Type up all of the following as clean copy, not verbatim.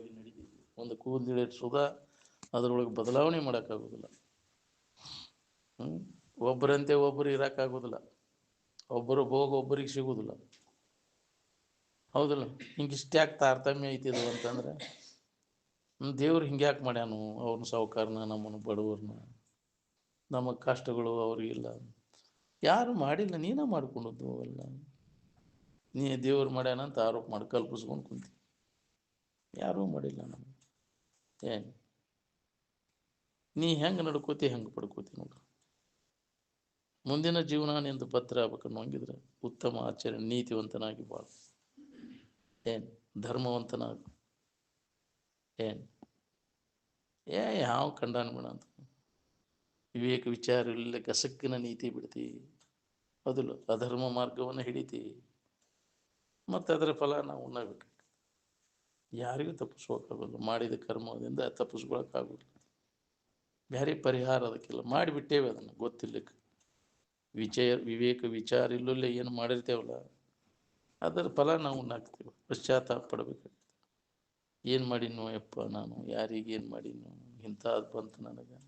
ಒಳಗೆ ನಡೀತಿದ್ವಿ. ಒಂದು ಕೂದಲಿಳೆ ಸುಧಾ ಅದರೊಳಗೆ ಬದಲಾವಣೆ ಮಾಡೋಕ್ಕಾಗೋದಿಲ್ಲ. ಒಬ್ಬರಂತೆ ಒಬ್ಬರು ಇರೋಕ್ಕಾಗೋದಿಲ್ಲ, ಒಬ್ಬರು ಭೋಗ ಒಬ್ಬರಿಗೆ ಸಿಗೋದಿಲ್ಲ. ಹೌದಲ್ಲ? ಹಿಂಗೆ ಇಷ್ಟ್ಯಾಕೆ ತಾರತಮ್ಯ ಐತಿದು ಅಂತಂದ್ರೆ ದೇವ್ರು ಹಿಂಗೆ ಯಾಕೆ ಮಾಡ್ಯಾನು? ಅವ್ರನ್ನ ಸಾವುಕಾರನ, ನಮ್ಮನ್ನು ಬಡವ್ರನ್ನ, ನಮ್ಮ ಕಷ್ಟಗಳು ಅವ್ರಿಗಿಲ್ಲ. ಯಾರು ಮಾಡಿಲ್ಲ, ನೀನೇ ಮಾಡ್ಕೊಂಡದ್ದು ಅವೆಲ್ಲ. ನೀ ದೇವ್ರು ಮಾಡ್ಯಾನ ಅಂತ ಆರೋಪ ಮಾಡಿ ಕಲ್ಪಿಸ್ಕೊಂಡು ಕುಂತಿ. ಯಾರೂ ಮಾಡಿಲ್ಲ ನಮ್ಗೆ. ಏನು ನೀ ಹೆಂಗೆ ನಡ್ಕೋತಿ ಹೆಂಗೆ ಪಡ್ಕೋತಿ ನೋಡ್ರಿ. ಮುಂದಿನ ಜೀವನ ನಿಂದು ಭದ್ರ ಆಗ್ಬೇಕನ್ನು ಹಂಗಿದ್ರೆ ಉತ್ತಮ ಆಚರಣೆ, ನೀತಿವಂತನಾಗಿ ಬಾಳು. ಏನು ಧರ್ಮವಂತನಾಗ ಏನು ಯಾವ ಕಂಡಾನ ಬೇಡ ಅಂತ ವಿವೇಕ ವಿಚಾರ ಇಲ್ಲ, ಗಸಕ್ಕಿನ ನೀತಿ ಬಿಡ್ತಿ. ಹೌದಿಲ್ಲ? ಅಧರ್ಮ ಮಾರ್ಗವನ್ನು ಹಿಡಿತಿ, ಮತ್ತು ಅದರ ಫಲ ನಾವು ಉಣ್ಣಬೇಕು. ಯಾರಿಗೂ ತಪ್ಪಿಸ್ಕೋಕ್ಕಾಗಲ್ಲ. ಮಾಡಿದ ಕರ್ಮದಿಂದ ತಪ್ಪಿಸ್ಕೊಳಕ್ಕಾಗಲ್ಲ. ಬೇರೆ ಪರಿಹಾರ ಅದಕ್ಕಿಲ್ಲ. ಮಾಡಿಬಿಟ್ಟೇವೆ ಅದನ್ನು ಗೊತ್ತಿಲ್ಲಕ್ಕೆ. ವಿವೇಕ ವಿಚಾರ ಇಲ್ಲಲ್ಲೇ ಏನು ಮಾಡಿರ್ತೇವಲ್ಲ ಅದರ ಫಲ ನಾವು ಉಣ್ಣಾಕ್ತೀವಿ. ಪಶ್ಚಾತ್ತಾಪ ಪಡಬೇಕಾಗ್ತದೆ. ಏನು ಮಾಡೀನೋ ಯಪ್ಪ ನಾನು, ಯಾರಿಗೇನು ಮಾಡೀನೋ, ಇಂಥದ್ದು ಬಂತು ನನಗೆ.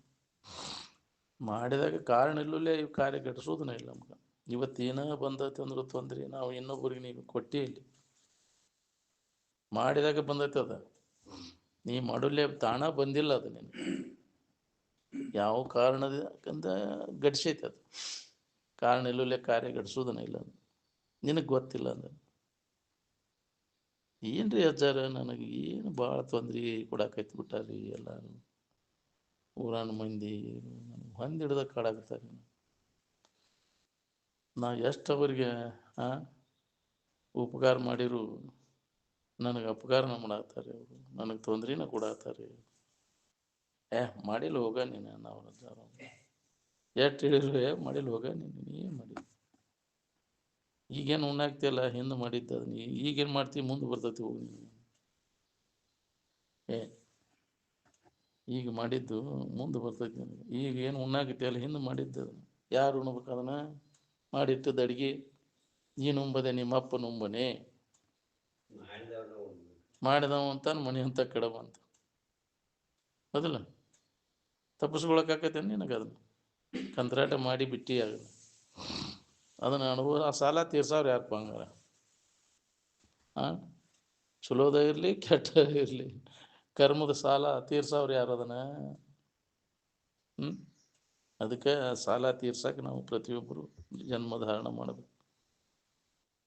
ಮಾಡಿದಾಗ ಕಾರಣ ಇಲ್ಲಲ್ಲೇ ಇವು ಕಾರ್ಯ ಘಟಿಸೋದನ್ನ ಇಲ್ಲ ನಮ್ಗೆ. ಇವತ್ತೇನ ಬಂದೈತೆ ಅಂದ್ರೆ ತೊಂದರೆ ನಾವು ಇನ್ನೊಬ್ಬರಿಗೆ ನೀವು ಕೊಟ್ಟೇ ಇಲ್ಲಿ ಮಾಡಿದಾಗ ಬಂದೈತೆ ಅದ. ನೀ ಮಾಡಲೇ ತಾಣ ಬಂದಿಲ್ಲ ಅದು ನಿನಗೆ. ಯಾವ ಕಾರಣದಿಂದ ಘಟಿಸೈತೆ ಅದು. ಕಾರಣ ಇಲ್ಲಲ್ಲೇ ಕಾರ್ಯ ಘಟಿಸೋದನ್ನ ಇಲ್ಲ, ನಿನಗೆ ಗೊತ್ತಿಲ್ಲ ಅಂದ್ರೆ. ಏನು ರೀ ಅಜ್ಜಾರ, ನನಗೆ ಏನು ಭಾಳ ತೊಂದ್ರೆ ಕೊಡಾಕೈತಿ ಬಿಟ್ಟಾರಿ ಎಲ್ಲರೂ, ಊರಾನ ಮಂದಿ ಹೊಂದು ಹಿಡ್ದ ಕಾಡಾಕತ್ತಾರೆ. ನಾ ಎಷ್ಟು ಅವ್ರಿಗೆ ಉಪಕಾರ ಮಾಡಿರು ನನಗೆ ಅಪಕಾರನ ಮಾಡಾಕ್ತಾರೆ ಅವರು, ನನಗೆ ತೊಂದ್ರೆನ ಕೊಡಾಕ್ತಾರೆ. ಮಾಡಿಲ್ಲ ಹೋಗ ನೀನು, ನಾವು ಎಷ್ಟು ಹೇಳಿದ್ರು ಮಾಡಿಲ್ಲ ಹೋಗ ನೀನು ಏನು ಮಾಡಿ. ಈಗೇನು ಉಣ್ಣಾಕ್ತಿಯಲ್ಲ, ಹಿಂದೆ ಮಾಡಿದ್ದು ಅದನ್ನ ಈಗೇನು ಮಾಡ್ತೀವಿ, ಮುಂದೆ ಬರ್ತೈತಿ ಹೋಗಿ ನೀನು. ಈಗ ಮಾಡಿದ್ದು ಮುಂದೆ ಬರ್ತೈತಿ ನನಗೆ. ಈಗ ಏನು ಉಣ್ಣಾಕತಿಯಲ್ಲ, ಹಿಂದೆ ಮಾಡಿದ್ದು ಅದನ್ನು ಯಾರು ಉಣ್ಬೇಕು? ಅದನ್ನು ಮಾಡಿಟ್ಟದ್ದು ಅಡುಗೆ ನೀನು ಉಂಬದೆ, ನಿಮ್ಮ ಅಪ್ಪನ ಉಂಬನೆ, ಮಾಡಿದವ ಅಂತಾನು ಮನೆ ಅಂತ ಕೆಡವ ಅಂತ. ಹೌದಿಲ್ಲ? ತಪ್ಪಿಸ್ಕೊಳಕ್ಕಾಕತ್ತೇನೆ ನಿನಗೆ? ಅದನ್ನು ಕಂತ್ರಾಟ ಮಾಡಿ ಬಿಟ್ಟು ಆಗಲ್ಲ. ಅದನ್ನು ಅನುಭವ, ಆ ಸಾಲ ತೀರ್ಸವ್ರು ಯಾರಪ್ಪ ಹಂಗಾರ? ಚಲೋದ ಇರಲಿ ಕೆಟ್ಟ ಇರಲಿ, ಕರ್ಮದ ಸಾಲ ತೀರ್ಸವ್ರು ಯಾರು ಅದನ್ನು? ಅದಕ್ಕೆ ಸಾಲ ತೀರ್ಸಕ್ಕೆ ನಾವು ಪ್ರತಿಯೊಬ್ಬರು ಜನ್ಮಧಾರಣ ಮಾಡಬೇಕು.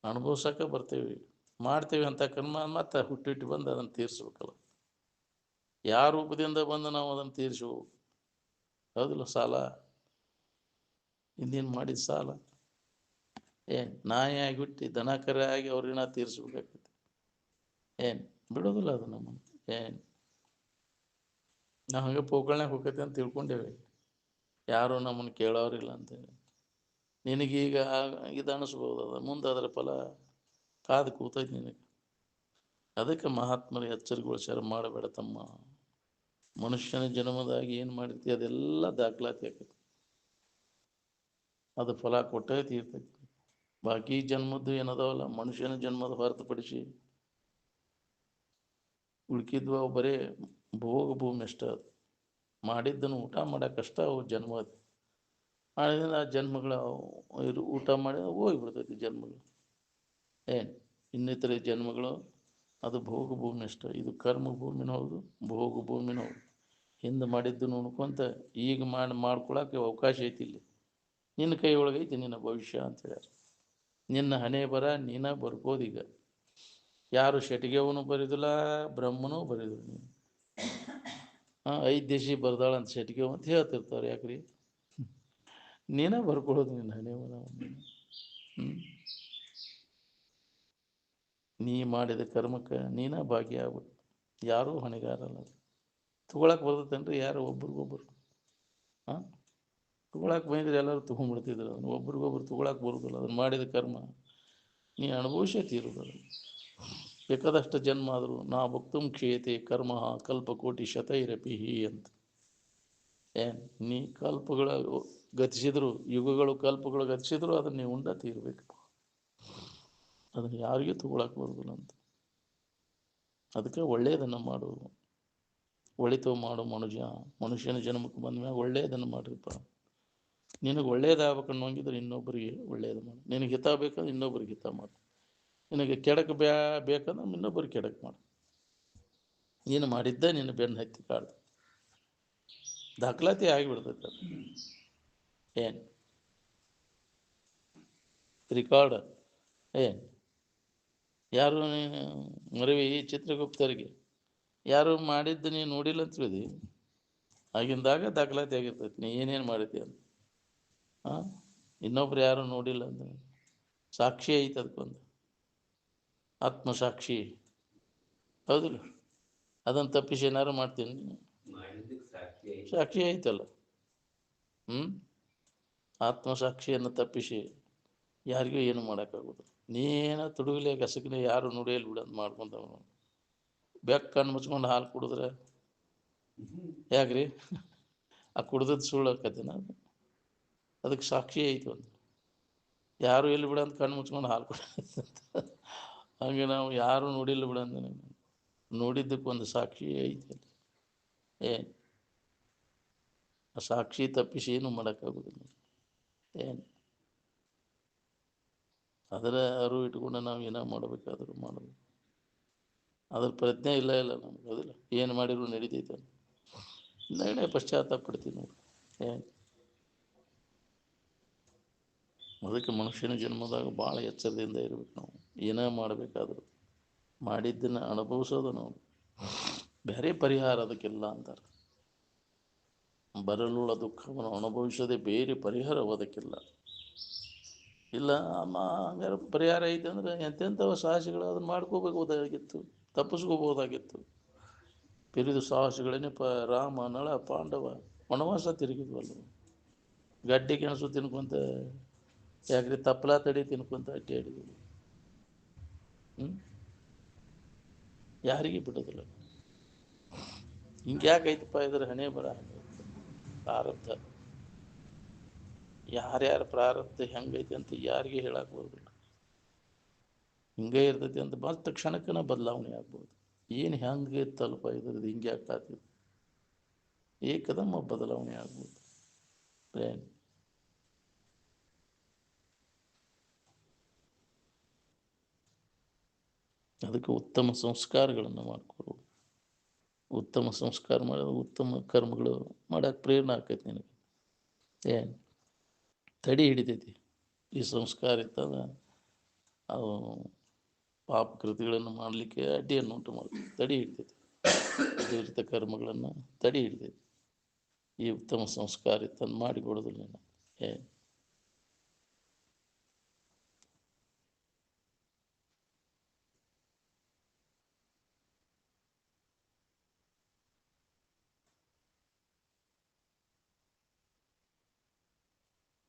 ಅನುಭವ್ಸಕ್ಕೆ ಬರ್ತೀವಿ, ಮಾಡ್ತೀವಿ ಅಂತ ಕರ್ಮ, ಮತ್ತು ಹುಟ್ಟಿಟ್ಟು ಬಂದು ಅದನ್ನು ತೀರಿಸ್ಬೇಕಲ್ಲ. ಯಾವ ರೂಪದಿಂದ ಬಂದು ನಾವು ಅದನ್ನು ತೀರಿಸಿ ಹೌದಿಲ್ಲ? ಸಾಲ ಇನ್ನೇನು ಮಾಡಿದ ಸಾಲ ನಾಯಿ ಆಗಿ ಹುಟ್ಟಿ ದನ ಕರೆ ಆಗಿ ಅವ್ರಿನ ತೀರಿಸ್ಬೇಕಾಗ್ತದೆ. ಬಿಡೋದಿಲ್ಲ ಅದು ನಮ್ಮನ್ನು. ನಾವು ಹಂಗೆ ಪೋಕಳ್ನಾಗ ಹೋಗ್ತೈತೆ ಅಂತ ತಿಳ್ಕೊಂಡೇವೆ, ಯಾರು ನಮ್ಮನ್ನು ಕೇಳೋರಿಲ್ಲ ಅಂತೇಳಿ. ನಿನಗೀಗ ಇದು ಅನಿಸ್ಬೋದು, ಅದು ಮುಂದೆ ಅದರ ಫಲ ಕಾದು ಕೂತೈತಿ ನಿನಗೆ. ಅದಕ್ಕೆ ಮಹಾತ್ಮರು ಎಚ್ಚರಿಗೊಳಿಸ್ಯಾರ, ಮಾಡಬೇಡ ತಮ್ಮ, ಮನುಷ್ಯನ ಜನ್ಮದಾಗಿ ಏನು ಮಾಡಿರ್ತಿ ಅದೆಲ್ಲ ದಾಖಲಾತಿ ಆಕೈತಿ, ಅದು ಫಲ ಕೊಟ್ಟೇ ತೀರ್ತೈತಿ. ಬಾಕಿ ಜನ್ಮದ್ದು ಏನದಾವಲ್ಲ, ಮನುಷ್ಯನ ಜನ್ಮದ ಹೊರತುಪಡಿಸಿ ಉಳ್ಕಿದ್ವು ಅವು ಬರೀ ಭೋಗ ಭೂಮಿ ಅಷ್ಟೇ. ಅದು ಮಾಡಿದ್ದನ್ನು ಊಟ ಮಾಡೋಕ್ಕಷ್ಟ ಅವು ಜನ್ಮ. ಅದು ಮಾಡಿದ್ರೆ ಆ ಜನ್ಮಗಳು ಊಟ ಮಾಡಿ ಹೋಗಿಬಿಡ್ತೈತಿ ಜನ್ಮಗಳು. ಇನ್ನಿತರ ಜನ್ಮಗಳು ಅದು ಭೋಗ ಭೂಮಿ ಅಷ್ಟೆ. ಇದು ಕರ್ಮ ಭೂಮಿನೂ ಹೌದು, ಭೋಗ ಭೂಮಿನೂ ಹೌದು. ಹಿಂದೆ ಮಾಡಿದ್ದು ನೋಡ್ಕೊಂತ ಈಗ ಮಾಡ್ಕೊಳಕ್ಕೆ ಅವಕಾಶ ಐತಿ. ಇಲ್ಲಿ ನಿನ್ನ ಕೈ ಒಳಗೈತಿ ನಿನ್ನ ಭವಿಷ್ಯ ಅಂತ ಹೇಳ್ಯಾರ. ನಿನ್ನ ಹಣೆ ಬರ ನೀನ ಬರ್ಬೋದೀಗ. ಯಾರು ಶಟಿಗೆವನು ಬರೀದಿಲ್ಲ, ಬ್ರಹ್ಮನೂ ಬರೀದಿಲ್ಲ. ನೀನು 5 ದೇಶಿ ಬರ್ದಾಳ ಅಂತ ಶಟಿಗೆವ್ ಅಂತ ಹೇಳ್ತಿರ್ತಾರೆ. ಯಾಕ್ರಿ? ನೀನೇ ಬರ್ಕೊಳ್ಳೋದು ನಿನ್ನ ಹಣೆ ಬರ. ನೀ ಮಾಡಿದ ಕರ್ಮಕ್ಕೆ ನೀನ ಭಾಗಿಯಾಗ್ಬೇಕು, ಯಾರೂ ಹೊಣೆಗಾರಲ್ಲ. ತೊಗೊಳಕ್ಕೆ ಬರ್ತೈತೇನ್ರಿ? ಯಾರು ಒಬ್ರಿಗೊಬ್ರು ತೊಗೊಳಕ್ಕೆ ಬಂದಿದ್ರೆ ಎಲ್ಲರೂ ತೊಗೊಂಡ್ಬಿಡ್ತಿದ್ರು. ಅದನ್ನು ಒಬ್ರಿಗೊಬ್ರು ತೊಗೊಳಕ್ಕೆ ಬರೋದಿಲ್ಲ. ಅದನ್ನು ಮಾಡಿದ ಕರ್ಮ ನೀ ಅನುಭವಿಸೇ ತೀರೋದು. ಬೇಕಾದಷ್ಟು ಜನ್ಮ ಆದರೂ ನಾ ಭಕ್ತುಂ ಕ್ಷೇತೆ ಕರ್ಮ ಕಲ್ಪಕೋಟಿ ಶತೈರಪಿಹಿ ಅಂತ. ನೀ ಕಲ್ಪಗಳ ಗತಿಸಿದ್ರು, ಯುಗಗಳು ಕಲ್ಪಗಳು ಗತಿಸಿದ್ರು ಅದನ್ನು ನೀವು ಉಂಡ ತೀರ್ಬೇಕು. ಅದನ್ನು ಯಾರಿಗೂ ತೊಗೊಳಕ್ಕೆ ಬರೋದಿಲ್ಲ ಅಂತ. ಅದಕ್ಕೆ ಒಳ್ಳೆಯದನ್ನು ಮಾಡು, ಒಳಿತು ಮಾಡು ಮನುಷ್ಯನ ಜನ್ಮಕ್ಕೆ ಬಂದ ಮ್ಯಾಗ ಒಳ್ಳೆಯದನ್ನು ಮಾಡ್ರಿಪ್ಪ. ನಿನಗೆ ಒಳ್ಳೇದಾಗಬೇಕು ಅನ್ನೋಂಗಿದ್ರೆ ಇನ್ನೊಬ್ಬರಿಗೆ ಒಳ್ಳೇದು ಮಾಡು. ನಿನಗೆ ಹಿತ ಬೇಕಂದ್ರೆ ಇನ್ನೊಬ್ಬರಿಗೆ ಹಿತ ಮಾಡು. ನಿನಗೆ ಕೆಡಕ್ಕೆ ಬೇಕಂದ್ರೆ ಇನ್ನೊಬ್ಬರಿಗೆ ಕೆಡಕ್ಕೆ ಮಾಡು. ನೀನು ಮಾಡಿದ್ದ ನಿನ್ನ ಬೆನ್ನು ಹತ್ತಿ ಕಾಡ್ದು ದಾಖಲಾತಿ ಆಗಿಬಿಡ್ತೈತೆ. ಅದು ಏನು ರಿಕಾರ್ಡ್ ಏನು ಯಾರು ನೀನು ಮರವಿ ಚಿತ್ರಗುಪ್ತರಿಗೆ ಯಾರು ಮಾಡಿದ್ದು ನೀನು ನೋಡಿಲ್ಲ ಅಂತ ಹೇಳಿದಿ, ಆಗಿಂದಾಗ ದಾಖಲಾತಿ ಆಗಿರ್ತೈತಿ ನೀ ಏನೇನು ಮಾಡಿದ್ದೆ ಅಂತ. ಹಾಂ, ಇನ್ನೊಬ್ರು ಯಾರು ನೋಡಿಲ್ಲ ಅಂದ್ರೆ ಸಾಕ್ಷಿ ಐತೆ, ಅದಕ್ಕೊಂದು ಆತ್ಮಸಾಕ್ಷಿ. ಹೌದಿಲ್ಲ? ಅದನ್ನು ತಪ್ಪಿಸಿ ಏನಾರು ಮಾಡ್ತೀನಿ, ಸಾಕ್ಷಿ ಐತಲ್ಲ. ಆತ್ಮಸಾಕ್ಷಿಯನ್ನು ತಪ್ಪಿಸಿ ಯಾರಿಗೂ ಏನು ಮಾಡೋಕ್ಕಾಗೋದು. ನೀನ ತುಡುಗಲೆ ಗಸಗಲೆ ಯಾರು ನುಡಿಯಲ್ಲಿ ಬಿಡೋದು ಮಾಡ್ಕೊಂತವನು. ಬೆಕ್ಕನ್ನು ಮುಚ್ಕೊಂಡು ಹಾಲು ಕುಡಿದ್ರೆ ಯಾಕ್ರಿ ಆ ಕುಡ್ದದ್ದು ಸುಳ್ಳು ಆಕತ್ತೇನ? ಅದಕ್ಕೆ ಸಾಕ್ಷಿ ಐತಿ ಒಂದು. ಯಾರು ಎಲ್ಲಿ ಬಿಡಂತ ಕಣ್ಣು ಮುಚ್ಕೊಂಡು ಹಾಲು ಕುಡ ಹಂಗೆ ನಾವು ಯಾರು ನೋಡಿಲ್ಲ ಬಿಡಂದ ನೋಡಿದ್ದಕ್ಕೆ ಒಂದು ಸಾಕ್ಷಿ ಐತಿ. ಏನು ಆ ಸಾಕ್ಷಿ ತಪ್ಪಿಸಿ ಏನು ಮಾಡೋಕ್ಕಾಗೋದಿಲ್ಲ. ಏನು ಅದರ ಅರಿವು ಇಟ್ಕೊಂಡು ನಾವು ಏನೋ ಮಾಡಬೇಕಾದ್ರೂ ಮಾಡಬೇಕು. ಅದ್ರ ಪ್ರಜ್ಞೆ ಇಲ್ಲ ನಮ್ಗೆ. ಅದಿಲ್ಲ ಏನು ಮಾಡಿದ್ರು ನಡೀತೈತೆ ನಾಳೆ ಪಶ್ಚಾತ್ತಾಪ ಪಡ್ತೀವಿ ನೋಡಿ. ಏನು ಅದಕ್ಕೆ ಮನುಷ್ಯನ ಜನ್ಮದಾಗ ಭಾಳ ಎಚ್ಚರದಿಂದ ಇರ್ಬೇಕು ನಾವು. ಏನೇ ಮಾಡಬೇಕಾದ್ರೂ ಮಾಡಿದ್ದನ್ನು ಅನುಭವಿಸೋದು ನಾವು. ಬೇರೆ ಪರಿಹಾರ ಅದಕ್ಕೆಲ್ಲ ಅಂತಾರೆ. ಬರಲುಳ್ಳ ದುಃಖವನ್ನು ಅನುಭವಿಸೋದೇ ಬೇರೆ ಪರಿಹಾರ ಅದಕ್ಕಿಲ್ಲ. ಇಲ್ಲ ಹಂಗಾರೆ ಪರಿಹಾರ ಐತೆ ಅಂದ್ರೆ ಎಂತೆಂಥವು ಸಾಹಸಿಗಳು ಅದನ್ನು ಮಾಡ್ಕೋಬೇಕಾಗಿತ್ತು, ತಪ್ಪಿಸ್ಕೋಬೋದಾಗಿತ್ತು. ಪಿರಿದು ಸಾಹಸಿಗಳೇನೆ ರಾಮ ನಳ ಪಾಂಡವ ವನವಾಸ ತಿರುಗಿದ್ವಲ್ಲ. ಗಡ್ಡೆ ಗೆಣಸು ತಿನ್ಕೊಂತ ಯಾಕ್ರಿ ತಪ್ಪಲ ತಡಿ ತಿನ್ಕೊಂತ ಅಡ್ಡಾಡಿದ್ವಿ. ಯಾರಿಗೆ ಬಿಡೋದಿಲ್ಲ. ಹಿಂಗ್ಯಾಕೈತಪ್ಪ ಇದ್ರ ಹಣೆ ಬರ ಪ್ರಾರಬ್ಧ. ಯಾರ್ಯಾರ ಪ್ರಾರಬ್ಧ ಹೆಂಗೈತಿ ಅಂತ ಯಾರಿಗೆ ಹೇಳಕ್ಕೆ ಬರೋದಿಲ್ಲ. ಹಿಂಗೆ ಇರ್ತೈತಿ ಅಂತ ಮತ್ತೆ ಕ್ಷಣಕ್ಕನ ಬದಲಾವಣೆ ಆಗ್ಬೋದು. ಏನು ಹೆಂಗೆ ತಲುಪ ಇದ್ರದ್ದು ಹಿಂಗೆ ಆಗ್ತಾತಿದ್ದು ಏಕದಮ್ಮ ಬದಲಾವಣೆ ಆಗ್ಬೋದು. ಅದಕ್ಕೆ ಉತ್ತಮ ಸಂಸ್ಕಾರಗಳನ್ನು ಮಾಡಿಕೊಡು. ಉತ್ತಮ ಸಂಸ್ಕಾರ ಮಾಡಿದ್ರೆ ಉತ್ತಮ ಕರ್ಮಗಳು ಮಾಡೋಕ್ಕೆ ಪ್ರೇರಣೆ ಆಕೈತಿ ನಿನಗೆ. ಏನು ತಡಿ ಹಿಡಿತೈತಿ. ಈ ಸಂಸ್ಕಾರ ಇತ್ತಂದ್ರೆ ಅವು ಪಾಪ ಕೃತಿಗಳನ್ನು ಮಾಡಲಿಕ್ಕೆ ಅಡ್ಡಿಯನ್ನು ಉಂಟು ಮಾಡ್ತೈತಿ, ತಡಿ ಹಿಡಿತೈತಿ. ದುರಿತ ಕರ್ಮಗಳನ್ನು ತಡಿ ಹಿಡಿತೈತಿ. ಈ ಉತ್ತಮ ಸಂಸ್ಕಾರ ಇತ್ತಂದು ಮಾಡಿಕೊಡೋದಿಲ್ಲ ನೀನು. ಏನು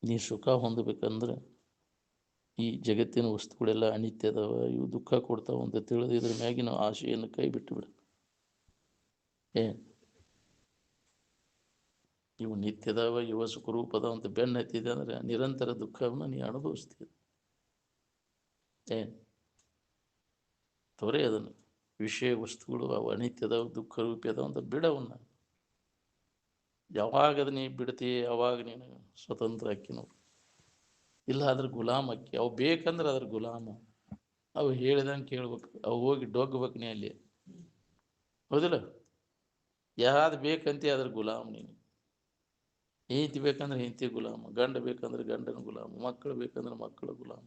ನೀ ಸುಖ ಹೊಂದಬೇಕಂದ್ರೆ ಈ ಜಗತ್ತಿನ ವಸ್ತುಗಳೆಲ್ಲ ಅನಿತ್ಯ ಅದಾವ, ಇವು ದುಃಖ ಕೊಡ್ತಾವ ಅಂತ ತಿಳಿದು ಇದ್ರ ಮ್ಯಾಗಿನ ಆಶೆಯನ್ನು ಕೈ ಬಿಟ್ಟು ಬಿಡು. ಏನು ಇವು ನಿತ್ಯದವ, ಇವ ಸುಖರೂಪದ ಅಂತ ಬೆನ್ನು ಹತ್ತಿದೆ ಅಂದ್ರೆ ನಿರಂತರ ದುಃಖವನ್ನು ನೀ ಅನುಭವಿಸ್ತೀವಿ. ಏನು ತೊರೆ ಅದನ್ನು. ವಿಷಯ ವಸ್ತುಗಳು ಅವು ಅನಿತ್ಯದವ, ದುಃಖ ರೂಪಿ ಅದಾವ ಅಂತ ಬಿಡವನ್ನ. ಯಾವಾಗ ಅದು ನೀ ಬಿಡ್ತೀಯ ಅವಾಗ ನೀನು ಸ್ವತಂತ್ರ ಅಕ್ಕಿ ನೋಡಿ. ಇಲ್ಲ ಅದ್ರ ಗುಲಾಮ ಅಕ್ಕಿ. ಅವು ಬೇಕಂದ್ರೆ ಅದ್ರ ಗುಲಾಮ. ಅವು ಹೇಳಿದಂಗೆ ಕೇಳ್ಬೇಕು, ಅವು ಹೋಗಿ ಡೊಗ್ಬೇಕು ನೀ ಅಲ್ಲಿ. ಹೌದಿಲ್ಲ? ಯಾವ್ದು ಬೇಕಂತ ಅದ್ರ ಗುಲಾಮ ನೀನು. ಹೆಂಡತಿ ಬೇಕಂದ್ರೆ ಹೆಂಡತಿ ಗುಲಾಮ, ಗಂಡ ಬೇಕಂದ್ರೆ ಗಂಡನ ಗುಲಾಮ, ಮಕ್ಕಳು ಬೇಕಂದ್ರೆ ಮಕ್ಕಳ ಗುಲಾಮ.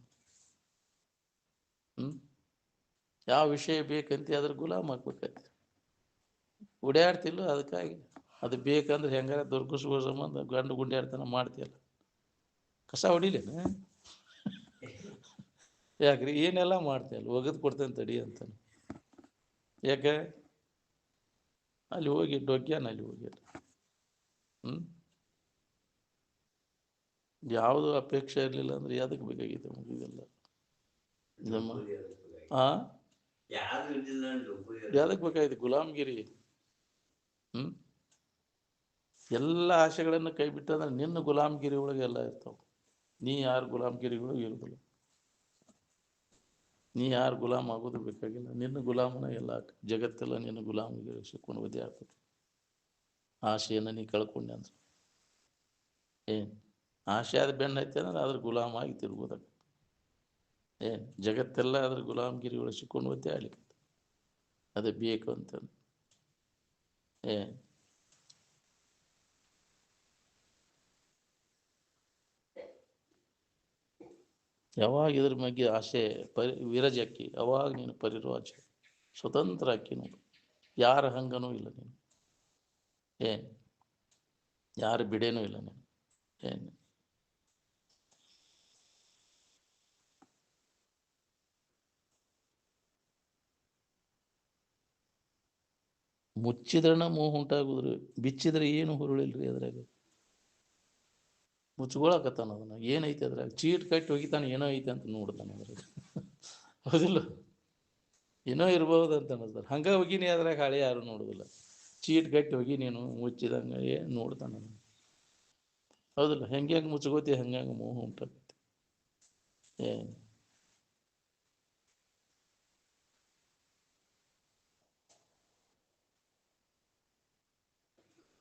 ಯಾವ ವಿಷಯ ಬೇಕಂತ ಅದ್ರ ಗುಲಾಮ ಹಾಕ್ಬೇಕೈತಿ. ಓಡಾಡ್ತಿಲ್ಲ ಅದಕ್ಕಾಗಿ. ಅದು ಬೇಕಂದ್ರೆ ಹೆಂಗಾರ ದೊರಕಿಸುವ ಸಂಬಂಧ ಗಂಡು ಗುಂಡ್ಯಾಡ್ತನ ಮಾಡ್ತೀಯಲ್ಲ. ಕಸ ಹೊಡಿಲೇನ? ಯಾಕ್ರಿ ಏನೆಲ್ಲ ಮಾಡ್ತೀಯಲ್ಲ, ಒಗದು ಕೊಡ್ತೇನೆ ತಡಿ ಅಂತಾನೆ. ಯಾಕೆ ಅಲ್ಲಿ ಹೋಗಿ ಡೊಗ್ಗ್ಯಾನ ಅಲ್ಲಿ ಹೋಗಿ. ಯಾವುದು ಅಪೇಕ್ಷೆ ಇರಲಿಲ್ಲ ಅಂದ್ರೆ ಯಾವುದಕ್ಕೆ ಬೇಕಾಗಿತ್ತು ನಮಗೆ ಇದೆಲ್ಲ? ನಮ್ಮ ಯಾವುದಕ್ಕೆ ಬೇಕಾಗಿತ್ತು ಗುಲಾಮ್ಗಿರಿ? ಎಲ್ಲ ಆಸೆಗಳನ್ನು ಕೈ ಬಿಟ್ಟಂದ್ರೆ ನಿನ್ನ ಗುಲಾಮ್ಗಿರಿ ಒಳಗೆ ಎಲ್ಲ ಇರ್ತಾವೆ. ನೀ ಯಾರು ಗುಲಾಮ್ಗಿರಿಗಳು ಇರೋದಿಲ್ಲ. ನೀ ಯಾರು ಗುಲಾಮ್ ಆಗೋದು ಬೇಕಾಗಿಲ್ಲ. ನಿನ್ನ ಗುಲಾಮನ ಎಲ್ಲ ಜಗತ್ತೆಲ್ಲ ನಿನ್ನ ಗುಲಾಮಿಗೆ ಸಿಕ್ಕೊಂಡು ಒದ್ದೆ ಆಗ್ತದೆ. ಆಸೆಯನ್ನು ನೀ ಕಳ್ಕೊಂಡೆ ಅಂದ್ರೆ ಏನು ಆಸೆ ಆದ ಬೆನ್ನ ಐತೆ ಅಂದ್ರೆ ಅದ್ರ ಗುಲಾಮ ಆಗಿ ತಿರ್ಗೋದಾಗ ಏನು ಜಗತ್ತೆಲ್ಲ ಅದ್ರ ಗುಲಾಮಗಿರಿಗಳು ಸಿಕ್ಕೊಂಡು ಒದ್ದೆ ಆಗ್ಲಿಕ್ಕೆ ಅದೇ ಬೇಕು ಅಂತ ಏನು ಯಾವಾಗ ಇದ್ರ ಬಗ್ಗೆ ಆಸೆ ವಿರಜಕ್ಕಿ ಅವಾಗ ನೀನು ಪರಿರ್ವಾಜ ಸ್ವತಂತ್ರ ಅಕ್ಕಿ ನೋಡು. ಯಾರ ಹಂಗನೂ ಇಲ್ಲ ನೀನು. ಏನು ಯಾರು ಬಿಡೇನೂ ಇಲ್ಲ ನೀನು. ಏನು ಮುಚ್ಚಿದ್ರನ ಮೋಹ ಉಂಟಾಗುದ್ರಿ, ಬಿಚ್ಚಿದ್ರೆ ಏನು ಹುರುಳಿಲ್ರಿ ಅದ್ರಾಗ. ಮುಚ್ಕೊಳಕತ್ತಾನ ಅದನ್ನ. ಏನೈತೆ ಅದ್ರಾಗ ಚೀಟ್ ಕಟ್ಟಿ ಹೋಗಿತಾನೆ, ಏನೋ ಐತೆ ಅಂತ ನೋಡ್ತಾನೆ ಅದ್ರಾಗ. ಹೌದಿಲ್ಲ, ಏನೋ ಇರ್ಬೋದು ಅಂತ ಅನ್ನಿಸ್ತಾರೆ. ಹಂಗೆ ಹೋಗಿನಿ ಅದ್ರಾಗ ಹಳೆ ಯಾರು ನೋಡುದಿಲ್ಲ. ಚೀಟ್ ಕಟ್ಟಿ ಹೋಗಿ ನೀನು ಮುಚ್ಚಿದಂಗೆ ಏನು ನೋಡ್ತಾನೆ. ಹೌದಿಲ್ಲ, ಹೆಂಗೆ ಮುಚ್ಕೋತಿ ಹಂಗೆ ಮೋಹ ಉಂಟಾಗುತ್ತೆ. ಏನು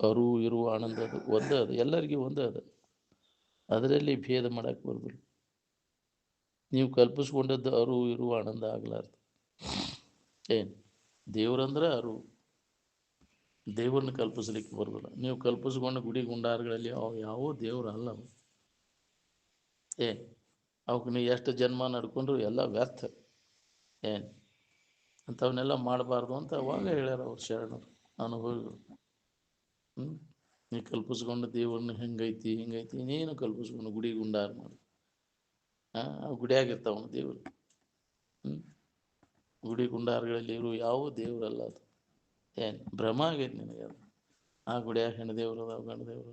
ಅರು ಇರುವ ಆನಂದ ಅದು ಒಂದೇ, ಅದು ಎಲ್ಲರಿಗೂ ಒಂದೇ ಅದು. ಅದರಲ್ಲಿ ಭೇದ ಮಾಡಕ್ಕೆ ಬರೋದಿಲ್ಲ. ನೀವು ಕಲ್ಪಿಸ್ಕೊಂಡದ್ದು ಅರು ಇರುವ ಆನಂದ ಆಗ್ಲಾರ್ದು. ಏನು ದೇವ್ರಂದ್ರೆ ಅರು, ದೇವ್ರನ್ನ ಕಲ್ಪಿಸ್ಲಿಕ್ಕೆ ಬರೋದಿಲ್ಲ. ನೀವು ಕಲ್ಪಿಸ್ಕೊಂಡು ಗುಡಿ ಗುಂಡಾರಗಳಲ್ಲಿ ಅವು ಯಾವ ದೇವ್ರು ಅಲ್ಲ ಅವು. ಏನು ಅವಕ್ಕೆ ನೀವು ಎಷ್ಟು ಜನ್ಮ ನಡ್ಕೊಂಡ್ರು ಎಲ್ಲ ವ್ಯರ್ಥ. ಏನು ಅಂಥವನ್ನೆಲ್ಲ ಮಾಡಬಾರ್ದು ಅಂತ ಅವಾಗ ಹೇಳ್ಯಾರ ಅವ್ರು ಶರಣರು ಅನುಭವಿಗಳು. ನೀ ಕಲ್ಪಿಸ್ಕೊಂಡು ದೇವ್ರನ್ನ ಹೆಂಗೈತಿ ಹಿಂಗೈತಿ ಇನ್ನೇನು ಕಲ್ಪಿಸ್ಕೊಂಡು ಗುಡಿ ಗುಂಡಾರ ಮಾಡಿ ಗುಡಿಯಾಗಿರ್ತಾವನು ದೇವರು. ಗುಡಿ ಗುಂಡಾರಗಳಲ್ಲಿ ಇರು ಯಾವ ದೇವರಲ್ಲ ಅದು. ಏನು ಭ್ರಮ ಆಗೈತಿ ನಿನಗೆ ಅದು. ಆ ಗುಡಿಯಾಗ ಹೆಣ್ಣು ದೇವರು ಅದಾವ, ಗಂಡು ದೇವರು.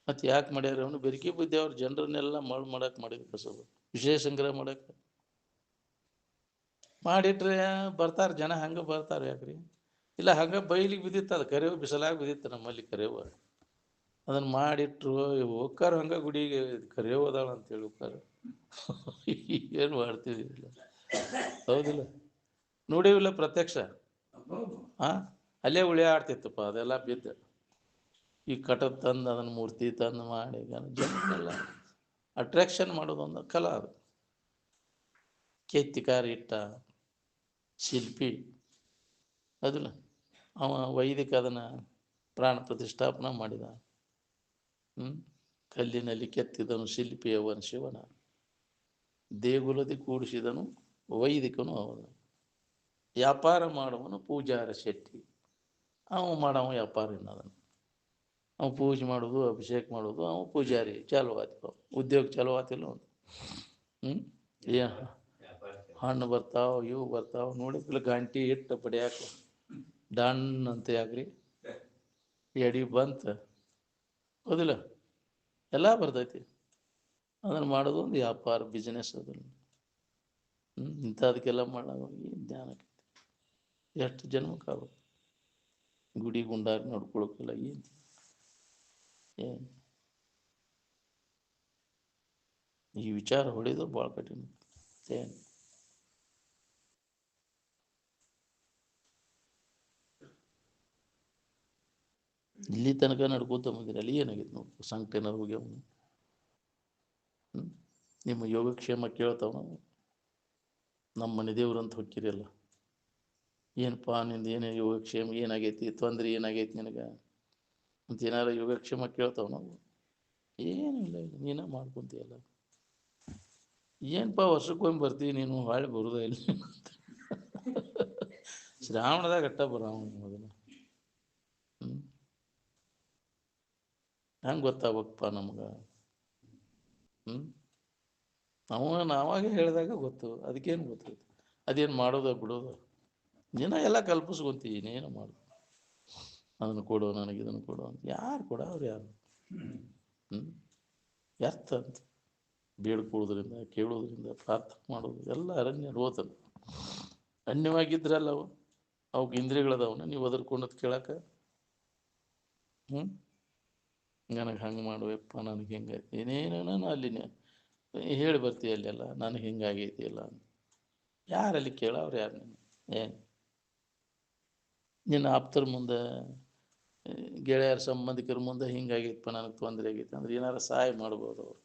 ಮತ್ತು ಯಾಕೆ ಮಾಡ್ಯಾರ ಅವನು? ಬೆರಕೆ ಬುದ್ಧಿ ಅವ್ರ ಜನರನ್ನೆಲ್ಲ ಮಳ್ ಮಾಡಕ್ಕೆ ಮಾಡಿದ ಕಸದು. ವಿಷಯ ಸಂಗ್ರಹ ಮಾಡಕ್ಕೆ ಮಾಡಿಟ್ರೆ ಬರ್ತಾರೆ ಜನ. ಹಂಗೆ ಬರ್ತಾರೆ ಯಾಕ್ರಿ? ಇಲ್ಲ ಹಂಗೆ ಬೈಲಿಗೆ ಬಿದ್ದಿತ್ತು, ಅದು ಕರೆವು ಬಿಸಲಾಗಿ ಬಿದ್ದಿತ್ತು ನಮ್ಮಲ್ಲಿ ಕರೆವು. ಅದನ್ನು ಮಾಡಿಟ್ರು ಹೋಗ್ಕಾರ ಹಂಗೆ ಗುಡಿಗೆ ಕರೆವು ಅದಾಳ ಅಂತೇಳಿ ಹೋಗ್ತಾರೆ. ಏನು ಮಾಡ್ತಿದ್ದಿಲ್ಲ. ಹೌದಿಲ್ಲ, ನೋಡೀವಿಲ್ಲ ಪ್ರತ್ಯಕ್ಷ. ಹಾಂ ಅಲ್ಲೇ ಉಳಿಯಾಡ್ತಿತ್ತಪ್ಪ ಅದೆಲ್ಲ ಬಿದ್ದು. ಈ ಕಟದ್ ತಂದು ಅದನ್ನು ಮೂರ್ತಿ ತಂದು ಮಾಡಿ ಜನರನ್ನೆಲ್ಲ ಅಟ್ರಾಕ್ಷನ್ ಮಾಡೋದೊಂದು ಕಲಾ. ಅದು ಕೆತ್ತಿಕಾರ ಇಟ್ಟ ಶಿಲ್ಪಿ ಅದಲ್ಲ, ಅವ ವೈದಿಕ ಅದನ್ನು ಪ್ರಾಣ ಪ್ರತಿಷ್ಠಾಪನೆ ಮಾಡಿದ. ಕಲ್ಲಿನಲ್ಲಿ ಕೆತ್ತಿದನು ಶಿಲ್ಪಿಯವನು ಶಿವನ, ದೇಗುಲದಿ ಕೂಡಿಸಿದನು ವೈದಿಕನು ಅವನು. ವ್ಯಾಪಾರ ಮಾಡುವನು ಪೂಜಾರ ಶೆಟ್ಟಿ. ಅವ ಮಾಡವ ವ್ಯಾಪಾರ ಅನ್ನೋದನ್ನು. ಅವ ಪೂಜೆ ಮಾಡೋದು ಅಭಿಷೇಕ ಮಾಡೋದು ಅವ ಪೂಜಾರಿ ಚಾಲು ಆಯ್ತು. ಉದ್ಯೋಗ ಚಾಲು ಆತಿಲ್ಲ ಒಂದು. ಏ ಹಣ್ಣು ಬರ್ತಾವ, ಇವು ಬರ್ತಾವ ನೋಡಿದ್ಲ ಗಂಟಿ ಇಟ್ಟು ಬಡಿಯಾಕ ಡಣ್ ಅಂತ ಯಾಕ್ರಿ ಎಡಿ ಬಂತ. ಹೌದಿಲ್ಲ, ಎಲ್ಲ ಬರ್ತೈತಿ. ಅದನ್ನು ಮಾಡೋದು ಒಂದು ವ್ಯಾಪಾರ, ಬಿಸ್ನೆಸ್ ಅದನ್ನು. ಇಂಥದಕ್ಕೆಲ್ಲ ಮಾಡೋ ಏನು ಜ್ಞಾನಕ್ಕೆ ಎಷ್ಟು ಜನ್ಮಕ್ಕಾಗುತ್ತೆ. ಗುಡಿ ಗುಂಡಾರ ನೋಡ್ಕೊಳಕ್ಕೆಲ್ಲ ಏನು ಏನು ಈ ವಿಚಾರ ಹೊಡೆದು ಭಾಳ ಕಠಿಣ. ಏನು ಇಲ್ಲಿ ತನಕ ನಡ್ಕೋತ ಬಂದಿರಿ, ಅಲ್ಲಿ ಏನಾಗೈತೆ ನೋಡಿ. ಸಂಕಟ ಏನಾರು ಹೋಗ್ಯಾವ. ನಿಮ್ಮ ಯೋಗಕ್ಷೇಮ ಕೇಳ್ತಾವ. ನಾವು ನಮ್ಮ ಮನೆ ದೇವ್ರು ಅಂತ ಹೊಕ್ಕಿರಲ್ಲ. ಏನಪ್ಪ ನಿಂದು ಏನೇ ಯೋಗಕ್ಷೇಮ ಏನಾಗೈತಿ, ತೊಂದರೆ ಏನಾಗೈತಿ ನಿನಗೆ ಅಂತ ಏನಾರ ಯೋಗಕ್ಷೇಮ ಕೇಳ್ತಾವ. ನಾವು ಏನಿಲ್ಲ, ನೀನ ಮಾಡ್ಕೊಂತೀಯಲ್ಲ. ಏನಪ್ಪ ವರ್ಷಕ್ಕೊಮ್ಮೆ ಬರ್ತೀವಿ, ನೀನು ಹೊಳ್ಳಿ ಬರೋದ ಇಲ್ಲ. ಶ್ರಾವಣದಾಗ ಅಟ್ಟ ಬರಾವ ಅದನ್ನು. ಹೆಂಗೆ ಗೊತ್ತಾಗಬೇಕಪ್ಪ ನಮ್ಗೆ? ನಾವಾಗೆ ಹೇಳಿದಾಗ ಗೊತ್ತು. ಅದಕ್ಕೇನು ಗೊತ್ತೈತಿ? ಅದೇನು ಮಾಡೋದು ಬಿಡೋದು? ನೀನ ಎಲ್ಲ ಕಲ್ಪಿಸ್ಕೊಂತೀವಿ, ಇನ್ನೇನು ಮಾಡು. ಅದನ್ನು ಕೊಡು ನನಗೆ, ಇದನ್ನು ಕೊಡು ಅಂತ. ಯಾರು ಕೊಡೋರು ಯಾರು? ವ್ಯರ್ಥ ಅಂತ. ಬೇಡ್ಕೊಳ್ಳೋದ್ರಿಂದ, ಕೇಳೋದ್ರಿಂದ, ಪ್ರಾರ್ಥನೆ ಮಾಡೋದು ಎಲ್ಲ ಅರಣ್ಯ ರೋಧನ. ಅನ್ಯವಾಗಿದ್ರಲ್ಲ ಅವು. ಅವಕ್ಕೆ ಇಂದ್ರಿಯಗಳದವನ್ನ ನೀವು ಒದರ್ಕೊಂಡದ್ದು ಕೇಳಕ್ಕೆ. ನನಗೆ ಹಂಗೆ ಮಾಡುವಪ್ಪ, ನನಗೆ ಹಿಂಗಾಯ್ತು ಏನೇನೋ ಅಲ್ಲಿನೇ ಹೇಳಿ ಬರ್ತೀಯ ಅಲ್ಲೆಲ್ಲ ನನಗೆ ಹಿಂಗಾಗೈತಿ ಅಲ್ಲ ಅಂತ. ಯಾರಲ್ಲಿ ಕೇಳವ್ರು ಯಾರು ನೀನು? ಏನು ನಿನ್ನ ಆಪ್ತರ ಮುಂದೆ, ಗೆಳೆಯರ ಸಂಬಂಧಿಕರ ಮುಂದೆ ಹಿಂಗಾಗಿತ್ತಪ್ಪ, ನನಗೆ ತೊಂದರೆ ಆಗೈತೆ ಅಂದ್ರೆ ಏನಾರು ಸಹಾಯ ಮಾಡ್ಬೋದು ಅವರು.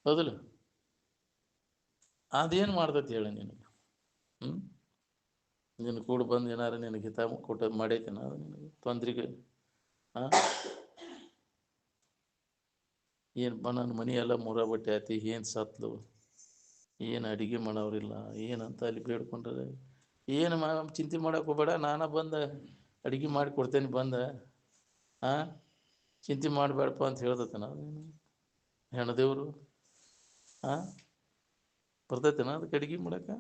ಹೌದಿಲ್ಲ? ಅದೇನು ಮಾಡ್ತೈತಿ ಹೇಳಿ ನಿನಗೆ? ಹ್ಞೂ ನಿನ್ನ ಕೂಡ ಬಂದು ಏನಾರು ನಿನಗೆ ಹಿತ ಕೊಟ್ಟು ಮಾಡೈತೇನ ಅದು ನಿನಗೆ ತೊಂದರೆಗೆ? ಹಾಂ ಏನಪ್ಪ ನನ್ನ ಮನೆ ಎಲ್ಲ ಮುರ ಬಟ್ಟೆ ಆಯ್ತು, ಏನು ಸತ್ಲು, ಏನು ಅಡುಗೆ ಮಾಡೋರಿಲ್ಲ, ಏನಂತ ಅಲ್ಲಿ ಬೇಡ್ಕೊಂಡ್ರೆ ಏನು ಚಿಂತೆ ಮಾಡೋಕೆ ಹೋಗ್ಬೇಡ, ನಾನು ಬಂದು ಅಡುಗೆ ಮಾಡಿ ಕೊಡ್ತೇನೆ ಬಂದು. ಹಾಂ ಚಿಂತೆ ಮಾಡಬೇಡಪ್ಪ ಅಂತ ಹೇಳ್ದತನ ಹೆಣ್ದೇವರು? ಹಾಂ ಬರ್ತೈತೆನ ಅದಕ್ಕೆ ಅಡುಗೆ ಮಾಡಕ್ಕೆ?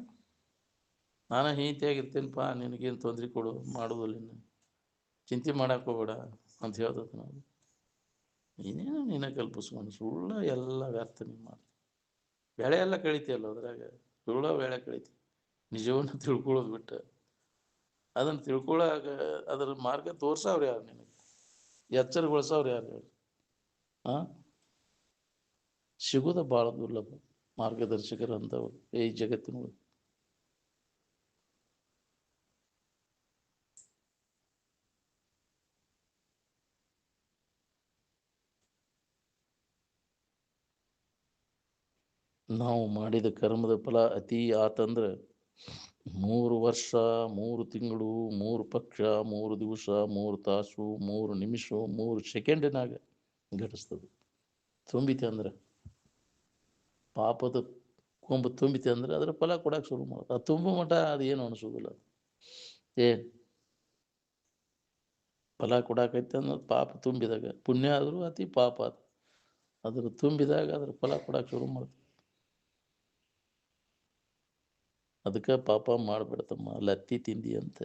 ನಾನು ಹಿಂತಿಯಾಗಿರ್ತೇನಪ್ಪ, ನಿನಗೇನು ತೊಂದರೆ ಕೊಡು ಮಾಡೋದಿಲ್ಲ, ನೀನು ಚಿಂತೆ ಮಾಡಕ್ಕೆ ಹೋಗ್ಬೇಡ ಅಂತ ಹೇಳ್ದತ್ತ ನಾವು. ಏನೇನೋ ನೀನೇ ಕಲ್ಪಿಸ್ಕೊಂಡು ಸುಳ್ಳು ಎಲ್ಲ ವ್ಯರ್ಥ ನೀವು ಮಾಡಿ ಬೆಳೆ ಎಲ್ಲ ಕಳಿತೀಯಲ್ಲ ಅದ್ರಾಗ, ಸುಳ್ಳ ಬೆಳೆ ಕಳಿತಿ. ನಿಜವನ್ನು ತಿಳ್ಕೊಳ್ಳೋದು ಬಿಟ್ಟು ಅದನ್ನು ತಿಳ್ಕೊಳ್ಳಾಗ ಅದ್ರ ಮಾರ್ಗ ತೋರ್ಸವ್ರು ಯಾರು ನಿನಗೆ? ಎಚ್ಚರಗೊಳಿಸವ್ರು ಯಾರು ಹೇಳಿ? ಹಾಂ ಸಿಗೋದು ಭಾಳ ದುರ್ಲಭ ಮಾರ್ಗದರ್ಶಕರು ಅಂಥವ್ರು ಈ ಜಗತ್ತಿನೊಳಗೆ. ನಾವು ಮಾಡಿದ ಕರ್ಮದ ಫಲ ಅತಿ ಆತಂದ್ರೆ 3 ವರ್ಷ, 3 ತಿಂಗಳು, 3 ಪಕ್ಷ, 3 ದಿವಸ, 3 ತಾಸು, 3 ನಿಮಿಷ, 3 ಸೆಕೆಂಡಿನಾಗ ಘಟಿಸ್ತದೆ. ತುಂಬಿತೆ ಅಂದ್ರೆ ಪಾಪದ ಕೊಂಬು ತುಂಬಿತೆ ಅಂದ್ರೆ ಅದರ ಫಲ ಕೊಡಕ್ಕೆ ಶುರು ಮಾಡೋದು. ಅದು ತುಂಬ ಮಟ್ಟ ಅದು ಏನು ಅನಿಸೋದಿಲ್ಲ. ಏನು ಫಲ ಕೊಡಾಕೈತೆ ಅನ್ನೋದು ಪಾಪ ತುಂಬಿದಾಗ, ಪುಣ್ಯ ಆದರೂ ಅತಿ ಪಾಪ ಅದು ಅದ್ರ ತುಂಬಿದಾಗ ಅದ್ರ ಫಲ ಕೊಡಕ್ಕೆ ಶುರು ಮಾಡ್ತೀವಿ. ಅದಕ್ಕೆ ಪಾಪ ಮಾಡಿಬಿಡ್ತಮ್ಮ, ಲತ್ತಿ ತಿಂದಿ ಅಂತ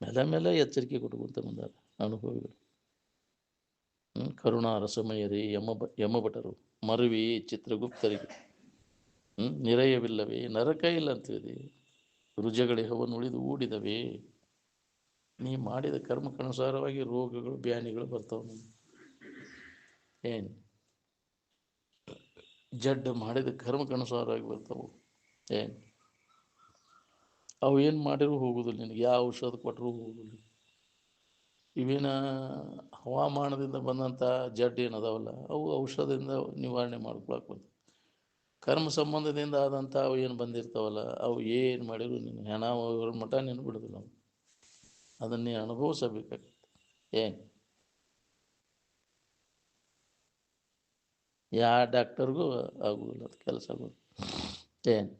ಮೇಲೆ ಮೇಲೆ ಎಚ್ಚರಿಕೆ ಕೊಟ್ಕೊಂತ ಬಂದಾರ ಅನುಭವಿಗಳು. ಕರುಣಾ ರಸಮಯರೇ ಯಮಭಟರು ಮರುವಿ ಚಿತ್ರಗುಪ್ತರಿಗೆ ನಿರಯವಿಲ್ಲವೇ, ನರಕ ಇಲ್ಲ ಅಂತೇಳಿ ರುಜಗಳಿಹವನ್ನು ಉಳಿದು ಊಡಿದವೇ. ನೀ ಮಾಡಿದ ಕರ್ಮಕ್ಕನುಸಾರವಾಗಿ ರೋಗಗಳು ಬ್ಯಾನಿಗಳು ಬರ್ತಾವ. ಏನು ಜಡ್ಡು ಮಾಡಿದ ಕರ್ಮಕ್ಕನುಸಾರವಾಗಿ ಬರ್ತಾವು. ಏನು ಅವು ಏನು ಮಾಡಿರೂ ಹೋಗುದಿಲ್ಲ ನಿನಗೆ, ಯಾವ ಔಷಧ ಕೊಟ್ಟರೂ ಹೋಗುದಿಲ್ಲ. ಇವೇನ ಹವಾಮಾನದಿಂದ ಬಂದಂಥ ಜಡ್ಡು ಏನದಾವಲ್ಲ ಅವು ಔಷಧದಿಂದ ನಿವಾರಣೆ ಮಾಡ್ಕೊಳಕ್ಕೆ ಬರ್ತದೆ. ಕರ್ಮ ಸಂಬಂಧದಿಂದ ಆದಂಥ ಅವು ಏನು ಬಂದಿರ್ತಾವಲ್ಲ ಅವು ಏನು ಮಾಡಿದ್ರು ನೀನು ಹೆಣ ಮಠ ನೀನು ಬಿಡೋದಿಲ್ಲ. ನಾವು ಅದನ್ನೇ ಅನುಭವಿಸಬೇಕಾಗ್ತದೆ. ಏನು ಯಾವ ಡಾಕ್ಟರ್ಗೂ ಆಗುದಿಲ್ಲ ಅದು ಕೆಲಸ ಆಗೋದು. ಏನು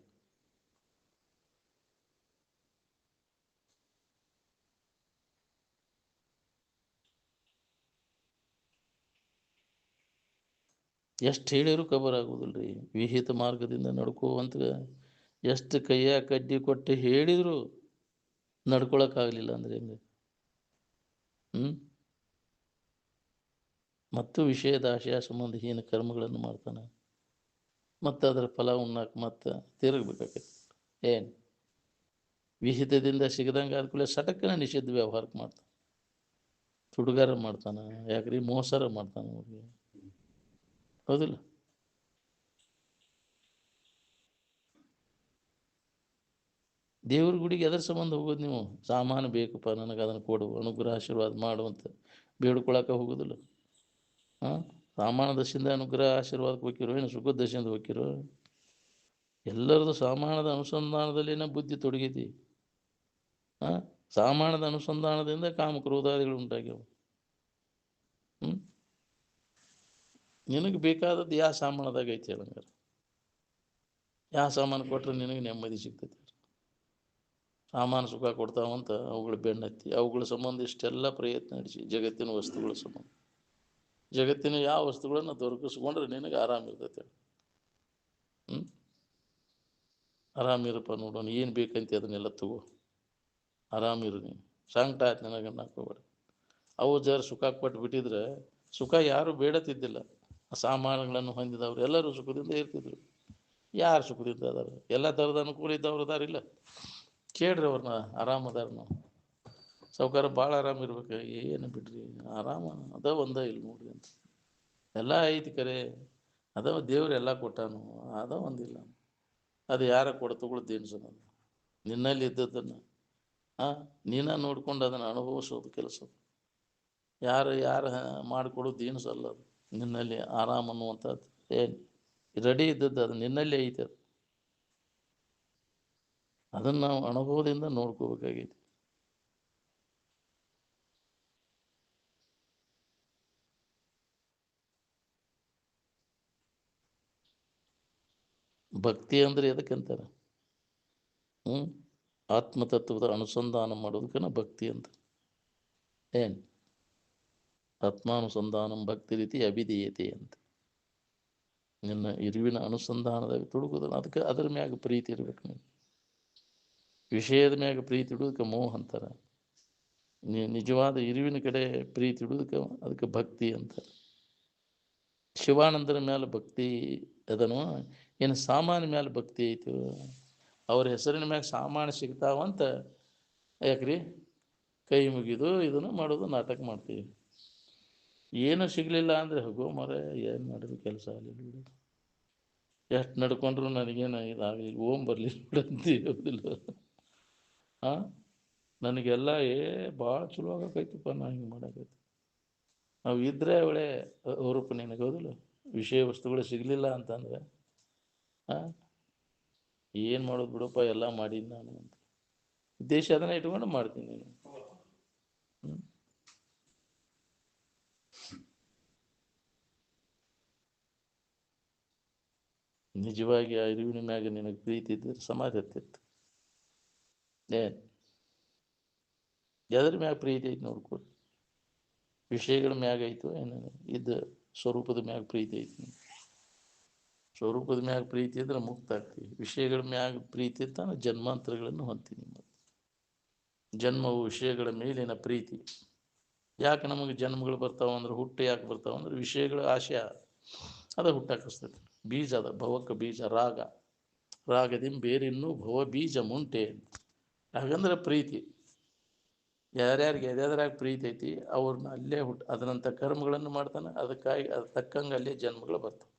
ಎಷ್ಟು ಹೇಳಿದ್ರು ಕಬರ್ ಆಗೋದಿಲ್ಲ ರೀ. ವಿಹಿತ ಮಾರ್ಗದಿಂದ ನಡ್ಕೋವಂತ ಎಷ್ಟು ಕೈಯ ಕಡ್ಡಿ ಕೊಟ್ಟು ಹೇಳಿದ್ರು ನಡ್ಕೊಳಕ್ಕಾಗಲಿಲ್ಲ ಅಂದರೆ ಹೆಂಗೆ? ಮತ್ತು ವಿಷಯದ ಆಶಯ ಸಂಬಂಧಹೀನ ಕರ್ಮಗಳನ್ನು ಮಾಡ್ತಾನೆ, ಮತ್ತು ಅದರ ಫಲ ಉಣ್ಣಾಕ ಮತ್ತೆ ತಿರುಗಬೇಕಾಗೈತೆ. ಏನು ವಿಹಿತದಿಂದ ಸಿಗದಂಗೆ ಆದ್ಕೂಲೆ ಸಟಕ್ಕನ ನಿಷಿದ್ಧ ವ್ಯವಹಾರಕ್ಕೆ ಮಾಡ್ತಾನೆ, ತುಡುಗಾರ ಮಾಡ್ತಾನೆ, ಯಾಕ್ರಿ ಮೋಸರ ಮಾಡ್ತಾನೆ ಅವ್ರಿಗೆ. ಹೌದಿಲ್ಲ? ದೇವ್ರ ಗುಡಿಗೆ ಎದರ ಸಂಬಂಧ ಹೋಗೋದು ನೀವು? ಸಾಮಾನು ಬೇಕಪ್ಪ ನನಗೆ ಅದನ್ನು ಕೊಡು, ಅನುಗ್ರಹ ಆಶೀರ್ವಾದ ಮಾಡುವಂತ ಬೇಡ್ಕೊಳಕ್ಕೆ ಹೋಗೋದಿಲ್ಲ. ಹಾಂ ಸಾಮಾನ ದಶೆಯಿಂದ ಅನುಗ್ರಹ ಆಶೀರ್ವಾದಕ್ಕೆ ಹೋಗಿರೋ ಏನು ಸುಖದ ದಶೆಯಿಂದ ಹೋಗಿರೋ? ಎಲ್ಲರದು ಸಾಮಾನದ ಅನುಸಂಧಾನದಲ್ಲಿನ ಬುದ್ಧಿ ತೊಡಗೈತಿ. ಹಾಂ ಸಾಮಾನದ ಅನುಸಂಧಾನದಿಂದ ಕಾಮಕ್ರೋಧಾದಿಗಳು ಉಂಟಾಗ್ಯವು. ನಿನಗೆ ಬೇಕಾದದ್ದು ಯಾವ ಸಾಮಾನದಾಗ ಐತಿ ಹೇಳಂಗಾರ? ಯಾವ ಸಾಮಾನು ಕೊಟ್ಟರೆ ನಿನಗೆ ನೆಮ್ಮದಿ ಸಿಗ್ತೈತಿ? ಸಾಮಾನು ಸುಖ ಕೊಡ್ತಾವಂತ ಅವುಗಳ ಬೆನ್ನತ್ತಿ ಅವುಗಳ ಸಂಬಂಧ ಇಷ್ಟೆಲ್ಲ ಪ್ರಯತ್ನ ನಡೆಸಿ ಜಗತ್ತಿನ ವಸ್ತುಗಳ ಸಂಬಂಧ, ಜಗತ್ತಿನ ಯಾವ ವಸ್ತುಗಳನ್ನು ದೊರಕಿಸ್ಕೊಂಡ್ರೆ ನಿನಗೆ ಆರಾಮಿರ್ತೈತೆ? ಆರಾಮಿರಪ್ಪ ನೋಡೋಣ, ಏನು ಬೇಕಂತ ಅದನ್ನೆಲ್ಲ ತಗೋ, ಆರಾಮಿರು ನೀನು, ಸಂಕಟ ಆಯ್ತು ನನಗೆ ಅನ್ನಕೋಬೇಡ. ಅವು ಜರ ಸುಖ ಕೊಟ್ಟು ಬಿಟ್ಟಿದ್ರೆ ಸುಖ ಯಾರು ಬೇಡತಿದ್ದಿಲ್ಲ. ಸಾಮಾನುಗಳನ್ನು ಹೊಂದಿದವರು ಎಲ್ಲರೂ ಸುಖದಿಂದ ಇರ್ತಿದ್ರು. ಯಾರು ಸುಖದಿಂದ ಅದಾರ? ಎಲ್ಲ ಥರದ ಅನುಕೂಲ ಇದ್ದವ್ರು ಅದಾರಿಲ್ಲ? ಕೇಳ್ರಿ ಅವ್ರನ್ನ, ಆರಾಮದಾರ ನಾವು ಸಾವುಕಾರ ಭಾಳ ಆರಾಮಿರ್ಬೇಕು. ಏನು ಬಿಡ್ರಿ ಆರಾಮ ಅದ ಒಂದ ಇಲ್ಲ ನೋಡ್ರಿ ಅಂತ ಎಲ್ಲ ಐತಿ ಕರೆ, ಅದ ದೇವ್ರು ಎಲ್ಲ ಕೊಟ್ಟಾನು, ಅದ ಒಂದಿಲ್ಲ. ಅದು ಯಾರ ಕೊಡ್ತುಗಳು ಅನ್ನೋದು ನಿನ್ನಲ್ಲಿ ಇದ್ದದ್ದನ್ನು ನೀನ ನೋಡ್ಕೊಂಡು ಅದನ್ನು ಅನುಭವಿಸೋದು ಕೆಲಸ. ಯಾರು ಮಾಡಿಕೊಡೋದು ಅಲ್ಲ ಅದು. ನಿನ್ನಲ್ಲಿ ಆರಾಮ ಅನ್ನುವಂಥದ್ದು ಏನು ರೆಡಿ ಇದ್ದದ್ದು ಅದು ನಿನ್ನಲ್ಲೇ ಐತೆ. ಅದು ಅದನ್ನು ನಾವು ಅನುಭವದಿಂದ ನೋಡ್ಕೋಬೇಕಾಗೈತಿ. ಭಕ್ತಿ ಅಂದರೆ ಎದಕ್ಕಂತಾರೆ? ಆತ್ಮತತ್ವದ ಅನುಸಂಧಾನ ಮಾಡೋದಕ್ಕನ ಭಕ್ತಿ ಅಂತ. ಏನು ಆತ್ಮಾನುಸಂಧಾನಂ ಭಕ್ತಿ ರೀತಿ ಅಭಿಧೀಯತೆ ಅಂತ. ನಿನ್ನ ಇರುವಿನ ಅನುಸಂಧಾನದಾಗ ತುಡುಕೋದಲ್ಲ, ಅದಕ್ಕೆ ಅದ್ರ ಮ್ಯಾಗ ಪ್ರೀತಿ ಇರ್ಬೇಕು. ನೀವು ವಿಷಯದ ಮ್ಯಾಗ ಪ್ರೀತಿ ಇಡೋದಕ್ಕೆ ಮೋಹ ಅಂತಾರೆ. ನಿಜವಾದ ಇರುವಿನ ಕಡೆ ಪ್ರೀತಿ ಇಡೋದಕ್ಕೆ ಅದಕ್ಕೆ ಭಕ್ತಿ ಅಂತ. ಶಿವಾನಂದರ ಮೇಲೆ ಭಕ್ತಿ ಅದನ್ನು ಏನು ಸಾಮಾನ್ಯ ಮೇಲೆ ಭಕ್ತಿ ಐತಿ? ಅವ್ರ ಹೆಸರಿನ ಮ್ಯಾಗ ಸಾಮಾನ್ಯ ಸಿಗ್ತಾವಂತ ಯಾಕ್ರಿ ಕೈ ಮುಗಿದು ಇದನ್ನು ಮಾಡೋದು ನಾಟಕ ಮಾಡ್ತೀವಿ. ಏನು ಸಿಗಲಿಲ್ಲ ಅಂದರೆ ಹೋಗೋ ಮರ ಏನು ಮಾಡಿದ್ರು ಕೆಲಸ ಆಗಲಿಲ್ಲ, ಎಷ್ಟು ನಡ್ಕೊಂಡ್ರು ನನಗೇನು ಇದಾಗಲಿ, ಓಂ ಬರಲಿ ಬಿಡಂತೀವಿಲ್ಲ. ನನಗೆಲ್ಲ ಭಾಳ ಚಲೋ ಆಗಕ್ಕೈತಪ್ಪ, ನಾ ಹಿಂಗೆ ಮಾಡಾಕೈತಿ. ನಾವು ಇದ್ರೆ ಒಳ್ಳೆ ಹುರುಪು ನಿನಗೆ ಹೌದಿಲ್ಲ. ವಿಷಯ ವಸ್ತುಗಳು ಸಿಗಲಿಲ್ಲ ಅಂತಂದರೆ ಏನು ಮಾಡೋದು ಬಿಡಪ್ಪ, ಎಲ್ಲ ಮಾಡೀನಿ ನಾನು ಅಂತ ಉದ್ದೇಶ ಅದನ್ನ ಇಟ್ಕೊಂಡು ಮಾಡ್ತೀನಿ ನೀನು. ನಿಜವಾಗಿ ಆ ಇರುವಿನ ಮ್ಯಾಗ ನಿನಗೆ ಪ್ರೀತಿ ಇದ್ದರೆ ಸಮಾಜ ಹತ್ತಿತ್ತು. ಏನು ಎದ್ರ ಮ್ಯಾಗ ಪ್ರೀತಿ ಐತಿ ನೋಡ್ಕೊ. ವಿಷಯಗಳ ಮ್ಯಾಗ ಐತು ಏನು ಇದು ಸ್ವರೂಪದ ಮ್ಯಾಗ ಪ್ರೀತಿ ಐತಿ. ಸ್ವರೂಪದ ಮ್ಯಾಗ ಪ್ರೀತಿ ಇದ್ರೆ ಮುಕ್ತ ಆಗ್ತೀವಿ. ವಿಷಯಗಳ ಮ್ಯಾಗ ಪ್ರೀತಿ ಇರ್ತಾನೆ ಜನ್ಮಾಂತರಗಳನ್ನು ಹೊಂತೀವಿ. ಜನ್ಮವು ವಿಷಯಗಳ ಮೇಲಿನ ಪ್ರೀತಿ. ಯಾಕೆ ನಮಗೆ ಜನ್ಮಗಳು ಬರ್ತಾವಂದ್ರೆ, ಹುಟ್ಟು ಯಾಕೆ ಬರ್ತಾವಂದ್ರೆ ವಿಷಯಗಳ ಆಶೆ ಅದ ಹುಟ್ಟಾಕಿಸ್ತೈತಿ. ಬೀಜ ಅದ, ಭವಕ್ಕೆ ಬೀಜ ರಾಗ. ರಾಗದಿಂ ಬೇರಿನ್ನೂ ಭವ ಬೀಜ ಮುಂಟೆ. ಹಾಗಂದ್ರೆ ಪ್ರೀತಿ. ಯಾರ್ಯಾರಿಗೆ ಎದೆದ್ರಾಗ ಪ್ರೀತಿ ಐತಿ ಅವ್ರನ್ನ ಅಲ್ಲೇ ಅದರಂಥ ಕರ್ಮಗಳನ್ನು ಮಾಡ್ತಾನೆ. ಅದಕ್ಕಾಗಿ ಅದು ತಕ್ಕಂಗೆ ಅಲ್ಲೇ ಜನ್ಮಗಳು ಬರ್ತವೆ.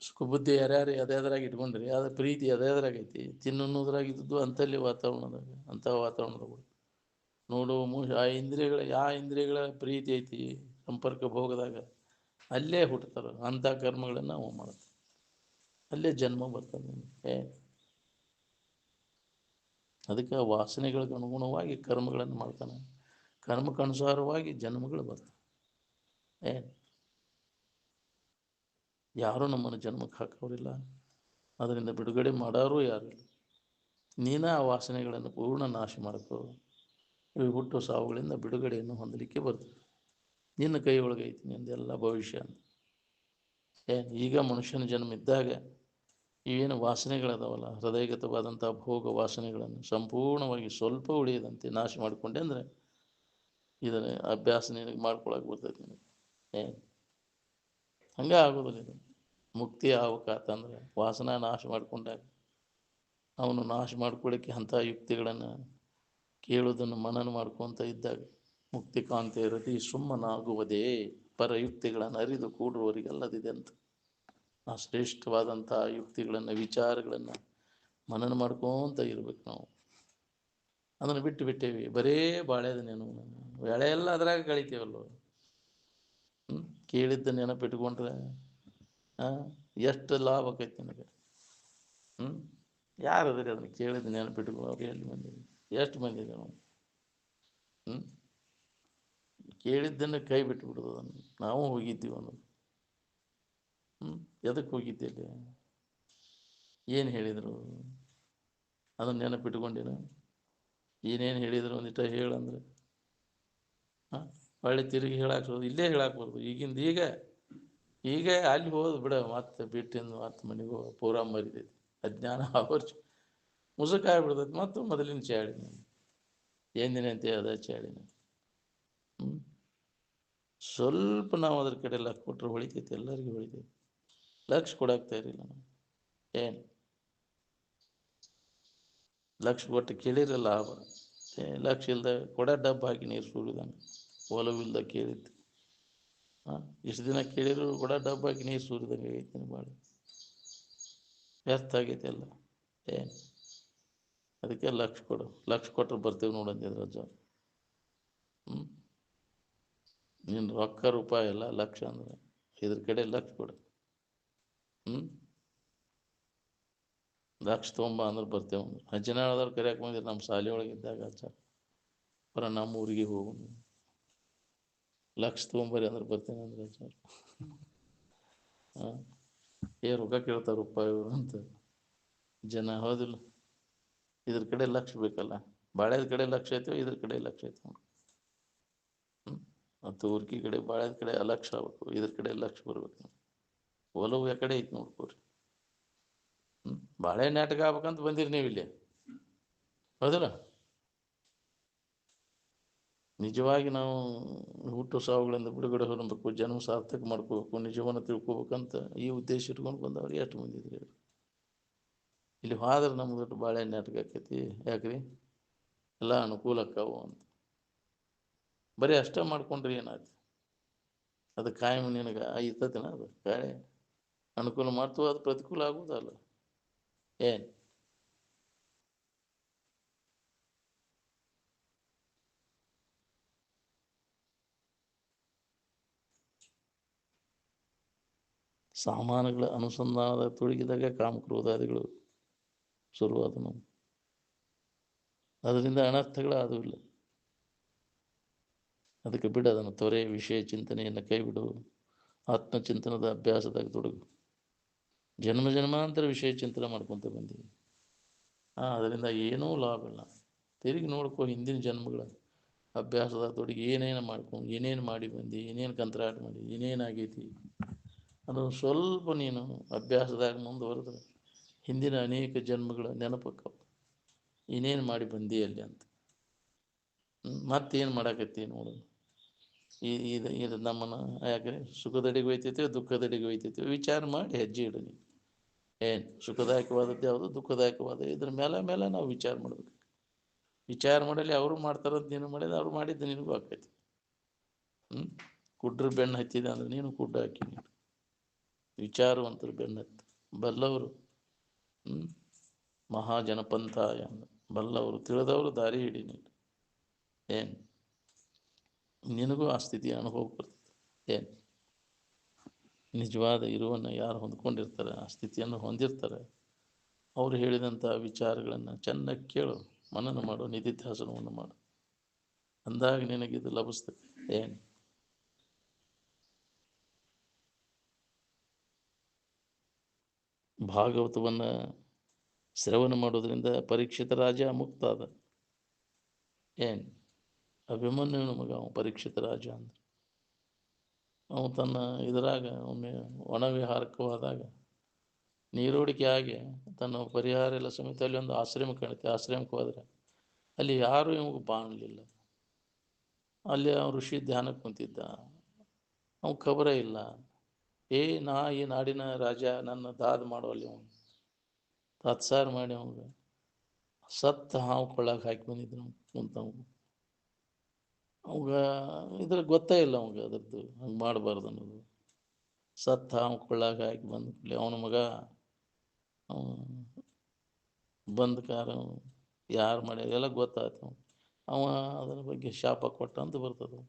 ಸುಖಬುದ್ಧಿ ಯಾರ್ಯಾರು ಎದೆದ್ರಾಗ ಇಟ್ಕೊಂಡ್ರಿ ಅದು ಪ್ರೀತಿ ಎದೆದ್ರಾಗೈತಿ. ತಿನ್ನೋದ್ರಾಗಿದ್ದು ಅಂತಲ್ಲಿ ವಾತಾವರಣದಾಗ ಅಂಥ ವಾತಾವರಣದಾಗ ನೋಡು ಆ ಇಂದ್ರಿಯಗಳ ಇಂದ್ರಿಯಗಳ ಪ್ರೀತಿ ಐತಿ ಸಂಪರ್ಕ ಭೋಗದಾಗ ಅಲ್ಲೇ ಹುಟ್ಟುತ್ತಾರೆ. ಅಂಥ ಕರ್ಮಗಳನ್ನು ನಾವು ಮಾಡ್ತೀವಿ, ಅಲ್ಲೇ ಜನ್ಮ ಬರ್ತದೆ. ಅದಕ್ಕೆ ವಾಸನೆಗಳಿಗೆ ಅನುಗುಣವಾಗಿ ಕರ್ಮಗಳನ್ನು ಮಾಡ್ತಾನೆ. ಕರ್ಮಕ್ಕನುಸಾರವಾಗಿ ಜನ್ಮಗಳು ಬರ್ತವೆ. ಯಾರೂ ನಮ್ಮನ್ನು ಜನ್ಮಕ್ಕೆ ಹಾಕೋರಿಲ್ಲ, ಅದರಿಂದ ಬಿಡುಗಡೆ ಮಾಡೋರು ಯಾರಿಲ್ಲ. ನೀನ ಆ ವಾಸನೆಗಳನ್ನು ಪೂರ್ಣ ನಾಶ ಮಾಡ್ಕೋ. ಇವು ಹುಟ್ಟು ಸಾವುಗಳಿಂದ ಬಿಡುಗಡೆಯನ್ನು ಹೊಂದಲಿಕ್ಕೆ ಬರ್ತದೆ. ನಿನ್ನ ಕೈ ಒಳಗೈತಿ ನಿಂದೆಲ್ಲ ಭವಿಷ್ಯ ಅಂತ. ಈಗ ಮನುಷ್ಯನ ಜನ್ಮ ಇದ್ದಾಗ ಇವೇನು ವಾಸನೆಗಳದಾವಲ್ಲ, ಹೃದಯಗತವಾದಂಥ ಭೋಗ ವಾಸನೆಗಳನ್ನು ಸಂಪೂರ್ಣವಾಗಿ ಸ್ವಲ್ಪ ಉಳಿಯದಂತೆ ನಾಶ ಮಾಡಿಕೊಂಡೆ ಅಂದರೆ ಇದನ್ನು ಅಭ್ಯಾಸ ನಿನಗೆ ಮಾಡ್ಕೊಳಕ್ಕೆ ಬರ್ತೈತಿ. ನಿನಗೆ ಹಂಗೆ ಆಗೋದಿಲ್ಲ. ಇದು ಮುಕ್ತಿ ಆಗ್ಬೇಕಂತಂದ್ರೆ ವಾಸನ ನಾಶ ಮಾಡಿಕೊಂಡಾಗ ಅವನು ನಾಶ ಮಾಡ್ಕೊಳ್ಳಿಕ್ಕೆ ಅಂಥ ಯುಕ್ತಿಗಳನ್ನು ಕೇಳೋದನ್ನು ಮನನ ಮಾಡ್ಕೊತ ಇದ್ದಾಗ ಮುಕ್ತಿ ಕಾಂತಿ ರತಿ ಸುಮ್ಮನಾಗುವುದೇ ಪರಯುಕ್ತಿಗಳನ್ನು ಅರಿದು ಕೂಡುವವರಿಗೆಲ್ಲದಿದೆ ಅಂತ. ಆ ಶ್ರೇಷ್ಠವಾದಂಥ ಯುಕ್ತಿಗಳನ್ನು ವಿಚಾರಗಳನ್ನು ಮನನ ಮಾಡ್ಕೊತ ಇರ್ಬೇಕು ನಾವು. ಅದನ್ನು ಬಿಟ್ಟು ಬಿಟ್ಟೇವಿ, ಬರೇ ಬಾಳೆದ ನೆನಪು. ಎಳೆ ಎಲ್ಲ ಅದ್ರಾಗ ಕಳಿತೀವಲ್ವ. ಕೇಳಿದ್ದ ನೆನಪಿಟ್ಕೊಂಡ್ರೆ ಎಷ್ಟು ಲಾಭ ಆಕೈತಿ ನಿನಗೆ. ಯಾರದ್ರಿ ಅದನ್ನು ಕೇಳಿದ್ದ ನೆನಪಿಟ್ಕೊಳ್ಳೋರು? ಎಲ್ಲಿ ಮಂದಿ, ಎಷ್ಟು ಮಂದಿ ಇದೆ ನಾವು? ಕೇಳಿದ್ದನ್ನು ಕೈ ಬಿಟ್ಟುಬಿಡೋದು. ಅದನ್ನು ನಾವು ಹೋಗಿದ್ದೀವಿ ಅನ್ನೋದು. ಎದಕ್ಕೆ ಹೋಗಿದ್ದೇವೆ? ಏನು ಹೇಳಿದರು ಅದನ್ನು ನೆನಪಿಟ್ಕೊಂಡಿನ? ಏನೇನು ಹೇಳಿದರು ಒಂದಿಷ್ಟ ಹೇಳಂದ್ರೆ ಒಳ್ಳೆ ತಿರುಗಿ ಹೇಳಾಕ್ಸೋದು. ಇಲ್ಲೇ ಹೇಳಾಕ್ಬಾರ್ದು. ಈಗಿಂದ ಈಗ ಅಲ್ಲಿ ಹೋದ್ ಬಿಡ, ಮತ್ತೆ ಬಿಟ್ಟಿಂದು ಮತ್ತೆ ಮನೆಗೆ ಪೂರಾ ಮರಿತೈತಿ. ಅಜ್ಞಾನ ಆವರ್ಚ ಮುಸುಕಾಗ್ಬಿಡ್ತೈತಿ. ಮತ್ತು ಮೊದಲಿನ ಚಾಳಿನ ಎಂದಿನಂತೆ ಅದ ಚಾಳಿನ. ಸ್ವಲ್ಪ ನಾವು ಅದ್ರ ಕಡೆ ಲಕ್ಷ ಕೊಟ್ಟರೆ ಹೊಳಿತೈತಿ, ಎಲ್ಲರಿಗೂ ಹೊಳಿತೈತಿ. ಲಕ್ಷ ಕೊಡಾಕ್ತಾ ಇರಲಿಲ್ಲ ನಾವು. ಏನು ಲಕ್ಷ ಕೊಟ್ಟು ಕೇಳಿರ ಲಾಭ? ಲಕ್ಷ ಇಲ್ದ ಕೊಡ ಡಬ್ಬ ಹಾಕಿ ನೀರು ಸುರಿದಂಗೆ ಒಲವಿಲ್ದ ಕೇಳಿದ್ದು. ಇಷ್ಟು ದಿನ ಕೇಳಿದ್ರು ಕೂಡ ಡಬ್ಬ ಹಾಕಿ ನೀರು ಸುರಿದಂಗೆ ಐತಿ ಭಾಳ. ವ್ಯರ್ಥ ಆಗೈತಿ ಎಲ್ಲ. ಏನು ಅದಕ್ಕೆ ಲಕ್ಷ ಕೊಡು, ಲಕ್ಷ ಕೊಟ್ಟರೆ ಬರ್ತೀವಿ ನೋಡಂದಿದ್ರು ಅಜ್ಜ. ಹ್ಞೂ ನಿನ್ನ ರೊಕ್ಕ ರೂಪಾಯಿ ಎಲ್ಲ ಲಕ್ಷ ಅಂದ್ರೆ ಇದ್ರ ಕಡೆ ಲಕ್ಷ ಕೊಡು. ಹ್ಞೂ ಲಕ್ಷ ತೊಗೊಂಬ ಅಂದ್ರೆ ಬರ್ತೇವೆ ಅಂದ್ರೆ ಹಂಚಿನಾಳದವ್ರು ಕರಿಯಾಕೆ ಬಂದಿದ್ರು ನಮ್ಮ ಶಾಲೆ ಒಳಗಿದ್ದಾಗ ಅಜ್ಜ. ಬರ ನಮ್ಮ ಊರಿಗೆ ಹೋಗು, ಲಕ್ಷ ತೊಗೊಂಬರಿ ಅಂದ್ರೆ ಬರ್ತೇನೆ ಅಂದ್ರೆ ಅಜ್ಜ. ಹಾಂ ರೊಕ್ಕ ಕೇಳ್ತಾರೆ ರೂಪಾಯಿ ಇವರು ಅಂತ ಜನ, ಹೌದಿಲ್ಲ? ಇದ್ರ ಕಡೆ ಲಕ್ಷ ಬೇಕಲ್ಲ. ಬಾಳೆದ ಕಡೆ ಲಕ್ಷ ಐತೆ, ಇದ್ರ ಕಡೆ ಲಕ್ಷ ಐತೆ ನೋಡಿ. ಮತ್ತು ಊರ್ಕಿ ಕಡೆ ಬಾಳೆದ ಕಡೆ ಲಕ್ಷ ಆಗ್ಬೇಕು, ಇದ್ರ ಕಡೆ ಲಕ್ಷ ಬರ್ಬೇಕು. ಒಲವು ಯಾಕಡೆ ಐತಿ ನೋಡ್ಕೋರಿ. ಬಾಳೆ ನಾಟಕ ಆಗ್ಬೇಕಂತ ಬಂದಿರಿ ನೀವು ಇಲ್ಲಿ, ಹೌದಿಲ್ಲ? ನಿಜವಾಗಿ ನಾವು ಹುಟ್ಟು ಸಾವುಗಳಿಂದ ಬಿಡುಗಡೆ ಹೊರಬೇಕು, ಜನ್ಮ ಸಾರ್ಥಕ ಮಾಡ್ಕೋಬೇಕು, ನಿಜವನ್ನು ತಿಳ್ಕೊಬೇಕಂತ ಈ ಉದ್ದೇಶ ಇಟ್ಕೊಂಡು ಬಂದವ್ರು ಎಷ್ಟು ಬಂದಿದ್ರಿ ಅವರು. ಇಲ್ಲಿ ಹೋದ್ರೆ ನಮ್ಗೆ ದೊಡ್ಡ ಬಾಳೆ ನಾಟಕ ಆಕೈತಿ. ಯಾಕ್ರಿ? ಎಲ್ಲ ಅನುಕೂಲ ಆಕ್ಕಾವು ಅಂತ ಬರೀ ಅಷ್ಟ ಮಾಡ್ಕೊಂಡ್ರಿ ಏನಾಯ್ತು? ಅದು ಕಾಯಂ ನಿನಗೆ ಇರ್ತತಿನ? ಅದು ಕಾಳೆ ಅನುಕೂಲ ಮಾಡ್ತು, ಅದು ಪ್ರತಿಕೂಲ ಆಗುವುದಲ್ಲ. ಏನು ಸಾಮಾನುಗಳ ಅನುಸಂಧಾನದ ತೊಡಗಿದಾಗ ಕಾಮಕ್ರೋಧಾದಿಗಳು ಶುರುವಾದ ನಾವು. ಅದರಿಂದ ಅನರ್ಥಗಳು ಅದು ಇಲ್ಲ. ಅದಕ್ಕೆ ಬಿಡು, ಅದನ್ನು ತೊರೆ, ವಿಷಯ ಚಿಂತನೆಯನ್ನು ಕೈ ಬಿಡು, ಆತ್ಮಚಿಂತನದ ಅಭ್ಯಾಸದಾಗ ತೊಡಗು. ಜನ್ಮ ಜನ್ಮಾಂತರ ವಿಷಯ ಚಿಂತನೆ ಮಾಡ್ಕೊತ ಬಂದೀವಿ. ಅದರಿಂದ ಏನೂ ಲಾಭ ಇಲ್ಲ. ತಿರುಗಿ ನೋಡ್ಕೊ, ಹಿಂದಿನ ಜನ್ಮಗಳ ಅಭ್ಯಾಸದಾಗ ತೊಡಗಿ ಏನೇನು ಮಾಡ್ಕೊಂಡು, ಏನೇನು ಮಾಡಿ ಬಂದು, ಏನೇನು ಕಂತ್ರಾಟ ಮಾಡಿ, ಏನೇನಾಗೈತಿ ಅದು ಸ್ವಲ್ಪ ನೀನು ಅಭ್ಯಾಸದಾಗ ಮುಂದುವರೆದ್ರೆ ಹಿಂದಿನ ಅನೇಕ ಜನ್ಮಗಳ ನೆನಪಕ್ಕವು, ಏನೇನು ಮಾಡಿ ಬಂದಿ ಅಲ್ಲಿ ಅಂತ. ಮತ್ತೇನು ಮಾಡಾಕತ್ತಿ ನೋಡು. ಇದು ನಮ್ಮನ್ನು ಯಾಕೆ ಸುಖದಡಿಗೆ ಒಯ್ತೈತೆ, ದುಃಖದಡಿಗೆ ಒಯ್ತೈತೆ ವಿಚಾರ ಮಾಡಿ ಹೆಜ್ಜೆ ಇಡು ನೀನು. ಏನು ಸುಖದಾಯಕವಾದದ್ದು ಯಾವುದು, ದುಃಖದಾಯಕವಾದ ಇದ್ರ ಮೇಲೆ ನಾವು ವಿಚಾರ ಮಾಡ್ಬೇಕು. ವಿಚಾರ ಮಾಡಲಿ ಅವರು ಮಾಡ್ತಾರಂತ ನೀನು ಮಾಡಿದ, ಅವ್ರು ಮಾಡಿದ್ದು ನಿನಗೂ ಆಕೈತಿ. ಕುಡ್ರ ಬೆನ್ನು ಹತ್ತಿದೆ ಅಂದ್ರೆ ನೀನು ಕುಡ್ಡ ಹಾಕಿ, ನೀನು ವಿಚಾರವಂತರು ಬೆನ್ನು ಹತ್ತು, ಬಲ್ಲವರು ಮಹಾಜನಪಂಥಾಯ ಬಲ್ಲವರು ತಿಳಿದವರು ದಾರಿ ಹಿಡಿ ನೀನು. ಏನು ನಿನಗೂ ಆ ಸ್ಥಿತಿಯ ಅನುಭವ ಬರ್ತದೆ. ಏನು ನಿಜವಾದ ಇರುವನ್ನು ಯಾರು ಹೊಂದ್ಕೊಂಡಿರ್ತಾರೆ, ಆ ಸ್ಥಿತಿಯನ್ನು ಹೊಂದಿರ್ತಾರೆ, ಅವರು ಹೇಳಿದಂಥ ವಿಚಾರಗಳನ್ನು ಚೆನ್ನಾಗಿ ಕೇಳು, ಮನನ ಮಾಡು, ನಿಧಿಧ್ಯಾಸನವನ್ನು ಮಾಡು. ಅಂದಾಗ ನಿನಗಿದು ಲಭಿಸ್ತದೆ. ಏನು ಭಾಗವತವನ್ನು ಶ್ರವಣ ಮಾಡೋದ್ರಿಂದ ಪರೀಕ್ಷಿತ ರಾಜ ಮುಕ್ತ ಆದ. ಏನು ಅಭಿಮನ್ಯುನ ಮಗ ಅವನು ಪರೀಕ್ಷಿತ ರಾಜ ಅಂದ್ರೆ. ಅವನು ತನ್ನ ಇದರಾಗ ಒಮ್ಮೆ ವನವಿಹಾರಕ್ಕೆ ಹೋದಾಗ ನೀರೋಡಿಕೆ ಆಗಿ ತನ್ನ ಪರಿಹಾರ ಎಲ್ಲ ಸಮೇತ ಅಲ್ಲಿ ಒಂದು ಆಶ್ರಮ ಕಾಣುತ್ತೆ. ಆಶ್ರಮಕ್ಕೆ ಹೋದರೆ ಅಲ್ಲಿ ಯಾರೂ ಇವಾಗ ಬಾಣಲಿಲ್ಲ. ಅಲ್ಲಿ ಅವ್ನು ಋಷಿ ಧ್ಯಾನಕ್ಕೆ ಕುಂತಿದ್ದ. ಅವ್ನು ಖಬರೇ ಇಲ್ಲ. ನಾ ಈ ನಾಡಿನ ರಾಜ, ನನ್ನ ದಾದ ಮಾಡೋಲ್ಲಿ ಅವನು ತಾತ್ಸಾರ ಮಾಡಿ ಅವಂಗ ಸತ್ತ ಹಾವು ಕೊಳ್ಳಾಗ ಹಾಕಿ ಬಂದಿದ್ರು ಕುಂತವ್ನು. ಅವಾಗ ಇದ್ರ ಗೊತ್ತೇ ಇಲ್ಲ ಅವಾಗ ಅದ್ರದ್ದು ಹಂಗೆ ಮಾಡಬಾರ್ದು ಅನ್ನೋದು. ಸತ್ತ ಹಾವು ಕೊಳ್ಳಾಗ ಹಾಕಿ ಬಂದ ಅವನ ಮಗ ಬಂದ ಕಾರ ಯಾರು ಮಾಡ್ಯಾರ ಎಲ್ಲ ಗೊತ್ತಾಯ್ತು. ಅವ ಅದರ ಬಗ್ಗೆ ಶಾಪ ಕೊಟ್ಟ ಅಂತ ಬರ್ತದೆ.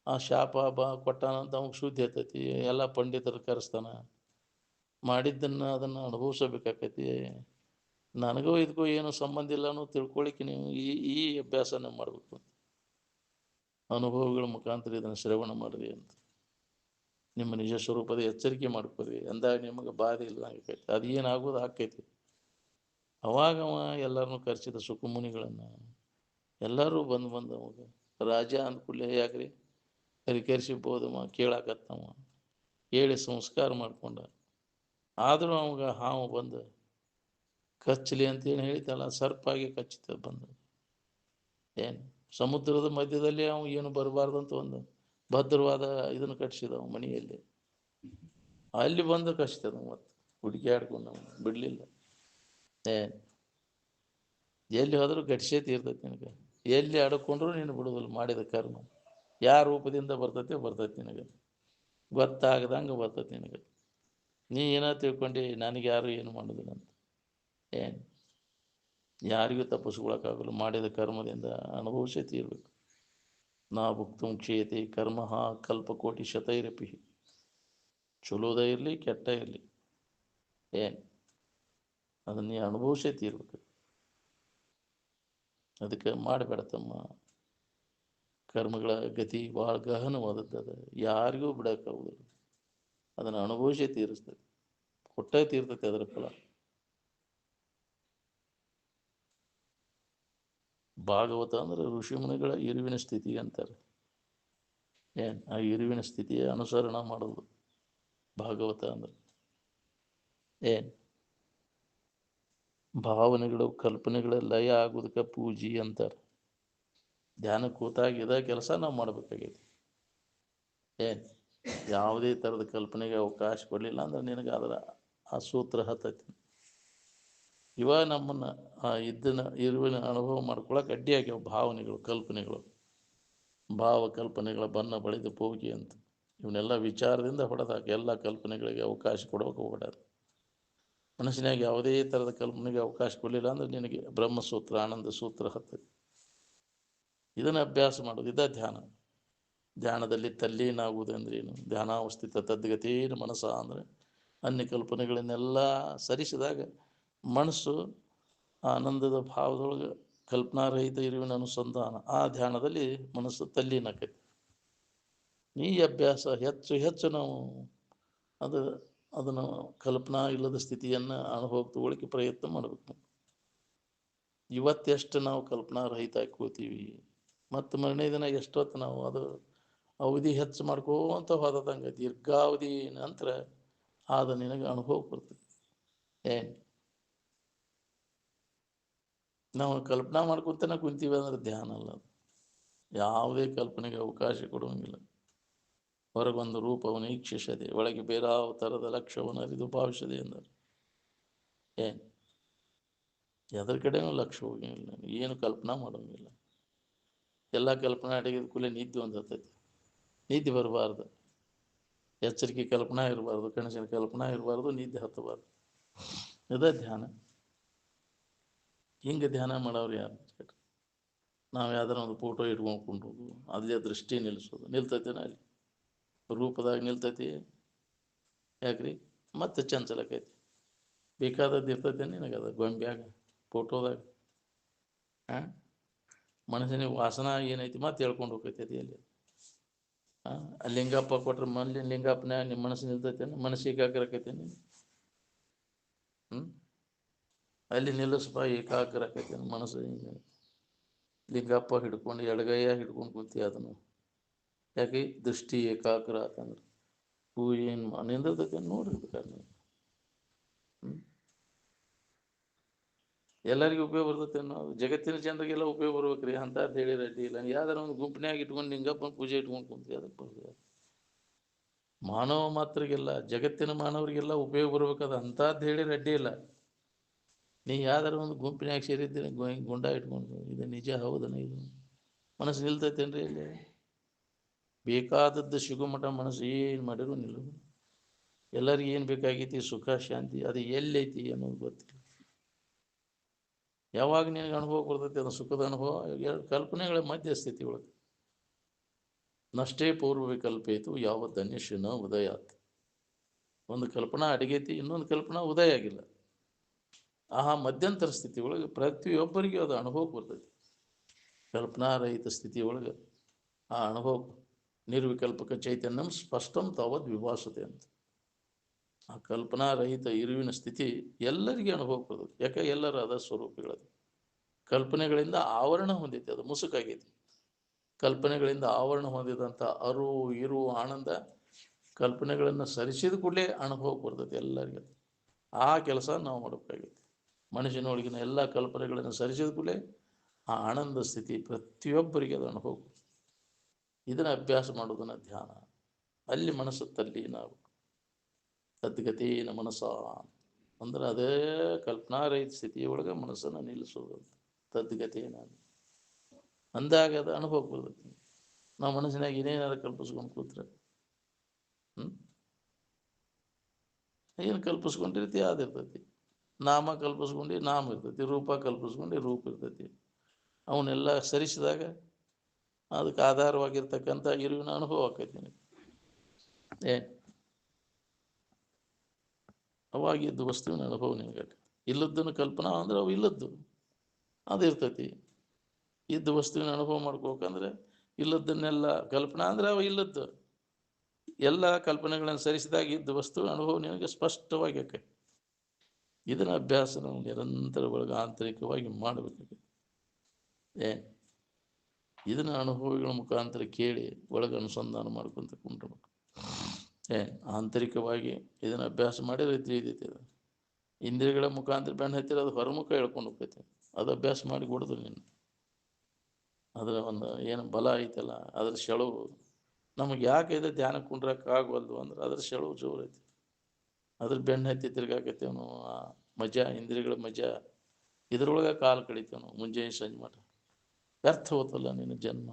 ಆ ಶಾಪ ಕೊಟ್ಟಾನಂತ ಅವಾಗ ಶುದ್ಧಿ ಆಗ್ತೈತಿ. ಎಲ್ಲ ಪಂಡಿತರು ಕರೆಸ್ತಾನ, ಮಾಡಿದ್ದನ್ನು ಅದನ್ನು ಅನುಭವಿಸಬೇಕಾಕೈತಿ. ನನಗೂ ಇದಕ್ಕೂ ಏನು ಸಂಬಂಧ ಇಲ್ಲ ಅನ್ನೋ ತಿಳ್ಕೊಳ್ಳಿಕ್ಕೆ ನೀವು ಈ ಅಭ್ಯಾಸನ ಮಾಡಬೇಕು. ಅನುಭವಗಳ ಮುಖಾಂತರ ಇದನ್ನು ಶ್ರವಣ ಮಾಡಿರಿ ಅಂತ ನಿಮ್ಮ ನಿಜ ಸ್ವರೂಪದ ಎಚ್ಚರಿಕೆ ಮಾಡ್ಕೊರಿ. ಅಂದಾಗ ನಿಮಗೆ ಬಾಧೆ ಇಲ್ಲ ಆಕೈತಿ. ಅದು ಏನಾಗೋದು ಆಕೈತಿ. ಅವಾಗ ಅವ ಎಲ್ಲರನ್ನೂ ಕರೆಸಿದ ಸುಖಮುನಿಗಳನ್ನು ಎಲ್ಲರೂ ಬಂದು ಅವಾಗ ರಾಜ ಅಂದ್ಕೂಡಲೇ ಯಾಕ್ರಿ ಕರಿಕರಿಸಿಬೋದವ ಕೇಳಾಕತ್ತವ, ಹೇಳಿ ಸಂಸ್ಕಾರ ಮಾಡ್ಕೊಂಡ. ಆದರೂ ಅವಾಗ ಹಾವು ಬಂದು ಕಚ್ಚಲಿ ಅಂತೇಳಿ ಹೇಳಿತಲ್ಲ, ಸರ್ಪಾಗಿ ಕಚ್ಚಿತ ಬಂದು. ಏನು ಸಮುದ್ರದ ಮಧ್ಯದಲ್ಲಿ ಅವ ಏನು ಬರಬಾರ್ದಂತ ಒಂದು ಭದ್ರವಾದ ಇದನ್ನು ಕಟ್ಟಿಸಿದವ ಮನೆಯಲ್ಲಿ. ಅಲ್ಲಿ ಬಂದು ಕಚ್ತದ, ಮತ್ತು ಹುಡುಕ್ಯಾಡ್ಕೊಂಡು ಬಿಡಲಿಲ್ಲ. ಏನು ಎಲ್ಲಿ ಹೋದರೂ ಗಟ್ಟಿಸೇತಿ ಇರ್ತೈತಿ ನಿನಗೆ. ಎಲ್ಲಿ ಅಡ್ಕೊಂಡ್ರು ನೀನು ಬಿಡೋದಿಲ್ಲ. ಮಾಡಿದ ಕರ್ಮ ಯಾವ ರೂಪದಿಂದ ಬರ್ತೈತೆ ನಿನಗೆ ಗೊತ್ತಾಗದಂಗೆ ಬರ್ತೈತಿ ನಿನಗೆ. ನೀ ಏನೋ ತಿಳ್ಕೊಂಡು ನನಗೆ ಯಾರು ಏನು ಮಾಡೋದಿಲ್ಲ ಅಂತ. ಏನು ಯಾರಿಗೂ ತಪ್ಪಿಸ್ಕೊಳಕ್ಕಾಗಲ್ಲ. ಮಾಡಿದ ಕರ್ಮದಿಂದ ಅನುಭವಿಸೇ ತೀರ್ಬೇಕು. ನಾ ಭುಕ್ತುಂ ಕ್ಷೇತೆ ಕರ್ಮ ಕಲ್ಪಕೋಟಿ ಶತೈರಪಿ. ಚಲೋದ ಇರಲಿ ಕೆಟ್ಟ ಇರಲಿ ಏನು ಅದನ್ನ ನೀ ಅನುಭವಿಸೇ ತೀರ್ಬೇಕು. ಅದಕ್ಕೆ ಮಾಡಬೇಡ ತಮ್ಮ. ಕರ್ಮಗಳ ಗತಿ ಭಾಳ ಗಹನವಾದದ್ದು. ಅದು ಯಾರಿಗೂ ಬಿಡೋಕ್ಕಾಗೋದಿಲ್ಲ. ಅದನ್ನು ಅನುಭವಿಸೇ ತೀರಿಸ್ತದೆ. ಕೊಟ್ಟೇ ತೀರ್ತೈತೆ ಅದರ ಫಲ. ಭಾಗವತ ಅಂದ್ರೆ ಋಷಿಮುನಿಗಳ ಇರುವಿನ ಸ್ಥಿತಿ ಅಂತಾರೆ. ಏನು ಆ ಇರುವಿನ ಸ್ಥಿತಿಯ ಅನುಸರಣ ಮಾಡೋದು ಭಾಗವತ ಅಂದ್ರೆ. ಏನು ಭಾವನೆಗಳು ಕಲ್ಪನೆಗಳ ಲಯ ಆಗೋದಕ್ಕೆ ಪೂಜೆ ಅಂತಾರೆ. ಧ್ಯಾನ ಕೂತಾಗ ಇದ ಕೆಲಸ ನಾವು ಮಾಡಬೇಕಾಗೈತಿ. ಏನು ಯಾವುದೇ ಥರದ ಕಲ್ಪನೆಗೆ ಅವಕಾಶ ಕೊಡಲಿಲ್ಲ ಅಂದ್ರೆ ನಿನಗೆ ಅದರ ಆ ಸೂತ್ರ ಹತ್ತೈತಿ. ಇವಾಗ ನಮ್ಮನ್ನು ಆ ಇರುವಿನ ಅನುಭವ ಮಾಡ್ಕೊಳಕ್ಕೆ ಅಡ್ಡಿ ಆಗ್ಯಾವ ಭಾವನೆಗಳು ಕಲ್ಪನೆಗಳು. ಭಾವ ಕಲ್ಪನೆಗಳ ಬಣ್ಣ ಬಳಿದು ಪೋಗಿ ಅಂತ ಇವನ್ನೆಲ್ಲ ವಿಚಾರದಿಂದ ಹೊಡೆದಾಕ. ಎಲ್ಲ ಕಲ್ಪನೆಗಳಿಗೆ ಅವಕಾಶ ಕೊಡೋಕೆ ಹೋಗ್ಬಿಟ್ಟಾರೆ. ಮನಸ್ಸಿನಾಗ ಯಾವುದೇ ಥರದ ಕಲ್ಪನೆಗೆ ಅವಕಾಶ ಕೊಡಲಿಲ್ಲ ಅಂದ್ರೆ ನಿನಗೆ ಬ್ರಹ್ಮಸೂತ್ರ ಆನಂದ ಸೂತ್ರ ಹತ್ತೈತಿ. ಇದನ್ನು ಅಭ್ಯಾಸ ಮಾಡೋದು ಇದ ಧ್ಯಾನ. ಧ್ಯಾನದಲ್ಲಿ ತಲ್ಲೀನಾಗುವುದು ಅಂದ್ರೆ ಏನು? ಧ್ಯಾನಾವಸ್ಥಿತ ತದ್ಗತೇನ ಮನಸ್ಸ ಅಂದರೆ ಅನ್ಯ ಕಲ್ಪನೆಗಳನ್ನೆಲ್ಲ ಸರಿಸಿದಾಗ ಮನಸ್ಸು ಆನಂದದ ಭಾವದೊಳಗೆ ಕಲ್ಪನಾರಹಿತ ಇರುವಿನ ಅನುಸಂಧಾನ. ಆ ಧ್ಯಾನದಲ್ಲಿ ಮನಸ್ಸು ತಲ್ಲೀನಾಕೈತಿ. ಈ ಅಭ್ಯಾಸ ಹೆಚ್ಚು ಹೆಚ್ಚು ನಾವು ಅದನ್ನು ಕಲ್ಪನಾ ಇಲ್ಲದ ಸ್ಥಿತಿಯನ್ನು ಅನುಭವ ತಗೊಳ್ಳಿಕ್ಕೆ ಪ್ರಯತ್ನ ಮಾಡಬೇಕು. ಇವತ್ತೆಷ್ಟು ನಾವು ಕಲ್ಪನಾ ರಹಿತ ಕೂತೀವಿ, ಮತ್ತು ಮರನೇ ದಿನ ಎಷ್ಟೊತ್ತು ನಾವು ಅದು ಅವಧಿ ಹೆಚ್ಚು ಮಾಡ್ಕೋತ ಹೋದಂಗೆ ದೀರ್ಘಾವಧಿ ನಂತರ ಆದ ನಿನಗೆ ಅನುಭವ ಬರ್ತದೆ. ಏನು ನಾವು ಕಲ್ಪನಾ ಮಾಡ್ಕೊತಾನೆ ಕುಂತೀವಿ ಅಂದ್ರೆ ಧ್ಯಾನ ಅಲ್ಲ. ಯಾವುದೇ ಕಲ್ಪನೆಗೆ ಅವಕಾಶ ಕೊಡುವಂಗಿಲ್ಲ. ಹೊರಗೊಂದು ರೂಪವನ್ನು ಈಕ್ಷಿಸದೆ ಒಳಗೆ ಬೇರಾವ ಥರದ ಲಕ್ಷ್ಯವನ್ನು ಅರಿದು ಭಾವಿಸದೆ ಎಂದರು. ಏನು ಎದರ ಕಡೆನೂ ಲಕ್ಷ್ಯ ಹೋಗಿಲ್ಲ. ಏನು ಕಲ್ಪನಾ ಮಾಡೋಂಗಿಲ್ಲ. ಎಲ್ಲ ಕಲ್ಪನಾ ಅಡಗಿದ ಕೂಡಲೇ ನಿದ್ದೆ ಒಂದು ಹತ್ತೈತಿ. ನಿದ್ದೆ ಬರಬಾರ್ದು. ಎಚ್ಚರಿಕೆ ಕಲ್ಪನಾ ಇರಬಾರ್ದು. ಕನಸಿನ ಕಲ್ಪನಾ ಇರಬಾರ್ದು. ನಿದ್ದೆ ಹತ್ತಬಾರ್ದು. ಇದೇ ಧ್ಯಾನ. ಹಿಂಗೆ ಧ್ಯಾನ ಮಾಡೋರು ಯಾರು? ನಾವು ಯಾವ್ದಾರ ಒಂದು ಫೋಟೋ ಇಟ್ಕೊಂಡು ಕುಂಡ್ರೋದು, ಅದೇ ದೃಷ್ಟಿ ನಿಲ್ಲಿಸೋದು. ನಿಲ್ತೈತೇನ ಅಲ್ಲಿ ರೂಪದಾಗ ನಿಲ್ತೈತಿ? ಯಾಕ್ರಿ ಮತ್ತೆ ಚಂಚಲಕ್ಕೈತಿ. ಬೇಕಾದದ್ದು ಇರ್ತೈತೆ ನಿನಗದ ಗೊಂಬ್ಯಾಗ ಫೋಟೋದಾಗ. ಹಾಂ ಮನಸ್ಸಿನ ವಾಸನ ಏನೈತಿ ಮತ್ತೆ ಹೇಳ್ಕೊಂಡು ಹೋಗ್ತೈತಿ ಅಲ್ಲಿ. ಲಿಂಗಪ್ಪ ಕೊಟ್ರೆ ಲಿಂಗಪ್ಪನ ನಿಮ್ಮ ಮನಸ್ಸು ನಿಲ್ತೈತೇನೆ? ಮನಸ್ಸು ಏಕಾಗ್ರ ಆಕೈತೇನೆ? ಅಲ್ಲಿ ನಿಲ್ಲಿಸ್ಪ ಏಕಾಗ್ರ ಆಕೈತೇನೆ ಮನಸ್ಸು? ಹಿಂಗೆ ಲಿಂಗಪ್ಪ ಹಿಡ್ಕೊಂಡು ಎಡಗೈಯ ಹಿಡ್ಕೊಂಡು ಕುಂತಿ ಅದನ್ನು. ಯಾಕೆ ದೃಷ್ಟಿ ಏಕಾಗ್ರ ಆತಂದ್ರೆ ಪೂಜೆ ಏನು ನಿಂದದಕ್ಕೆ ನೋಡಿರ್ಬೇಕಾದ್ರೆ ಎಲ್ಲರಿಗೂ ಉಪಯೋಗ ಬರ್ತೈತೆ ಅನ್ನೋದು. ಜಗತ್ತಿನ ಜನರಿಗೆಲ್ಲ ಉಪಯೋಗ ಬರ್ಬೇಕ್ರಿ ಅಂತ ಹೇಳಿ ರೆಡ್ಡಿ ಇಲ್ಲ. ಯಾವ್ದಾರ ಒಂದು ಗುಂಪಿನಾಗ ಇಟ್ಕೊಂಡು ಲಿಂಗಪ್ಪನ ಪೂಜೆ ಇಟ್ಕೊಂಡು ಕುಂತಿ ಅದಕ್ಕೆ ಬರ್ತದೆ. ಮಾನವ ಮಾತ್ರಗೆಲ್ಲ ಜಗತ್ತಿನ ಮಾನವರಿಗೆಲ್ಲ ಉಪಯೋಗ ಬರ್ಬೇಕದ ಅಂಥದ್ದು ಹೇಳಿ ರೆಡ್ಡಿ ಇಲ್ಲ. ನೀ ಯಾವ್ದಾರ ಒಂದು ಗುಂಪಿನಾಗ ಸೇರಿದ್ದೀನಿ ಗುಂಡ ಇಟ್ಕೊಂಡು ಇದು ನಿಜ ಹೌದನ? ಇದು ಮನಸ್ಸು ನಿಲ್ತೈತೇನ್ರಿ? ಇಲ್ಲಿ ಬೇಕಾದದ್ದು ಸಿಗುಮಠ ಮನಸ್ಸು ಏನು ಮಾಡಿದ್ರು ನಿಲ್ಲೋದು. ಎಲ್ಲರಿಗೂ ಏನು ಬೇಕಾಗೈತಿ? ಸುಖ ಶಾಂತಿ. ಅದು ಎಲ್ಲೈತಿ ಅನ್ನೋದು ಗೊತ್ತಿಲ್ಲ. ಯಾವಾಗ ನಿನಗೆ ಅನುಭವ ಬರ್ತೈತಿ ಅದು ಸುಖದ ಅನುಭವ? ಕಲ್ಪನೆಗಳ ಮಧ್ಯಸ್ಥಿತಿ ಒಳಗೆ. ನಷ್ಟೇ ಪೂರ್ವ ವಿಕಲ್ಪೇತು ಯಾವ ಧನ್ಯಶನ ಉದಯಾತ್. ಒಂದು ಕಲ್ಪನಾ ಅಡಗೈತಿ, ಇನ್ನೊಂದು ಕಲ್ಪನಾ ಉದಯ ಆಗಿಲ್ಲ. ಆ ಮಧ್ಯಂತರ ಸ್ಥಿತಿ ಒಳಗೆ ಪ್ರತಿಯೊಬ್ಬರಿಗೂ ಅದು ಅನುಭವ ಬರ್ತೈತಿ. ಕಲ್ಪನಾರಹಿತ ಸ್ಥಿತಿ ಒಳಗೆ ಆ ಅನುಭವ ನಿರ್ವಿಕಲ್ಪಕ ಚೈತನ್ಯಂ ಸ್ಪಷ್ಟಂ ತಾವದ್ ವಿಭಾಸತೆ ಅಂತ. ಆ ಕಲ್ಪನಾರಹಿತ ಇರುವಿನ ಸ್ಥಿತಿ ಎಲ್ಲರಿಗೂ ಅನುಭವ ಬರ್ತದೆ. ಯಾಕೆ ಎಲ್ಲರ ಅದ ಸ್ವರೂಪಗಳದು. ಕಲ್ಪನೆಗಳಿಂದ ಆವರಣ ಹೊಂದೈತಿ. ಅದು ಮುಸುಕಾಗೈತಿ. ಕಲ್ಪನೆಗಳಿಂದ ಆವರಣ ಹೊಂದಿದಂಥ ಇರು ಆನಂದ ಕಲ್ಪನೆಗಳನ್ನು ಸರಿಸಿದ ಕೂಡಲೇ ಅನುಭವ ಬರ್ತೈತಿ ಎಲ್ಲರಿಗೂ. ಆ ಕೆಲಸ ನಾವು ಮಾಡಬೇಕಾಗೈತಿ. ಮನುಷ್ಯನೊಳಗಿನ ಎಲ್ಲ ಕಲ್ಪನೆಗಳನ್ನು ಸರಿಸಿದ ಕೂಡಲೇ ಆ ಆನಂದ ಸ್ಥಿತಿ ಪ್ರತಿಯೊಬ್ಬರಿಗೆ ಅದು ಅನುಭವ. ಇದನ್ನು ಅಭ್ಯಾಸ ಮಾಡೋದನ್ನು ಧ್ಯಾನ. ಅಲ್ಲಿ ಮನಸ್ಸು ತಲ್ಲೀನಾಗಬೇಕು. ತದ್ಗತೇನ ಮನಸ್ಸ ಅಂದ್ರೆ ಅದೇ ಕಲ್ಪನಾರಹಿತ ಸ್ಥಿತಿಯೊಳಗೆ ಮನಸ್ಸನ್ನು ನಿಲ್ಲಿಸೋದು. ತದ್ಗತೇನ ಅಂದಾಗ ಅದು ಅನುಭವ ಬರ್ತೈತಿ. ನಾವು ಮನಸ್ಸಿನಾಗ ಏನೇನಾರು ಕಲ್ಪಿಸ್ಕೊಂಡು ಕೂತ್ರೆ ಏನು ಕಲ್ಪಿಸ್ಕೊಂಡಿರ್ತಿ ಅದಿರ್ತೈತಿ. ನಾಮ ಕಲ್ಪಿಸ್ಕೊಂಡು ನಾಮ ಇರ್ತೈತಿ, ರೂಪ ಕಲ್ಪಿಸ್ಕೊಂಡು ರೂಪ ಇರ್ತೈತಿ. ಅವನ್ನೆಲ್ಲ ಸರಿಸಿದಾಗ ಅದಕ್ಕೆ ಆಧಾರವಾಗಿರ್ತಕ್ಕಂಥ ಇರುವಿನ ಅನುಭವ ಆಕೈತಿ ನಿನಗೆ. ಏನು ಅವಾಗಿದ್ದು ವಸ್ತುವಿನ ಅನುಭವ ನಿನಗೆ ಇಲ್ಲದ್ದನ್ನು ಕಲ್ಪನಾ ಅಂದ್ರೆ ಅವು ಇಲ್ಲದ್ದು ಅದು ಇರ್ತೈತಿ. ಇದ್ದು ವಸ್ತುವಿನ ಅನುಭವ ಮಾಡ್ಕೋಬೇಕಂದ್ರೆ ಇಲ್ಲದನ್ನೆಲ್ಲ ಕಲ್ಪನಾ ಅಂದ್ರೆ ಅವು ಇಲ್ಲದ್ದು ಎಲ್ಲ ಕಲ್ಪನೆಗಳನ್ನು ಸರಿಸಿದಾಗ ಇದ್ದು ವಸ್ತು ಅನುಭವ ನಿನಗೆ ಸ್ಪಷ್ಟವಾಗಿ ಆಕೈತಿ. ಇದನ್ನ ಅಭ್ಯಾಸ ನಾವು ನಿರಂತರ ಒಳಗೆ ಆಂತರಿಕವಾಗಿ ಮಾಡಬೇಕಾಗಿದೆ. ಏನು ಇದನ್ನ ಅನುಭವಿಗಳ ಮುಖಾಂತರ ಕೇಳಿ ಒಳಗೆ ಅನುಸಂಧಾನ ಮಾಡ್ಕೊಂತ ಕುಂಡ್ರಬೇಕು. ಆಂತರಿಕವಾಗಿ ಇದನ್ನು ಅಭ್ಯಾಸ ಮಾಡಿದ್ರೆ ತಿಳಿದೈತಿ. ಅದು ಇಂದ್ರಿಯಗಳ ಮುಖಾಂತರ ಬೆನ್ನು ಹತ್ತಿರ ಅದು ಹೊರಮುಖ ಹೇಳ್ಕೊಂಡು ಹೋಗ್ತೈತಿ. ಅದು ಅಭ್ಯಾಸ ಮಾಡಿ ಕೊಡೋದು ನೀನು. ಅದರ ಒಂದು ಏನು ಬಲ ಐತಲ್ಲ ಅದ್ರ ಸೆಳವು ನಮಗೆ ಯಾಕೆ ಇದೆ ಧ್ಯಾನ ಕುಂಡ್ರಕ್ಕಾಗವಲ್ದು ಅಂದ್ರೆ ಅದ್ರ ಸೆಳವು ಜೋರು ಐತಿ. ಅದ್ರ ಬೆನ್ನು ಹತ್ತಿ ತಿರ್ಗಾಕತ್ತೇವೆ ನಾವು. ಆ ಮಜಾ ಇಂದ್ರಿಯಗಳ ಮಜಾ ಇದ್ರೊಳಗೆ ಕಾಲು ಕಡಿತೇವೆ ನಾವು ಮುಂಜಾನೆ ಸಂಜೆ ಮಠ. ವ್ಯರ್ಥ ಹೋತಲ್ಲ ನಿನ್ನ ಜನ್ಮ.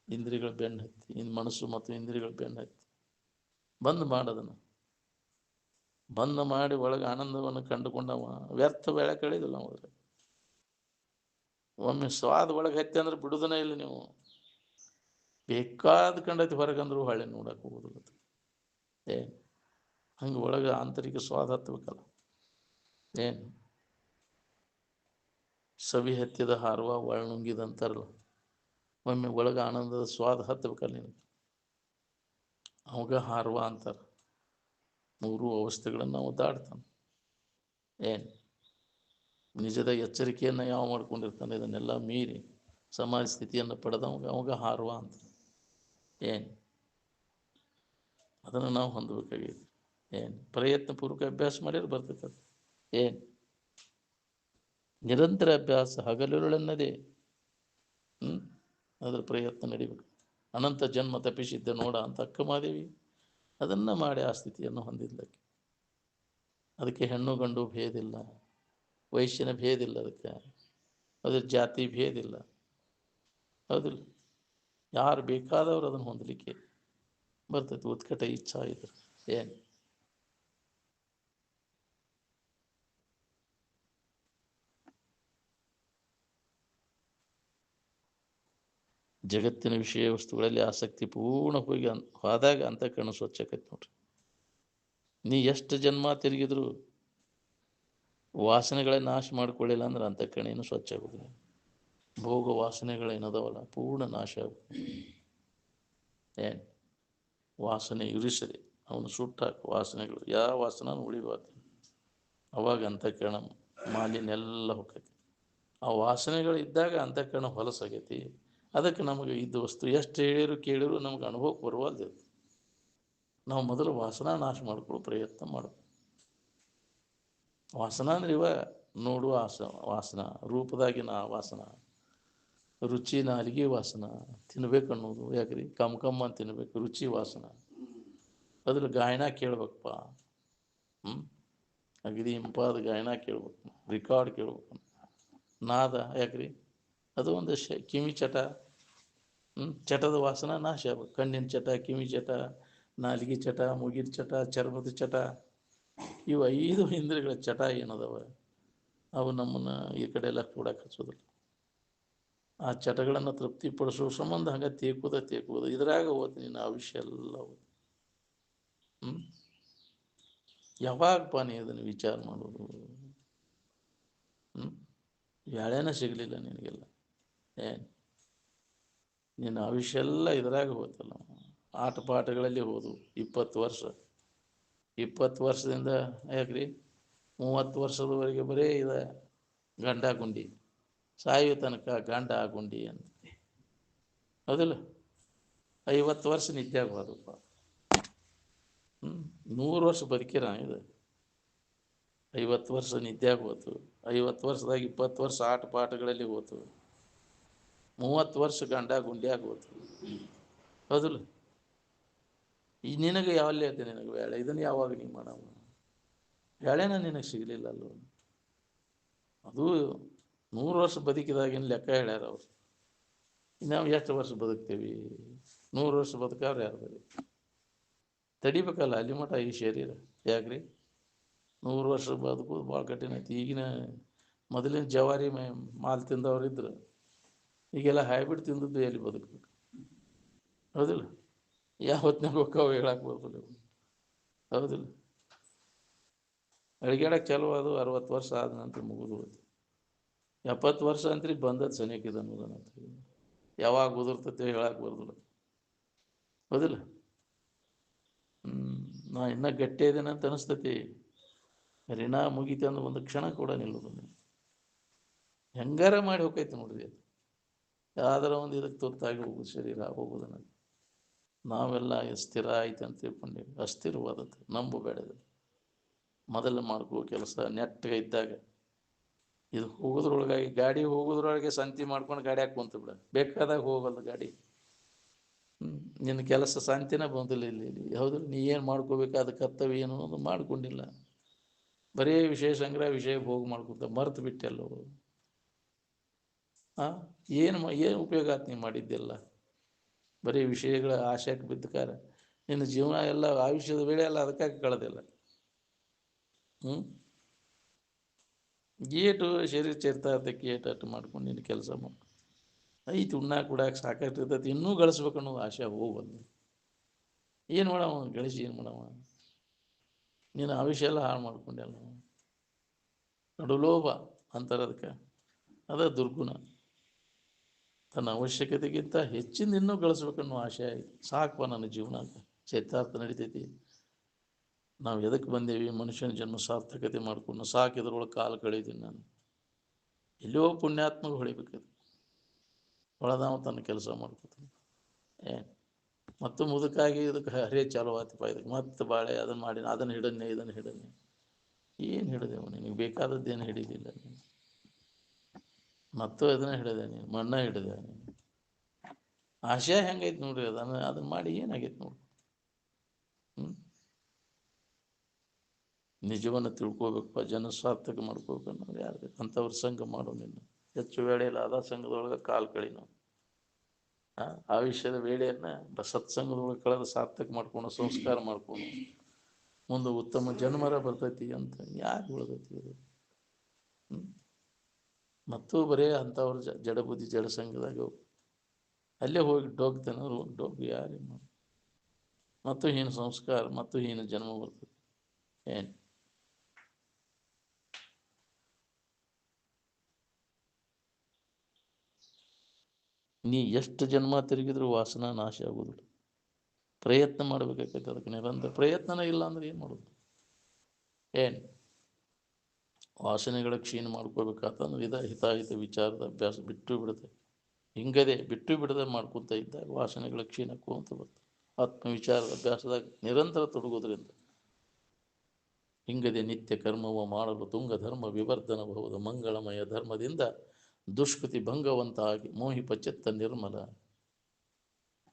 ಇಂದ್ರಿಯಗಳ ಬೆನ್ನು ಹತ್ತಿ ಇನ್ನು ಮನಸ್ಸು ಮತ್ತು ಇಂದ್ರಿಯಗಳ ಬೆನ್ನು ಹತ್ತಿ ಬಂದ್ ಮಾಡೋದನ್ನು ಬಂದ್ ಮಾಡಿ ಒಳಗೆ ಆನಂದವನ್ನು ಕಂಡುಕೊಂಡವ ವ್ಯರ್ಥ ಬೆಳೆ ಕಳಿದಿಲ್ಲ ನಾವು. ಅದ್ರ ಒಮ್ಮೆ ಸ್ವಾದ ಒಳಗೆ ಹತ್ತಿ ಅಂದ್ರೆ ಬಿಡುದನೇ ಇಲ್ಲ ನೀವು. ಬೇಕಾದ ಕಂಡೈತಿ ಹೊರಗಂದ್ರು ಹೊಳೆ ನೋಡಕ್ಕೆ ಹೋಗೋದಿಲ್ಲ. ಏನು ಹಂಗೆ ಒಳಗೆ ಆಂತರಿಕ ಸ್ವಾದ ಹತ್ತಬೇಕಲ್ಲ. ಏನು ಸವಿ ಹತ್ತಿದ ಹಾರುವ ಒಳನುಂಗಿದಂತಾರಲ್ಲ, ಒಮ್ಮೆ ಒಳಗೆ ಆನಂದದ ಸ್ವಾದ ಹತ್ತಬೇಕಲ್ಲ ನಿನಗೆ. ಅವಾಗ ಹಾರುವ ಅಂತಾರೆ. ಮೂರು ಅವಸ್ಥೆಗಳನ್ನು ನಾವು ದಾಡ್ತಾನೆ. ಏನು ನಿಜದ ಎಚ್ಚರಿಕೆಯನ್ನು ಯಾವ ಮಾಡ್ಕೊಂಡಿರ್ತಾನೆ ಇದನ್ನೆಲ್ಲ ಮೀರಿ ಸಮಾಜ ಸ್ಥಿತಿಯನ್ನು ಪಡೆದವಾಗ ಅವಾಗ ಹಾರುವ ಅಂತ. ಏನು ಅದನ್ನು ನಾವು ಹೊಂದಬೇಕಾಗಿದೆ. ಏನು ಪ್ರಯತ್ನಪೂರ್ವಕ ಅಭ್ಯಾಸ ಮಾಡಿದ್ರೆ ಬರ್ತೈತೆ ಅದು. ಏನು ನಿರಂತರ ಅಭ್ಯಾಸ ಹಗಲಿರುಳೆನ್ನದೇ ಅದರ ಪ್ರಯತ್ನ ನಡಿಬೇಕು. ಅನಂತ ಜನ್ಮ ತಪ್ಪಿಸಿದ್ದ ನೋಡ ಅಂತ ಅಕ್ಕಮಾದೇವಿ ಅದನ್ನು ಮಾಡಿ ಆ ಸ್ಥಿತಿಯನ್ನು ಹೊಂದಿದ್ದಕ್ಕೆ. ಅದಕ್ಕೆ ಹೆಣ್ಣು ಗಂಡು ಭೇದಿಲ್ಲ, ವಯಸ್ಸಿನ ಭೇದಿಲ್ಲ, ಅದಕ್ಕೆ ಅದ್ರ ಜಾತಿ ಭೇದಿಲ್ಲ. ಹೌದಿಲ್ಲ? ಯಾರು ಬೇಕಾದವರು ಅದನ್ನು ಹೊಂದಲಿಕ್ಕೆ ಬರ್ತೈತಿ. ಉತ್ಕಟ ಇಚ್ಛಾ ಇದ್ರೆ. ಏನು ಜಗತ್ತಿನ ವಿಷಯ ವಸ್ತುಗಳಲ್ಲಿ ಆಸಕ್ತಿ ಪೂರ್ಣ ಹೋಗಿ ಹೋದಾಗ ಅಂತಃಕರಣ ಸ್ವಚ್ಛ ಆಕೈತಿ ನೋಡ್ರಿ. ನೀ ಎಷ್ಟು ಜನ್ಮ ತಿರುಗಿದ್ರು ವಾಸನೆಗಳೇ ನಾಶ ಮಾಡ್ಕೊಳ್ಳಿಲ್ಲ ಅಂದ್ರೆ ಅಂತಃಕರಣ ಏನು ಸ್ವಚ್ಛ ಆಗೋದಿಲ್ಲ. ಭೋಗ ವಾಸನೆಗಳೇನದವಲ್ಲ ಪೂರ್ಣ ನಾಶ ಆಗುತ್ತೆ. ಏನು ವಾಸನೆ ಇರಿಸದೆ ಅವನು ಸುಟ್ಟಾಕ ವಾಸನೆಗಳು ಯಾವ ವಾಸನ ಉಳಿಬಾರ್ದು. ಅವಾಗ ಅಂತಃಕರಣ ಮಾಲಿನ್ಯೆಲ್ಲ ಹೋಗ್ತೈತಿ. ಆ ವಾಸನೆಗಳು ಇದ್ದಾಗ ಅಂತಃಕರಣ ಹೊಲಸಾಗೈತಿ. ಅದಕ್ಕೆ ನಮಗೆ ಇದ್ದ ವಸ್ತು ಎಷ್ಟು ಹೇಳಿರು ಕೇಳಿರು ನಮ್ಗೆ ಅನುಭವಕ್ಕೆ ಬರುವಲ್ದು. ನಾವು ಮೊದಲು ವಾಸನಾ ನಾಶ ಮಾಡ್ಕೊಳ್ಳೋ ಪ್ರಯತ್ನ ಮಾಡಬೇಕು. ವಾಸನ ಅಂದ್ರೆ ಇವ ನೋಡುವ ವಾಸನ, ರೂಪದಾಗಿನ ವಾಸನ, ರುಚಿ ನಾಲಿಗೆ ವಾಸನ, ತಿನ್ಬೇಕು ಅನ್ನೋದು. ಯಾಕ್ರಿ ಕಮ್ಮ ಅಂತ ತಿನ್ಬೇಕು, ರುಚಿ ವಾಸನ. ಅದ್ರ ಗಾಯನ ಕೇಳ್ಬೇಕಪ್ಪ. ಅಗದಿ ಇಂಪಾದ ಗಾಯನ ಕೇಳ್ಬೇಕು, ರೆಕಾರ್ಡ್ ಕೇಳ್ಬೇಕು, ನಾದ. ಯಾಕ್ರಿ ಅದು ಒಂದು ಕಿವಿ ಚಟ. ಚಟದ ವಾಸನ ನಾಶ ಆಗ್ಬೇಕು. ಕಣ್ಣಿನ ಚಟ, ಕಿವಿ ಚಟ, ನಾಲಿಗೆ ಚಟ, ಮುಗಿದ ಚಟ, ಚರ್ಮದ ಚಟ, ಇವು 5 ಇಂದ್ರಿಯಗಳ ಚಟ ಏನದವ ಅವು ನಮ್ಮನ್ನು ಈ ಕಡೆ ಎಲ್ಲ ಕೂಡಕ್ಕೆ ಹಚ್ಚೋದಿಲ್ಲ. ಆ ಚಟಗಳನ್ನು ತೃಪ್ತಿಪಡಿಸೋ ಸಂಬಂಧ ಹಂಗೆ ತೇಕುವುದು ಇದ್ರಾಗ ಹೋದ್ ನೀನು ಆ ವಿಷಯ ಎಲ್ಲ ಹೋದ್. ಯಾವಾಗಪ್ಪ ನೀ ಅದನ್ನು ವಿಚಾರ ಮಾಡೋದು? ವ್ಯಾಳೇನ ಸಿಗಲಿಲ್ಲ ನಿನಗೆಲ್ಲ. ಏನು ನಿನ್ನ ಆಯುಷ್ಯ ಎಲ್ಲ ಇದ್ರಾಗ ಹೋತಲ್ಲ. ಆಟ ಪಾಠಗಳಲ್ಲಿ ಹೋದು 20 ವರ್ಷದಿಂದ ಯಾಕ್ರಿ 30 ವರ್ಷದವರೆಗೆ ಬರೇ ಇದೆ ಗಂಡ ಗುಂಡಿ, ಸಾಯುವ ತನಕ ಗಂಡ ಗುಂಡಿ ಅಂತ. ಹೌದಿಲ್ಲ? 50 ವರ್ಷ ನಿತ್ಯಾಗ ಹೋದಪ್ಪ. 100 ವರ್ಷ ಬದುಕಿರ ಇದು. 50 ವರ್ಷ ನಿತ್ಯಾಗ ಹೋತು, 50 ವರ್ಷದಾಗ 20 ವರ್ಷ ಆಟ ಪಾಠಗಳಲ್ಲಿ ಹೋತು, 30 ವರ್ಷ ಗಂಡ ಗುಂಡ್ಯಾಗ ಹೋತು. ಹೌದಿಲ್ಲ? ಈ ನಿನಗೆ ಯಾವಲ್ಲಿ ಐತೆ ನಿನಗೆ ವೇಳೆ? ಇದನ್ನು ಯಾವಾಗ ನೀ ಮಾಡವ? ವೇಳೆನ ನಿನಗೆ ಸಿಗಲಿಲ್ಲ ಅಲ್ವ? ಅದು 100 ವರ್ಷ ಬದುಕಿದಾಗಿನ ಲೆಕ್ಕ ಹೇಳ್ಯಾರ ಅವರು. ನಾವು ಎಷ್ಟು ವರ್ಷ ಬದುಕ್ತೇವಿ? 100 ವರ್ಷ ಬದುಕವ್ರು ಯಾರು ಬರೀ ತಡಿಬೇಕಲ್ಲ ಅಲ್ಲಿ ಮಠ ಈ ಶರೀರ. ಯಾಕ್ರಿ 100 ವರ್ಷ ಬದುಕೋದು ಭಾಳ ಕಠಿಣ ಐತಿ. ಈಗಿನ ಮೊದಲಿನ ಜವಾರಿ ಮಾಲ್ ತಿಂದವ್ರು ಇದ್ರು, ಈಗೆಲ್ಲ ಹೈಬ್ರಿಡ್ ತಿಂದದ್ದು ಎಲ್ಲಿ ಬದುಕಬೇಕು? ಹೌದಿಲ್ಲ? ಯಾವ ಹೊತ್ತಿನಾಗ ಹೋಗ್ತಾವೆ ಹೇಳಕ್ಕೆ ಬರೋದಿಲ್ಲ ಇವು. ಹೌದಿಲ್ಲ? ಅಳಿಗ್ಯಾಡಕ್ಕೆ ಚಲೋ ಅದು 60 ವರ್ಷ ಆದ ನಂತರ ಮುಗಿದು ಹೋಯ್ತು. 70 ವರ್ಷ ಅಂತ್ರಿ ಬಂದದ್ದು ಸನಿಯಕ್ಕಿದೆ ಅನ್ನೋದನ್ನಂತ್ರಿ. ಯಾವಾಗ ಉದುರ್ತೈತೆ ಹೇಳಕ್ಕೆ ಬರೋದಿಲ್ಲ. ಹೌದಿಲ್ಲ? ನಾ ಇನ್ನೂ ಗಟ್ಟಿ ಇದ್ದೇನೆ ಅಂತ ಅನಿಸ್ತೈತಿ. ಋಣ ಮುಗಿತು ಅಂದ್ರೆ ಒಂದು ಕ್ಷಣ ಕೂಡ ನಿಲ್ಲೋದಿಲ್ಲ. ಹೆಂಗಾರ ಮಾಡಿ ಹೋಗೈತೆ ನೋಡ್ರಿ ಅದು. ಯಾವ್ದಾರ ಒಂದು ಇದಕ್ಕೆ ತುರ್ತಾಗಿ ಹೋಗೋದು ಶರೀರ ಹೋಗೋದನ್ನ. ನಾವೆಲ್ಲ ಸ್ಥಿರ ಐತೆ ಅಂತ ತಿಳ್ಕೊಂಡೇವಿ. ಅಸ್ಥಿರವಾದದ್ದು ನಂಬಬೇಡದು. ಮೊದಲು ಮಾಡ್ಕೋ ಕೆಲಸ ನೆಟ್ಟಗೆ ಇದ್ದಾಗ. ಇದು ಹೋಗೋದ್ರೊಳಗಾಗಿ ಗಾಡಿ ಹೋಗೋದ್ರೊಳಗೆ ಸಂತಿ ಮಾಡ್ಕೊಂಡು ಗಾಡಿ ಹಾಕಿ ಬಿಡ, ಬೇಕಾದಾಗ ಹೋಗಲ್ಲ ಗಾಡಿ. ನಿನ್ನ ಕೆಲಸ ಶಾಂತಿನ ಬಂದಿಲ್ಲ ಇಲ್ಲಿ. ಹೌದಿಲ್ಲ? ನೀ ಏನು ಮಾಡ್ಕೋಬೇಕಾದ ಕರ್ತವ್ಯ ಏನು ಅನ್ನೋದು ಮಾಡ್ಕೊಂಡಿಲ್ಲ. ಬರೀ ವಿಷಯ ಸಂಗ್ರಹ, ವಿಷಯ ಭೋಗ ಮಾಡ್ಕೊತ ಮರ್ತು ಬಿಟ್ಟೆಲ್ಲೋ. ಏನು ಉಪಯೋಗ ಆಯ್ತು ನೀವು ಮಾಡಿದ್ದೆಲ್ಲ? ಬರೀ ವಿಷಯಗಳ ಆಶಯಕ್ಕೆ ಬಿದ್ದಕಾರ ನಿನ್ನ ಜೀವನ ಎಲ್ಲ, ಆಯುಷ್ಯದ ವೇಳೆ ಎಲ್ಲ ಅದಕ್ಕಾಗಿ ಕಳೆದಿಲ್ಲ. ಗೇಟು ಶರೀರ ಚರಿತಾರ್ಥಕ್ಕೆ ಏಟು ಮಾಡ್ಕೊಂಡು ನಿನ್ನ ಕೆಲಸ ಮಾಡಿ ಐತಿ. ಉಣ್ಣಾಕ ಕುಡಾಕ ಸಾಕಷ್ಟು ಇರ್ತೈತಿ, ಇನ್ನೂ ಗಳಿಸ್ಬೇಕು ಅನ್ನೋ ಆಶೆ ಹೋಗ್ಬಂದು ಏನು ಮಾಡವ? ಗಳಿಸಿ ಏನು ಮಾಡವ? ನೀನು ಆಯುಷ್ಯ ಎಲ್ಲ ಹಾಳು ಮಾಡ್ಕೊಂಡೆಲ್ಲ. ನಡುಲೋಭ ಅಂತಾರೆ ಅದಕ್ಕೆ. ಅದ ದುರ್ಗುಣ. ತನ್ನ ಅವಶ್ಯಕತೆಗಿಂತ ಹೆಚ್ಚಿನ ಇನ್ನೂ ಗಳಿಸ್ಬೇಕನ್ನೋ ಆಶೆ ಆಯಿತು. ಸಾಕಪ್ಪ ನನ್ನ ಜೀವನ ಅಂತ ಚರಿತಾರ್ಥ ನಡಿತೈತಿ. ನಾವು ಎದಕ್ಕೆ ಬಂದೇವಿ? ಮನುಷ್ಯನ ಜನ್ಮ ಸಾರ್ಥಕತೆ ಮಾಡ್ಕೊಂಡು ಸಾಕಿದ್ರೊಳಗೆ ಕಾಲು ಕಳೀತೀನಿ ನಾನು. ಎಲ್ಲಿಯೋ ಪುಣ್ಯಾತ್ಮಗಳು ಹೊಳಿಬೇಕದು. ಹೊಳೆದಾವ ತನ್ನ ಕೆಲಸ ಮಾಡ್ಕೊತಾನೆ. ಮತ್ತು ಮುದುಕಾಗಿ ಇದಕ್ಕೆ ಹರೇ ಚಾಲು ಆತಪ್ಪ. ಇದಕ್ಕೆ ಮತ್ತೆ ಬಾಳೆ ಅದನ್ನು ಮಾಡಿ ಅದನ್ನು ಹಿಡನ್ನೆ ಇದನ್ನು ಹಿಡನ್ನೆ. ಏನು ಹಿಡಿದೆವು? ನಿನಗೆ ಬೇಕಾದದ್ದೇನು ಹಿಡಿದಿಲ್ಲ ನೀನು. ಮತ್ತು ಅದನ್ನ ಹಿಡಿದೆ ನೀನು, ಮಣ್ಣ ಹಿಡಿದೆ ನೀನು. ಆಶಯ ಹೆಂಗೈತೆ ನೋಡ್ರಿ, ಅದನ್ನು ಮಾಡಿ ಏನಾಗೈತೆ ನೋಡ್ರಿ. ನಿಜವನ್ನು ತಿಳ್ಕೊಬೇಕಪ್ಪ, ಜನ ಸಾರ್ಥಕ ಮಾಡ್ಕೋಬೇಕು ಅನ್ನೋದು ಯಾರು? ಅಂಥವ್ರ ಸಂಘ ಮಾಡೋ ನಿನ್ನ. ಹೆಚ್ಚು ವೇಳೆ ಇಲ್ಲ ಅದ ಸಂಘದೊಳಗೆ ಕಾಲು ಕಳಿ ನಾವು. ಆಯುಷ್ಯದ ವೇಳೆಯನ್ನು ಸತ್ಸಂಗದೊಳಗೆ ಕಳೆದು ಸಾರ್ಥಕ ಮಾಡ್ಕೊಂಡು ಸಂಸ್ಕಾರ ಮಾಡ್ಕೊಂಡು ಮುಂದೆ ಉತ್ತಮ ಜನ್ಮರ ಬರ್ತೈತಿ ಅಂತ ಯಾಕೆ ಉಳ್ದೈತಿ ಇದು? ಮತ್ತು ಬರೇ ಅಂಥವ್ರ ಜಡಬುದ್ಧಿ ಜಡ ಸಂಘದಾಗ ಅಲ್ಲೇ ಹೋಗಿ ಡೋಗ್ತಾನೆ. ಡೋಗಿ ಯಾರೇನು ಮಾಡಿ ಮತ್ತು ಹೀನ ಸಂಸ್ಕಾರ ಮತ್ತು ಹೀನ ಜನ್ಮ ಬರ್ತೈತಿ. ಏನು ನೀ ಎಷ್ಟು ಜನ್ಮ ತಿರುಗಿದ್ರು ವಾಸನ ನಾಶ ಆಗೋದಿಲ್ಲ. ಪ್ರಯತ್ನ ಮಾಡಬೇಕಾಗೈತೆ ಅದಕ್ಕೆ. ನಿರಂತರ ಪ್ರಯತ್ನನೇ ಇಲ್ಲ ಅಂದ್ರೆ ಏನು ಮಾಡೋದು? ಏನು ವಾಸನೆಗಳ ಕ್ಷೀಣ ಮಾಡ್ಕೋಬೇಕಾತಂದ್ರೆ ಹಿತಾಹಿತ ವಿಚಾರದ ಅಭ್ಯಾಸ ಬಿಟ್ಟು ಬಿಡುತ್ತೆ. ಹಿಂಗದೆ ಬಿಟ್ಟು ಬಿಡದೆ ಮಾಡ್ಕೊತ ಇದ್ದಾಗ ವಾಸನೆಗಳ ಕ್ಷೀಣಕ್ಕೂ ಅಂತ ಬರ್ತದೆ. ಆತ್ಮವಿಚಾರದ ಅಭ್ಯಾಸದಾಗ ನಿರಂತರ ತೊಡಗೋದ್ರಿಂದ ಹಿಂಗದೆ ನಿತ್ಯ ಕರ್ಮವ ಮಾಡಲು ತುಂಗ ಧರ್ಮ ವಿವರ್ಧನಬಹುದು. ಮಂಗಳಮಯ ಧರ್ಮದಿಂದ ದುಷ್ಕೃತಿ ಭಂಗವಂತ ಆಗಿ ಮೋಹಿಪ ಚಿತ್ತ ನಿರ್ಮಲ.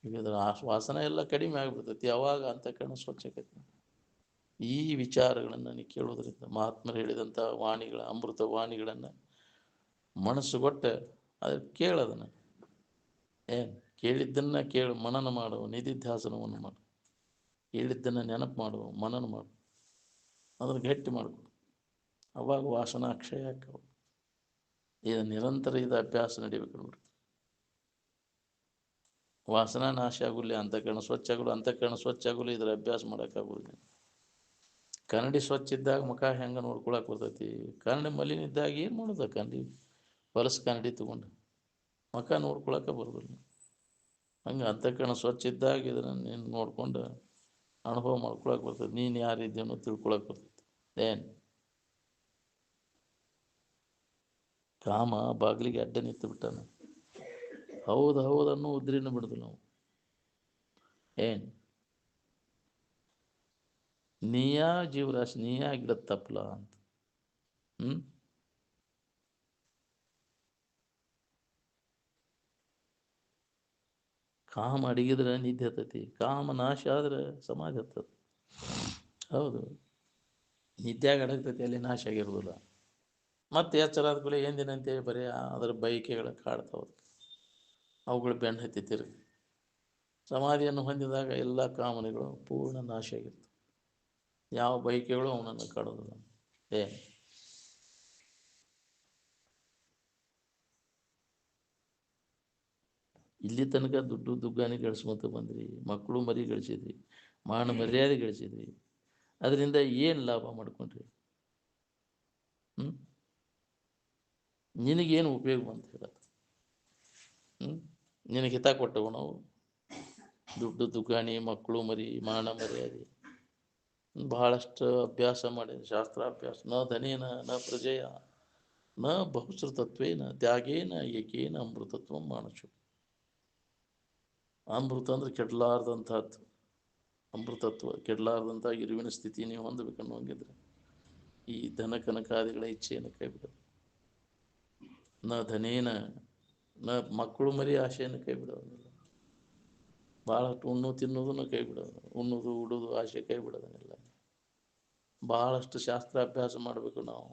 ಹೀಗಿದ್ರೆ ಆ ವಾಸನೆ ಎಲ್ಲ ಕಡಿಮೆ ಆಗಿಬಿಡ್ತೈತಿ. ಯಾವಾಗ ಅಂತಃಕರಣ ಸ್ವಚ್ಛಕೈತಿ. ಈ ವಿಚಾರಗಳನ್ನು ನೀ ಕೇಳೋದ್ರಿಂದ ಮಹಾತ್ಮರು ಹೇಳಿದಂಥ ವಾಣಿಗಳ ಅಮೃತ ವಾಣಿಗಳನ್ನು ಮನಸ್ಸುಗೊಟ್ಟೆ ಅದು ಕೇಳೋದನ್ನು. ಏನು ಕೇಳಿದ್ದನ್ನು ಕೇಳು, ಮನನ ಮಾಡುವ, ನಿಧಿಧ್ಯಾಸನವನ್ನು ಮಾಡು. ಹೇಳಿದ್ದನ್ನು ನೆನಪು ಮಾಡುವ, ಮನನ ಮಾಡು, ಅದನ್ನು ಗಟ್ಟಿ ಮಾಡ್ಕೊ. ಅವಾಗ ವಾಸನ ಅಕ್ಷಯ ಹಾಕವು. ಇದು ನಿರಂತರ ಇದು ಅಭ್ಯಾಸ ನಡಿಬೇಕು ನೋಡ್ರಿ. ವಾಸನ ನಾಶ ಆಗುಲ್ಲ, ಅಂತಃಕರಣ ಸ್ವಚ್ಛ ಆಗೋಲ್ಲ. ಅಂತಃಕರಣ ಸ್ವಚ್ಛ ಆಗೋಲ್ಲ, ಇದರ ಅಭ್ಯಾಸ ಮಾಡೋಕ್ಕಾಗೋದಿಲ್ಲ. ಕನ್ನಡಿ ಸ್ವಚ್ಛ ಇದ್ದಾಗ ಮುಖ ಹೆಂಗೆ ನೋಡ್ಕೊಳಕ್ಕೆ ಬರ್ತೈತಿ? ಕನ್ನಡಿ ಮಲಿನ ಇದ್ದಾಗ ಏನು ಮಾಡೋದು? ಕನ್ನಡಿ ಹೊಲಸು ಕನ್ನಡಿ ತೊಗೊಂಡು ಮುಖ ನೋಡ್ಕೊಳಕ್ಕೆ ಬರೋದಿಲ್ಲ. ಹಂಗೆ ಅಂತಃಕರಣ ಸ್ವಚ್ಛ ಇದ್ದಾಗ ಇದನ್ನು ನೀನು ನೋಡ್ಕೊಂಡು ಅನುಭವ ಮಾಡ್ಕೊಳಕ್ಕೆ ಬರ್ತದೆ. ನೀನು ಯಾರಿದ್ದೇನೋ ತಿಳ್ಕೊಳಕ್ಕೆ ಬರ್ತೈತಿ. ಏನು ಕಾಮ ಬಾಗಿಲಿಗೆ ಅಡ್ಡ ನಿಂತು ಬಿಟ್ಟಾನ. ಹೌದು ಹೌದು ಅನ್ನೋ ಉದ್ರಿನ ಬಿಡುದಿಲ್ಲ ನಾವು. ಏನು ನೀಯಾ ಜೀವರಾಶಿ, ನೀಯಾ ಗಿಡದ ತಪ್ಪಲ ಅಂತ. ಕಾಮ ಅಡಗಿದ್ರೆ ನಿದ್ದೆ ಹತ್ತೈತಿ. ಕಾಮ ನಾಶ ಆದ್ರೆ ಸಮಾಧಿ ಹತ್ತದ. ಹೌದು, ನಿದ್ಯಾಗ ಅಡಗ್ತೈತಿ, ಅಲ್ಲಿ ನಾಶ ಆಗಿರೋದಿಲ್ಲ. ಮತ್ತೆ ಎಚ್ಚರ ಆದ ಕೂಡಲೇ ಎಂದಿನಂತೇಳಿ ಬರೀ ಅದರ ಬಯಕೆಗಳ ಕಾಡ್ತಾವೆ. ಅವುಗಳು ಬೆನ್ನು ಹತ್ತಿ ತಿರುಗಿ ಸಮಾಧಿಯನ್ನು ಹೊಂದಿದಾಗ ಎಲ್ಲ ಕಾಮನೆಗಳು ಪೂರ್ಣ ನಾಶ ಆಗಿರ್ತವೆ. ಯಾವ ಬಯಕೆಗಳು ಅವನನ್ನು ಕಾಡೋದಿಲ್ಲ. ಏ ಇಲ್ಲಿ ತನಕ ದುಡ್ಡು ದುಗ್ಗಾನಿ ಗಳಿಸ್ಕೊಂತ ಬಂದ್ರಿ, ಮಕ್ಕಳು ಮರಿ ಗಳಿಸಿದ್ರಿ, ಮಾನ ಮರ್ಯಾದೆ ಗಳಿಸಿದ್ರಿ, ಅದರಿಂದ ಏನು ಲಾಭ ಮಾಡ್ಕೊಂಡ್ರಿ? ನಿನಗೇನು ಉಪಯೋಗ ಬಂತ ಹೇಳೋದು? ನಿನಗೆ ಹಿತ ಕೊಟ್ಟವು ನಾವು? ದುಡ್ಡು ದುಗ್ಗಾಣಿ, ಮಕ್ಕಳು ಮರಿ, ಮಾನ ಮರ್ಯಾದೆ, ಬಹಳಷ್ಟು ಅಭ್ಯಾಸ ಮಾಡಿ, ಶಾಸ್ತ್ರಾಭ್ಯಾಸ. ನ ಧನೇನ ನ ಪ್ರಜೆಯ ನ ಬಹುಶ್ರುತತ್ವೇನ ತ್ಯಾಗೇನ ಏಕೇನ ಅಮೃತತ್ವ ಮಾನಸು. ಅಮೃತ ಅಂದ್ರೆ ಕೆಡಲಾರ್ದಂಥದ್ದು, ಅಮೃತತ್ವ ಕೆಡಲಾರ್ದಂಥ ಇರುವಿನ ಸ್ಥಿತಿ ನೀವು ಹೊಂದಬೇಕನ್ನೋಂಗಿದ್ರೆ ಈ ಧನ ಕನಕಾದಿಗಳ ಇಚ್ಛೆಯನ್ನು ಕೈ ಬಿಡೋದು. ನ ಧನೇನ ನ ಮಕ್ಕಳು ಮರಿ ಆಶೆಯನ್ನು ಕೈ ಬಿಡೋದಿಲ್ಲ. ಭಾಳಷ್ಟು ಉಣ್ಣು ತಿನ್ನೋದನ್ನು ಕೈ ಬಿಡೋದು, ಉಣ್ಣೋದು ಉಡೋದು ಆಶೆ ಕೈ ಬಿಡೋದನ್ನೆಲ್ಲ. ಭಾಳಷ್ಟು ಶಾಸ್ತ್ರಾಭ್ಯಾಸ ಮಾಡಬೇಕು ನಾವು.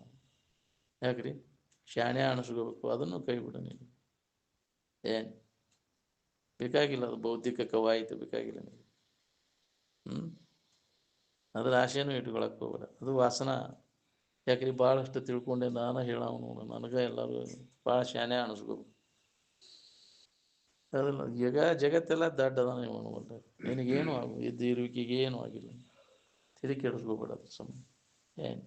ಯಾಕ್ರಿ? ಶಾಣೆ ಅನಿಸ್ಕೋಬೇಕು, ಅದನ್ನು ಕೈ ಬಿಡ ನೀನು. ಏನು ಬೇಕಾಗಿಲ್ಲ, ಅದು ಬೌದ್ಧಿಕ ಕವಾಯಿತು ಬೇಕಾಗಿಲ್ಲ ನೀವು. ಅದ್ರ ಆಶೆನೂ ಇಟ್ಕೊಳಕ್ಕೆ ಹೋಗ್ಬೇಡ, ಅದು ವಾಸನ. ಯಾಕ್ರಿ? ಭಾಳಷ್ಟು ತಿಳ್ಕೊಂಡೆ ನಾನು ಹೇಳವನು, ನನಗೆ ಎಲ್ಲರೂ ಭಾಳ ಶಾಣೆ ಅನಿಸ್ಕೋಬೇಕು. ಅದಲ್ಲ, ಈಗ ಜಗತ್ತೆಲ್ಲ ದಡ್ಡದ ನೀವು ಅನ್ಕೊಂಡ್ರೆ ನಿನಗೇನು ಇದ್ದು ಇರುವಿಕೆಗೆ ಏನೂ ಆಗಿಲ್ಲ. ತಿರುಗಿ ಕೆಡಿಸ್ಕೋಬೇಡ ಅದ್ರ ಸಂಬಂಧ. ಏನು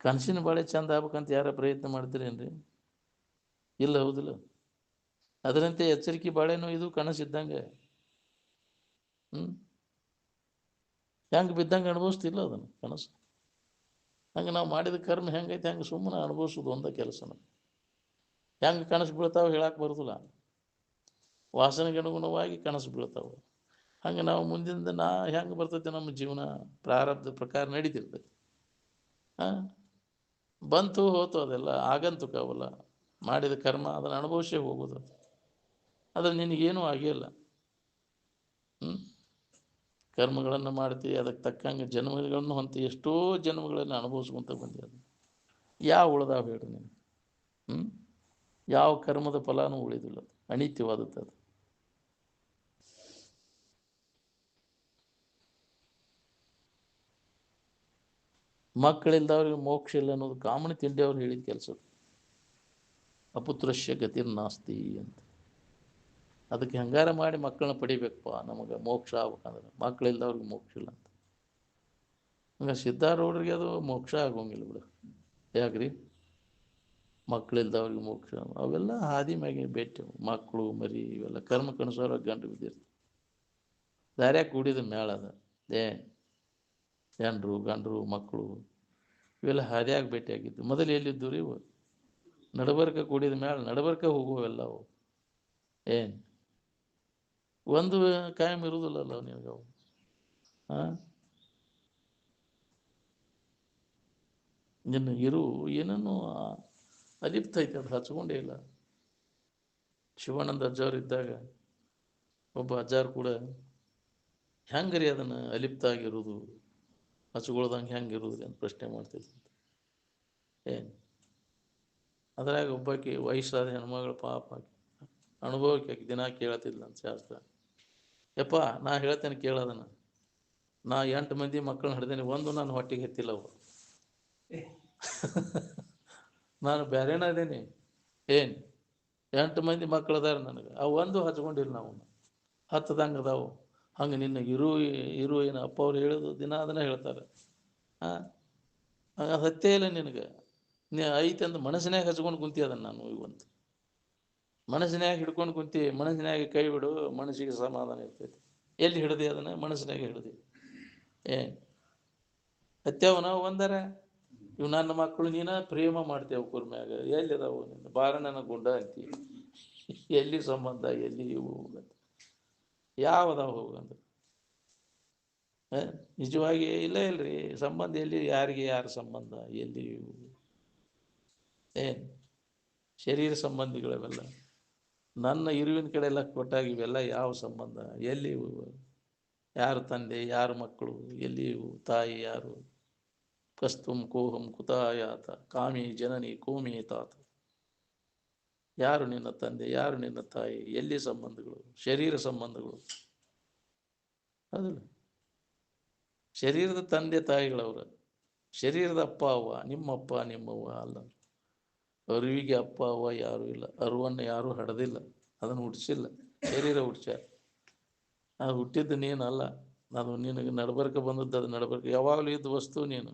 ಕನಸಿನ ಬಾಳೆ ಚಂದ ಆಗ್ಬೇಕಂತ ಯಾರ ಪ್ರಯತ್ನ ಮಾಡ್ತೀರೇನ್ರಿ? ಇಲ್ಲ, ಹೌದಿಲ್ಲ? ಅದರಂತೆ ಎಚ್ಚರಿಕೆ ಬಾಳೆನೂ ಇದು ಕನಸಿದ್ದಂಗೆ. ಹೆಂಗೆ ಬಿದ್ದಂಗೆ ಅನುಭವಿಸ್ತಿಲ್ಲ ಅದನ್ನು ಕನಸು. ಹಂಗೆ ನಾವು ಮಾಡಿದ ಕರ್ಮ ಹೆಂಗೈತೆ ಹಂಗೆ ಸುಮ್ಮನೆ ಅನುಭವಿಸೋದು ಒಂದೇ ಕೆಲಸನ. ಹೆಂಗೆ ಕನಸು ಬೀಳ್ತಾವೆ ಹೇಳಕ್ಕೆ ಬರೋದಿಲ್ಲ. ವಾಸನೆಗೆ ಅನುಗುಣವಾಗಿ ಕನಸು ಬೀಳ್ತಾವೆ. ಹಂಗೆ ನಾವು ಮುಂದಿಂದ ಹೆಂಗೆ ಬರ್ತೈತೆ ನಮ್ಮ ಜೀವನ ಪ್ರಾರಬ್ಧ ಪ್ರಕಾರ ನಡೀತಿರ್ತೈತಿ. ಬಂತು ಹೋತು, ಅದೆಲ್ಲ ಆಗಂತುಕ. ಅವಲ್ಲ ಮಾಡಿದ ಕರ್ಮ ಅದನ್ನು ಅನುಭವಿಸೇ ಹೋಗೋದು. ಅದ್ರ ನಿನಗೇನೂ ಆಗಿಲ್ಲ. ಕರ್ಮಗಳನ್ನು ಮಾಡ್ತೀವಿ, ಅದಕ್ಕೆ ತಕ್ಕಂಗೆ ಜನ್ಮಗಳನ್ನು ಹೊಂತಿ ಎಷ್ಟೋ ಜನ್ಮಗಳನ್ನು ಅನುಭವಿಸ್ಕೊಂತ ಬಂದಿ. ಅದು ಯಾವ ಉಳ್ದಾವ ಹೇಳ್ರಿ ನೀನು? ಯಾವ ಕರ್ಮದ ಫಲಾನೂ ಉಳಿದಿಲ್ಲ, ಅನಿತ್ಯವಾದದ್ದು ಅದು. ಮಕ್ಕಳಿಲ್ದವ್ರಿಗೆ ಮೋಕ್ಷ ಇಲ್ಲ ಅನ್ನೋದು ಕಾಮನ ತಿಂಡಿ ಅವ್ರು ಹೇಳಿದ ಕೆಲಸ. ಅಪುತ್ರಶ್ಯ ಗತಿರ್ನಾಸ್ತಿ ಅಂತ. ಅದಕ್ಕೆ ಹಂಗಾರ ಮಾಡಿ ಮಕ್ಕಳನ್ನ ಪಡಿಬೇಕಪ್ಪ, ನಮಗೆ ಮೋಕ್ಷ ಆಗ್ಬೇಕಂದ್ರೆ. ಮಕ್ಕಳಿಲ್ದವ್ರಿಗೆ ಮೋಕ್ಷ ಇಲ್ಲ ಅಂತ. ಹಂಗೆ ಸಿದ್ಧಾರೂಢರಿಗೆ ಅದು ಮೋಕ್ಷ ಆಗೋಂಗಿಲ್ಲ ಬಿಡು. ಯಾಕ್ರಿ? ಮಕ್ಕಳಿಲ್ದವ್ರಿಗೆ ಮೋಕ್ಷ, ಅವೆಲ್ಲ ಹಾದಿ ಮ್ಯಾಗೆ ಭೇಟಿ. ಮಕ್ಕಳು ಮರಿ ಇವೆಲ್ಲ ಕರ್ಮ ಕನಸೋರ ಗಂಟು ಬಿದ್ದಿರ್ತಾರೆ. ದಾರ್ಯಾಗ ಕೂಡಿದ ಮೇಳ ಅದ. ಹೆಂಡ್ರು ಗಂಡ್ರು ಮಕ್ಕಳು ಇವೆಲ್ಲ ಹಾದಿಯಾಗಿ ಭೇಟಿಯಾಗಿದ್ದು. ಮೊದಲು ಎಲ್ಲಿದ್ದು ರೀ? ನಡಬರ್ಕ ಕೂಡಿದ ಮೇಳ ನಡಬರ್ಕ ಹೋಗುವೆಲ್ಲವು. ಏನು ಒಂದು ಕಾಯಂ ಇರುವುದಿಲ್ಲಲ್ಲ ನಿನಗೆ ಅವು. ನಿನ್ನ ಇರು ಏನನ್ನು ಅಲಿಪ್ತ ಐತೆ, ಅದು ಹಚ್ಕೊಂಡೇ ಇಲ್ಲ. ಶಿವಾನಂದ ಅಜ್ಜವ್ರು ಇದ್ದಾಗ ಒಬ್ಬ ಅಜ್ಜಾರು ಕೂಡ ಹೆಂಗ್ರಿ ಅದನ್ನು ಅಲಿಪ್ತ ಆಗಿರೋದು, ಹಚ್ಕೊಳ್ದಂಗೆ ಹೆಂಗಿರೋದ್ರಿ ಅಂತ ಪ್ರಶ್ನೆ ಮಾಡ್ತಿದ್ದಂತೆ. ಏನು ಅದ್ರಾಗ ಒಬ್ಬಾಕಿ ವಯಸ್ಸಾದ ಹೆಣ್ಮಗಳು ಪಾಪ ಅನುಭವಕ್ಕೆ ದಿನ ಕೇಳ್ತಿದ್ಲಂತ ಶಾಸ್ತ್ರ. ಯಪ್ಪ ನಾ ಹೇಳ್ತೇನೆ ಕೇಳೋದನ್ನ, ನಾ 8 ಮಂದಿ ಮಕ್ಕಳನ್ನ ಹಿಡ್ದೇನೆ, ಒಂದು ನಾನು ಹೊಟ್ಟಿಗೆ ಹೆತ್ತಿಲ್ಲ ಅವು. ನಾನು ಬೇರೆನ ಇದ್ದೀನಿ. ಏನು 8 ಮಂದಿ ಮಕ್ಕಳು ಅದಾರ ನನಗೆ, ಅವು ಒಂದು ಹಚ್ಕೊಂಡಿಲ್ಲ ನಾವು, ಹತ್ತದಂಗೆ ಅದಾವು. ಹಂಗೆ ನಿನ್ನ ಇರು ಏನು ಅಪ್ಪ ಅವ್ರು ಹೇಳೋದು ದಿನ ಅದನ್ನ ಹೇಳ್ತಾರೆ. ಅದು ಹತ್ತೇ ಇಲ್ಲ ನಿನಗೆ. ನೀ ಐತೆ ಅಂತ ಮನಸ್ಸಿನಾಗ ಹಚ್ಕೊಂಡು ಕುಂತಿ ಅದನ್ನು. ನಾನು ಇವಂತ ಮನಸ್ಸಿನಾಗ ಹಿಡ್ಕೊಂಡು ಕುಂತಿ, ಮನಸ್ಸಿನಾಗ ಕೈ ಬಿಡು, ಮನಸ್ಸಿಗೆ ಸಮಾಧಾನ ಇರ್ತೈತಿ. ಎಲ್ಲಿ ಹಿಡ್ದಿ ಅದನ್ನು? ಮನಸ್ಸಿನಾಗ ಹಿಡ್ದಿ. ಏನು ಹತ್ಯಾವ ನಾವು ಒಂದರ ಇವು ನನ್ನ ಮಕ್ಕಳು, ನೀನ ಪ್ರೇಮ ಮಾಡ್ತೇವೆ ಕುರ್ಮ್ಯಾಗ. ಎಲ್ಲಿ ಅದಾವು ನಿನ್ನ ಬಾರ ನನ್ನ ಗುಂಡ ಅಂತಿ. ಎಲ್ಲಿ ಸಂಬಂಧ, ಎಲ್ಲಿ ಇವು ಯಾವದಾವ ಹೋಗಂದ್ರೆ? ನಿಜವಾಗಿ ಇಲ್ಲ ಇಲ್ರಿ ಸಂಬಂಧ. ಎಲ್ಲಿ ಯಾರಿಗೆ ಯಾರ ಸಂಬಂಧ? ಎಲ್ಲಿ ಇವು ಏನು ಶರೀರ ಸಂಬಂಧಿಗಳವೆಲ್ಲ. ನನ್ನ ಇರುವಿನ ಕಡೆ ಎಲ್ಲ ಕೊಟ್ಟಾಗ ಇವೆಲ್ಲ ಯಾವ ಸಂಬಂಧ? ಎಲ್ಲಿ ಇವು? ಯಾರು ತಂದೆ, ಯಾರು ಮಕ್ಕಳು, ಎಲ್ಲಿ ಇವು? ತಾಯಿ ಯಾರು? ಕಸ್ತುಂ ಕೋಹಂ ಕುತಾಯಾತ ಕಾಮಿ ಜನನಿ ಕೋಮಿ ತಾತ. ಯಾರು ನಿನ್ನ ತಂದೆ, ಯಾರು ನಿನ್ನ ತಾಯಿ, ಎಲ್ಲಿ ಸಂಬಂಧಗಳು? ಶರೀರ ಸಂಬಂಧಗಳು. ಅದಲ್ಲ, ಶರೀರದ ತಂದೆ ತಾಯಿಗಳವ್ರ, ಶರೀರದ ಅಪ್ಪ ಅವ್ವ, ನಿಮ್ಮಪ್ಪ ನಿಮ್ಮವ್ವ ಅಲ್ಲ. ಅರಿವಿಗೆ ಅಪ್ಪ ಅವ್ವ ಯಾರೂ ಇಲ್ಲ. ಅರುವನ್ನು ಯಾರೂ ಹಡೆದಿಲ್ಲ, ಅದನ್ನು ಹುಟ್ಟಿಸಿಲ್ಲ, ಶರೀರ ಹುಟ್ಟಿಸ್ಯಾರ. ಅದು ಹುಟ್ಟಿದ್ದು ನೀನಲ್ಲ, ಅದು ನಿನಗೆ ನಡಬರ್ಕ ಬಂದದ್ದು. ಅದು ನಡಬರ್ಕ ಯಾವಾಗಲೂ ಇದ್ದ ವಸ್ತು ನೀನು.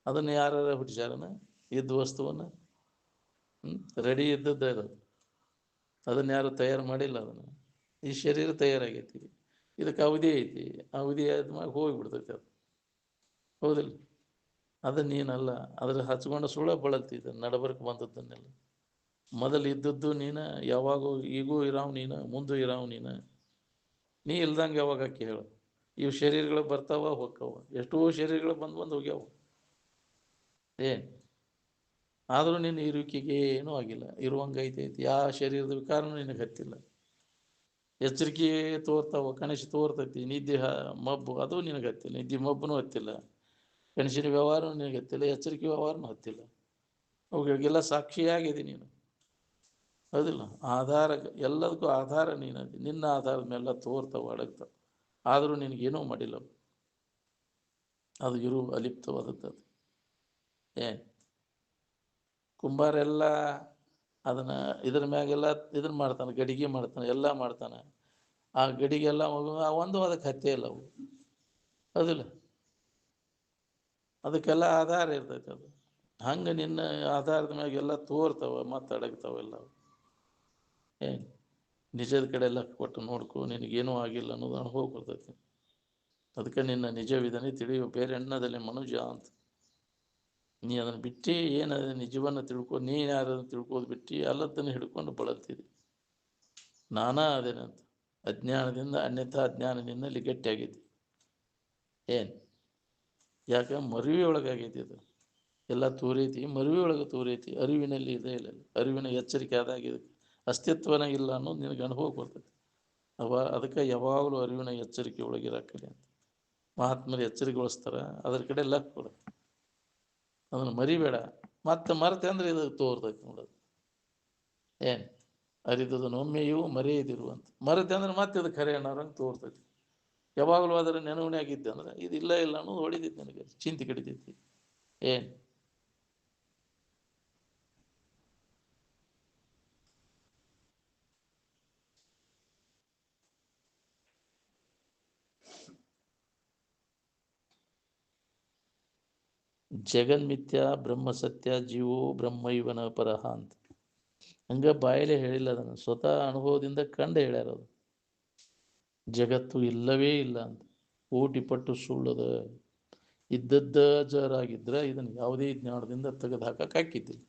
ಅದನ್ನು ಯಾರು ಹುಟ್ಟಿಸ್ಯಾರನ? ಇದ್ದ ವಸ್ತುವನ್ನು ರೆಡಿ ಇದ್ದದ್ದೇ ಅದು. ಅದನ್ನು ಯಾರು ತಯಾರು ಮಾಡಿಲ್ಲ. ಅದನ್ನು ಈ ಶರೀರ ತಯಾರಾಗೈತಿ, ಇದಕ್ಕೆ ಅವಧಿ ಐತಿ, ಅವಧಿ ಆದ್ಮೇಲೆ ಹೋಗಿಬಿಡ್ತೈತಿ ಅದು. ಹೌದಿಲ್ಲ? ಅದು ನೀನಲ್ಲ. ಅದ್ರ ಹಚ್ಕೊಂಡು ಸುಳ್ಳ ಬಳಲ್ತಿದ್ದ ನಡಬರ್ಕ ಬಂದದ್ದನ್ನೆಲ್ಲ. ಮೊದಲು ಇದ್ದದ್ದು ನೀನು, ಯಾವಾಗೂ ಈಗೂ ಇರಾವ್ ನೀನು, ಮುಂದೂ ಇರಾವ್ ನೀನು. ನೀ ಇಲ್ದಂಗೆ ಯಾವಾಗ ಆಕಿ ಹೇಳು? ಇವು ಶರೀರಗಳು ಬರ್ತಾವ ಹೋಗ್ತಾವ, ಎಷ್ಟೋ ಶರೀರಗಳು ಬಂದು ಹೋಗ್ಯಾವ. ಏನು ಆದರೂ ನಿನ್ನ ಇರುವಿಕೆಗೆ ಏನೂ ಆಗಿಲ್ಲ, ಇರುವಂಗೆ ಐತೈತಿ. ಯಾವ ಶರೀರದ ವಿಕಾರನೂ ನಿನಗೆ ಹತ್ತಿಲ್ಲ. ಎಚ್ಚರಿಕೆ ತೋರ್ತಾವ, ಕನಸು ತೋರ್ತೈತಿ, ನಿದ್ದೆ ಮಬ್ಬು ಅದು ನಿನಗೆ ಹತ್ತಿಲ್ಲ, ನಿದ್ದೆ ಮಬ್ಬನೂ ಹತ್ತಿಲ್ಲ, ಕನಸಿನ ವ್ಯವಹಾರನೂ ನಿನಗೆ ಹತ್ತಿಲ್ಲ, ಎಚ್ಚರಿಕೆ ವ್ಯವಹಾರನೂ ಹತ್ತಿಲ್ಲ. ಅವುಗಳಿಗೆಲ್ಲ ಸಾಕ್ಷಿಯಾಗಿದೆ ನೀನು. ಹೌದಿಲ್ಲ? ಆಧಾರ, ಎಲ್ಲದಕ್ಕೂ ಆಧಾರ ನೀನದಿ. ನಿನ್ನ ಆಧಾರದ ಮೇಲೆಲ್ಲ ತೋರ್ತಾವ, ಅಡಗ್ತಾವ, ಆದರೂ ನಿನಗೇನೂ ಮಾಡಿಲ್ಲ. ಅದು ಇರು ಅಲಿಪ್ತವಾದದ್ದು. ಅದು ಏನು ಕುಂಬಾರ ಎಲ್ಲ ಅದನ್ನು ಇದ್ರ ಮ್ಯಾಗೆಲ್ಲ ಇದನ್ನು ಮಾಡ್ತಾನೆ, ಗಡಿಗೆ ಮಾಡ್ತಾನೆ, ಎಲ್ಲ ಮಾಡ್ತಾನೆ. ಆ ಗಡಿಗೆಲ್ಲ ಒಂದು ಅದಕ್ಕೆ ಹತ್ತೇ ಇಲ್ಲ ಅವು. ಹೌದಿಲ್ಲ? ಅದಕ್ಕೆಲ್ಲ ಆಧಾರ ಇರ್ತೈತೆ. ಅದು ಹಂಗೆ ನಿನ್ನ ಆಧಾರದ ಮ್ಯಾಗೆಲ್ಲ ತೋರ್ತಾವ, ಮತ್ತು ಅಡಗ್ತಾವೆಲ್ಲ. ಏನು ನಿಜದ ಕಡೆ ಎಲ್ಲ ಕೊಟ್ಟು ನೋಡ್ಕೊ, ನಿನಗೇನೂ ಆಗಿಲ್ಲ ಅನ್ನೋದು ಅನುಭವ ಬರ್ತೈತಿ. ಅದಕ್ಕೆ ನಿನ್ನ ನಿಜವಿದನೆ ತಿಳಿಯೋ ಬೇರೆ ಎಣ್ಣದಲ್ಲಿ ಮನುಜ ಅಂತ. ನೀ ಅದನ್ನು ಬಿಟ್ಟು ಏನದ ನಿಜವನ್ನು ತಿಳ್ಕೊ. ನೀನು ಯಾರನ್ನು ತಿಳ್ಕೋದು ಬಿಟ್ಟು ಅಲ್ಲದನ್ನು ಹಿಡ್ಕೊಂಡು ಬಳಲ್ತಿದ್ದಿ. ನಾನಾ ಅದೇನಂತ ಅಜ್ಞಾನದಿಂದ ಅನ್ಯಥಾ ಅಜ್ಞಾನ ನಿನ್ನಲ್ಲಿ ಗಟ್ಟಿಯಾಗೈತಿ. ಏನು ಯಾಕೆ ಮರುವಿ ಒಳಗಾಗೈತಿ. ಅದು ಎಲ್ಲ ತೋರೈತಿ, ಮರುವಿ ಒಳಗೆ ತೋರೈತಿ. ಅರಿವಿನಲ್ಲಿ ಇದೆ ಇಲ್ಲ, ಅರಿವಿನ ಎಚ್ಚರಿಕೆ ಆದಾಗ ಇದಕ್ಕೆ ಅಸ್ತಿತ್ವನ ಇಲ್ಲ ಅನ್ನೋದು ನಿನಗೆ ಅನುಭವ ಬರ್ತೈತಿ. ಅದಕ್ಕೆ ಯಾವಾಗಲೂ ಅರಿವಿನ ಎಚ್ಚರಿಕೆ ಒಳಗಿರಾಕಲಿ ಅಂತ ಮಹಾತ್ಮರು ಎಚ್ಚರಿಕೆಗೊಳಿಸ್ತಾರೆ. ಅದ್ರ ಕಡೆ ಲಕ್ ಕೊಡ, ಅದನ್ನು ಮರಿಬೇಡ. ಮತ್ತೆ ಮರೆತೆ ಅಂದರೆ ಇದು ತೋರ್ತೈತಿ ನೋಡೋದು. ಏನು ಅರಿದದನ್ನು ಒಮ್ಮೆಯೂ ಮರೆಯದಿರು ಅಂತ. ಮರೆತೆ ಅಂದ್ರೆ ಮತ್ತೆ ಇದು ಖರೆ ಅನ್ನೋರಂಗೆ ತೋರ್ತೈತಿ. ಯಾವಾಗಲೂ ಅದರ ನೆನವಣೆ ಆಗಿದ್ದೆ ಅಂದ್ರೆ ಇದು ಇಲ್ಲ ಇಲ್ಲ ಅನ್ನೋದು ಹೊಡಿತೈತಿ, ನನಗೆ ಚಿಂತೆ ಕಡಿತೈತಿ. ಏನು ಜಗನ್ಮಿಥ್ಯ ಬ್ರಹ್ಮ ಸತ್ಯ ಜೀವೋ ಬ್ರಹ್ಮೈವನ ಪರಹ ಅಂತ. ಹಂಗೆ ಬಾಯಲ್ಲೇ ಹೇಳಿಲ್ಲ, ಅದನ್ನು ಸ್ವತಃ ಅನುಭವದಿಂದ ಕಂಡು ಹೇಳ್ಯಾರ. ಅದು ಜಗತ್ತು ಇಲ್ಲವೇ ಇಲ್ಲ ಅಂತ, ಕೋಟಿ ಪಟ್ಟು ಸುಳ್ಳದ. ಇದ್ದದ್ದ ಜರಾಗಿದ್ರೆ ಇದನ್ನು ಯಾವುದೇ ಜ್ಞಾನದಿಂದ ತೆಗೆದು ಹಾಕಿದ್ದಿಲ್ಲ.